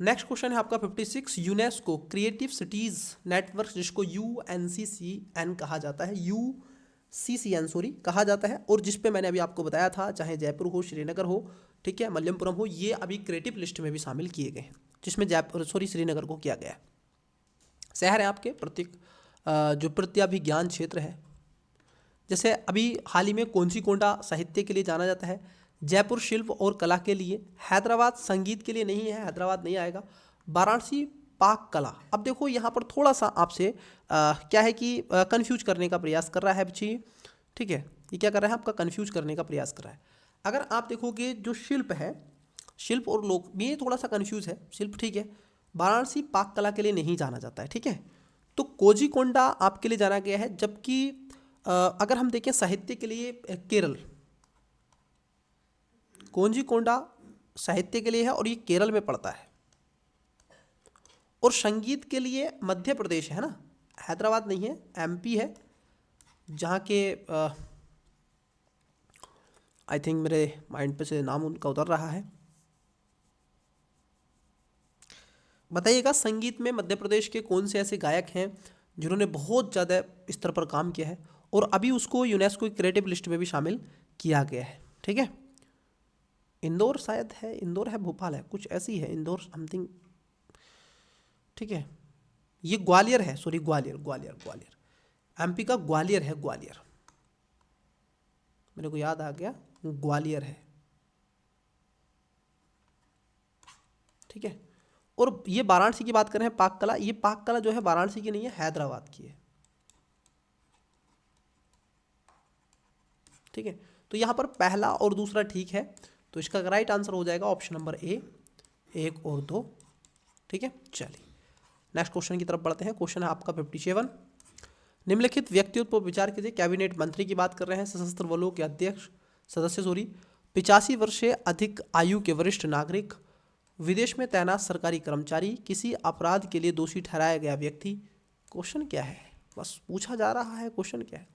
S1: नेक्स्ट क्वेश्चन है आपका 56, यूनेस्को क्रिएटिव सिटीज़ नेटवर्क जिसको UNCCN कहा जाता है, UCCN कहा जाता है, और जिस पे मैंने अभी आपको बताया था चाहे जयपुर हो, श्रीनगर हो, ठीक है, मल्लमपुरम हो, ये अभी क्रिएटिव लिस्ट में भी शामिल किए गए हैं, जिसमें श्रीनगर को किया गया है। शहर है आपके प्रत्येक जो प्रत्याभिज्ञान क्षेत्र है, जैसे अभी हाल ही में कोंजीकोंडा साहित्य के लिए जाना जाता है, जयपुर शिल्प और कला के लिए, हैदराबाद संगीत के लिए नहीं है, हैदराबाद नहीं आएगा, वाराणसी पाक कला। अब देखो यहाँ पर थोड़ा सा आपसे क्या है कि कंफ्यूज करने का प्रयास कर रहा है बच्ची, ठीक है, ये क्या कर रहा है आपका कंफ्यूज करने का प्रयास कर रहा है। अगर आप देखोगे जो शिल्प है, शिल्प और लोक, ये थोड़ा सा कंफ्यूज है, शिल्प ठीक है, वाराणसी पाक कला के लिए नहीं जाना जाता है, ठीक है, तो कोझीकोंडा आपके लिए जाना गया है। जबकि अगर हम देखें साहित्य के लिए केरल, कोझीकोंडा साहित्य के लिए है और ये केरल में पड़ता है, और संगीत के लिए मध्य प्रदेश है ना, हैदराबाद नहीं है, MP है, जहाँ के आई थिंक मेरे माइंड पे से नाम उनका उतर रहा है, बताइएगा। संगीत में मध्य प्रदेश के कौन से ऐसे गायक हैं जिन्होंने बहुत ज़्यादा स्तर पर काम किया है और अभी उसको यूनेस्को की क्रिएटिव लिस्ट में भी शामिल किया गया है, ठीक है। इंदौर शायद है, इंदौर है, भोपाल है, कुछ ऐसी है, इंदौर समथिंग, ठीक है। ये ग्वालियर है, सॉरी ग्वालियर MP का ग्वालियर है, ग्वालियर, मेरे को याद आ गया, ग्वालियर है, ठीक है। और ये वाराणसी की बात कर रहे हैं पाक कला, ये पाक कला जो है वाराणसी की नहीं है, हैदराबाद की है, ठीक है। तो यहाँ पर पहला और दूसरा ठीक है, तो इसका राइट आंसर हो जाएगा ऑप्शन नंबर A, 1 और 2, ठीक है। चलिए नेक्स्ट क्वेश्चन की तरफ बढ़ते हैं। क्वेश्चन है आपका 57, निम्नलिखित व्यक्तियों पर विचार कीजिए। कैबिनेट मंत्री की बात कर रहे हैं, सशस्त्र बलों के अध्यक्ष सदस्य 85 वर्ष से अधिक आयु के वरिष्ठ नागरिक, विदेश में तैनात सरकारी कर्मचारी, किसी अपराध के लिए दोषी ठहराया गया व्यक्ति। क्वेश्चन क्या है, बस पूछा जा रहा है, क्वेश्चन क्या है।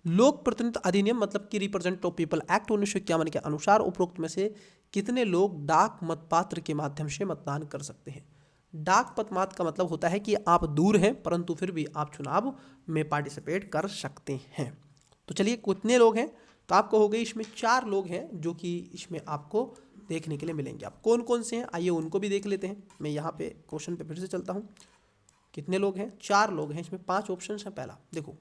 S1: लोक प्रतिनिधित्व अधिनियम मतलब कि रिप्रेजेंटेटिव पीपल एक्ट 1951 के अनुसार उपरोक्त में से कितने लोग डाक मतपत्र के माध्यम से मतदान कर सकते हैं। डाक मतदान का मतलब होता है कि आप दूर हैं परंतु फिर भी आप चुनाव में पार्टिसिपेट कर सकते हैं। तो चलिए कितने लोग हैं, तो आपको हो गई इसमें 4 लोग हैं जो कि इसमें आपको देखने के लिए मिलेंगे। आप कौन कौन से हैं आइए उनको भी देख लेते हैं। मैं यहाँ पे क्वेश्चन पे फिर से चलता हूँ, कितने लोग हैं, 4 लोग हैं, इसमें 5 ऑप्शन हैं। पहला देखो,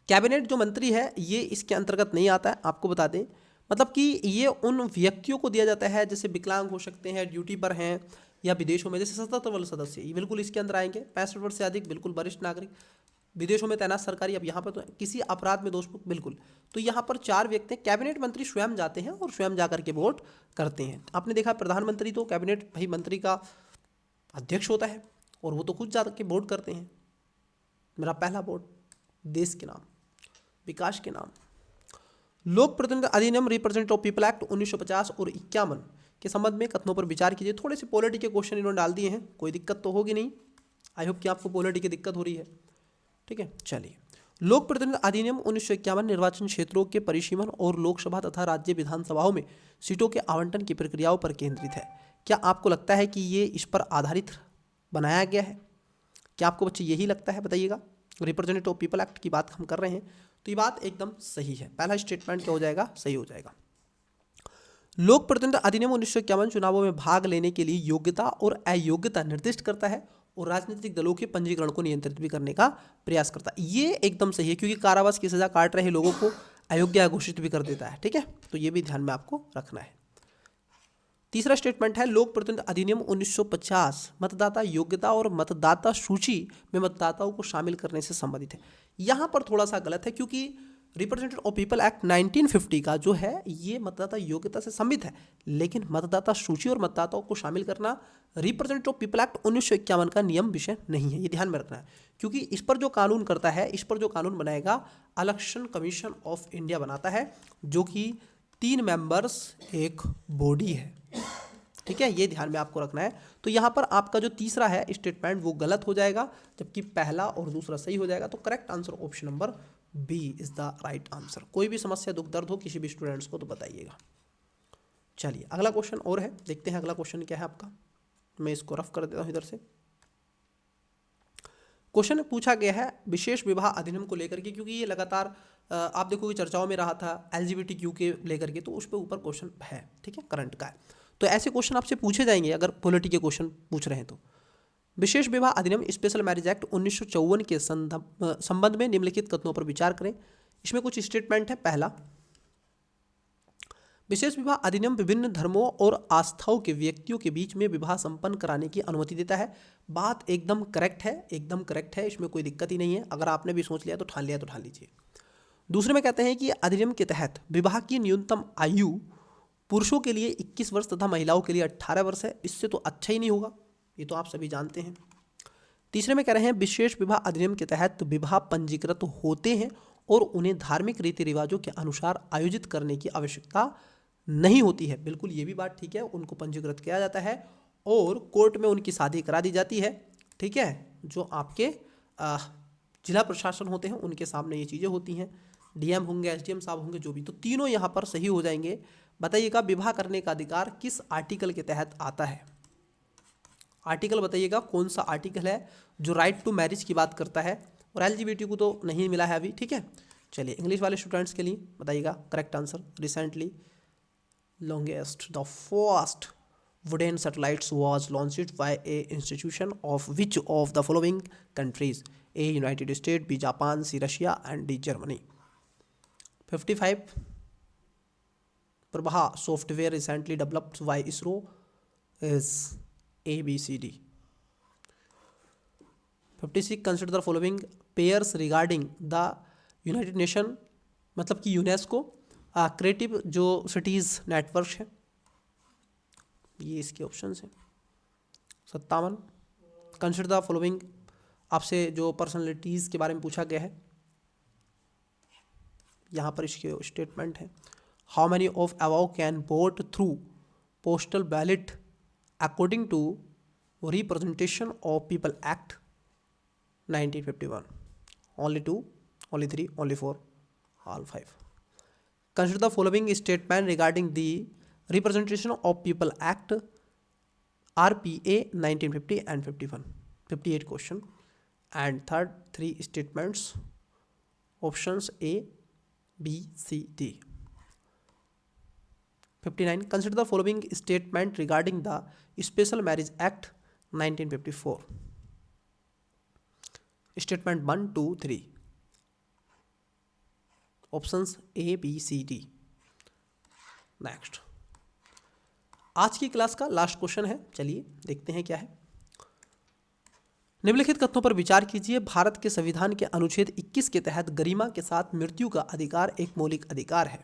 S1: कैबिनेट जो मंत्री है ये इसके अंतर्गत नहीं आता है, आपको बता दें, मतलब कि ये उन व्यक्तियों को दिया जाता है जैसे विकलांग हो सकते हैं, ड्यूटी पर हैं या विदेशों में, जैसे सशस्त्र बल सदस्य, ये बिल्कुल इसके अंदर आएंगे। 65 वर्ष से अधिक बिल्कुल वरिष्ठ नागरिक, विदेशों में तैनात सरकारी, अब यहाँ पर तो किसी अपराध में दोष बिल्कुल, तो यहाँ पर 4 व्यक्ति हैं, कैबिनेट मंत्री स्वयं जाते हैं और स्वयं जाकर के वोट करते हैं। आपने देखा प्रधानमंत्री तो कैबिनेट भाई मंत्री का अध्यक्ष होता है और वो तो खुद जाकर के वोट करते हैं। मेरा पहला वोट देश के नाम, विकास के नाम। लोक प्रतिनिधित्व अधिनियम रिप्रेजेंटेटिव ऑफ पीपल एक्ट 1950 और 51 के संबंध में कथनों पर विचार कीजिए। थोड़े से पॉलिटी के क्वेश्चन इन्होंने डाल दिए हैं, कोई दिक्कत तो होगी नहीं। आई होप कि आपको पॉलिटी की दिक्कत हो रही है। ठीक है, चलिए। लोक प्रतिनिधित्व अधिनियम 1951 निर्वाचन क्षेत्रों के परिसीमन और लोकसभा तथा राज्य विधानसभाओं में सीटों के आवंटन की प्रक्रियाओं पर केंद्रित है। क्या आपको लगता है कि ये इस पर आधारित बनाया गया है? क्या आपको बच्चे यही लगता है? बताइएगा। रिप्रेजेंटेटिव ऑफ पीपल एक्ट की बात हम कर रहे हैं, तो ये बात एकदम सही है। पहला स्टेटमेंट क्या हो जाएगा? सही हो जाएगा। लोक प्रतिनिधित्व अधिनियम 1951 चुनावों में भाग लेने के लिए योग्यता और अयोग्यता निर्दिष्ट करता है और राजनीतिक दलों के पंजीकरण को नियंत्रित भी करने का प्रयास करता है। ये एकदम सही है, क्योंकि कारावास की सजा काट रहे लोगों को अयोग्य घोषित भी कर देता है। ठीक है, तो ये भी ध्यान में आपको रखना है। तीसरा स्टेटमेंट है लोक प्रतिनिधित्व अधिनियम 1950 मतदाता योग्यता और मतदाता सूची में मतदाताओं को शामिल करने से संबंधित है। यहाँ पर थोड़ा सा गलत है, क्योंकि रिप्रेजेंटेटिव ऑफ पीपल एक्ट 1950 का जो है ये मतदाता योग्यता से संबंधित है, लेकिन मतदाता सूची और मतदाताओं को शामिल करना रिप्रेजेंटेटिव ऑफ पीपल एक्ट 1951 का नियम विषय नहीं है। ये ध्यान में रखना है, क्योंकि इस पर जो कानून करता है, इस पर जो कानून बनाएगा इलेक्शन कमीशन ऑफ इंडिया बनाता है, जो कि 3 मेंबर्स एक बॉडी है। ठीक है, ये ध्यान में आपको रखना है। तो यहाँ पर आपका जो तीसरा है स्टेटमेंट वो गलत हो जाएगा, जबकि पहला और दूसरा सही हो जाएगा। तो correct answer option number B is the right answer. कोई भी समस्या दुख दर्द हो किसी भी स्टूडेंट्स को तो बताइएगा। चलिए, अगला क्वेश्चन और है, देखते हैं अगला क्वेश्चन क्या है आपका। मैं इसको रफ कर देता हूँ इधर से। क्वेश्चन पूछा गया है विशेष विवाह अधिनियम को लेकर के, क्योंकि ये लगातार आप देखोगे चर्चाओं में रहा था LGBTQ के लेकर के, तो उस पर ऊपर क्वेश्चन है। ठीक है, करंट का है, तो ऐसे क्वेश्चन आपसे पूछे जाएंगे अगर पॉलिटी के क्वेश्चन पूछ रहे हैं तो। विशेष विवाह अधिनियम स्पेशल मैरिज एक्ट 1954 के संबंध में निम्नलिखित कथनों पर विचार करें। इसमें कुछ स्टेटमेंट है। पहला, विशेष विवाह अधिनियम विभिन्न धर्मों और आस्थाओं के व्यक्तियों के बीच में विवाह संपन्न कराने की अनुमति देता है। बात एकदम करेक्ट है, एकदम करेक्ट है, इसमें कोई दिक्कत ही नहीं है। अगर आपने भी सोच लिया तो ठान लिया तो ठान लीजिए। दूसरे में कहते हैं कि अधिनियम के तहत विवाह की न्यूनतम आयु पुरुषों के लिए 21 वर्ष तथा महिलाओं के लिए 18 वर्ष है। इससे तो अच्छा ही नहीं होगा, ये तो आप सभी जानते हैं। तीसरे में कह रहे हैं विशेष विवाह अधिनियम के तहत विवाह पंजीकृत होते हैं और उन्हें धार्मिक रीति रिवाजों के अनुसार आयोजित करने की आवश्यकता नहीं होती है। बिल्कुल ये भी बात ठीक है, उनको पंजीकृत किया जाता है और कोर्ट में उनकी शादी करा दी जाती है। ठीक है, जो आपके जिला प्रशासन होते हैं उनके सामने ये चीज़ें होती हैं, DM होंगे, SDM साहब होंगे, जो भी, तो तीनों यहाँ पर सही हो जाएंगे। बताइएगा विवाह करने का अधिकार किस आर्टिकल के तहत आता है? आर्टिकल बताइएगा कौन सा आर्टिकल है जो राइट टू मैरिज की बात करता है। और LGBT को तो नहीं मिला है अभी। ठीक है, चलिए इंग्लिश वाले स्टूडेंट्स के लिए बताइएगा correct answer. Recently longest the first wooden satellites was launched by a institution of which of the following countries? A United States, B Japan, C Russia and D Germany. 55 Prabha software recently developed by ISRO is A, B, C, D. 56 consider the following pairs regarding the United Nation, मतलब कि UNESCO creative जो cities network है, ये इसके option हैं। 57 consider the following, आपसे जो personalities के बारे में पूछा गया है, यहाँ पर इसके स्टेटमेंट है। How many of above can vote through postal ballot according to representation of people act 1951? Only 2, only 3, only 4, all 5. Consider the following statement regarding the Representation of People Act RPA 1950 and 51. 58 question. And third 3 statements. Options A, B, C, D. 59. Consider the following statement regarding the Special Marriage Act 1954. Statement 1, 2, 3. Options A, B, C, D. Next, आज की class का last question है, चलिए देखते हैं क्या है। निम्नलिखित कथनों पर विचार कीजिए। भारत के संविधान के अनुच्छेद 21 के तहत गरिमा के साथ मृत्यु का अधिकार एक मौलिक अधिकार है।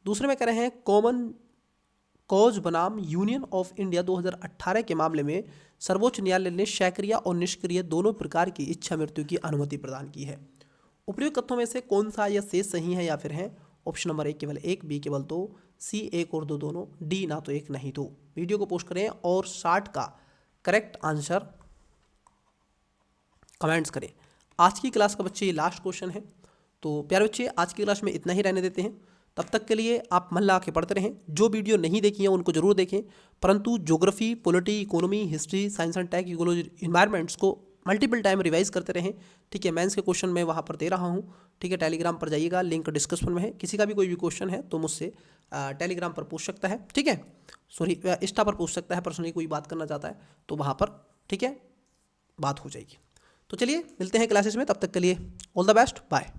S1: दूसरे में कह रहे हैं कॉमन कॉज बनाम यूनियन ऑफ इंडिया 2018 के मामले में सर्वोच्च न्यायालय ने सक्रिय और निष्क्रिय दोनों प्रकार की इच्छा मृत्यु की अनुमति प्रदान की है। उपयुक्त कथनों में से कौन सा या शेष सही है या फिर है? ऑप्शन नंबर 1 केवल 1, बी केवल 2, सी 1 और 2 दोनों, डी ना तो 1 नहीं 2। वीडियो को पोस्ट करें और 60 का करेक्ट आंसर कमेंट्स करें। आज की क्लास का बच्चे ये लास्ट क्वेश्चन है। तो प्यारे बच्चे आज की क्लास में इतना ही रहने देते हैं। तब तक के लिए आप मन लगा के पढ़ते रहें। जो वीडियो नहीं देखी है उनको जरूर देखें, परंतु geography, polity, economy, history, science and tech, ecology, environments को मल्टीपल टाइम रिवाइज करते रहें। ठीक है, मेंस के क्वेश्चन मैं वहाँ पर दे रहा हूँ। ठीक है, टेलीग्राम पर जाइएगा, लिंक डिस्क्रिप्शन में है। किसी का भी कोई भी क्वेश्चन है तो मुझसे टेलीग्राम पर पूछ सकता है। ठीक है, सॉरी इंस्टा पर पूछ सकता है। पर्सनली कोई बात करना चाहता है तो वहाँ पर ठीक है बात हो जाएगी। तो चलिए मिलते हैं क्लासेस में, तब तक के लिए ऑल द बेस्ट, बाय।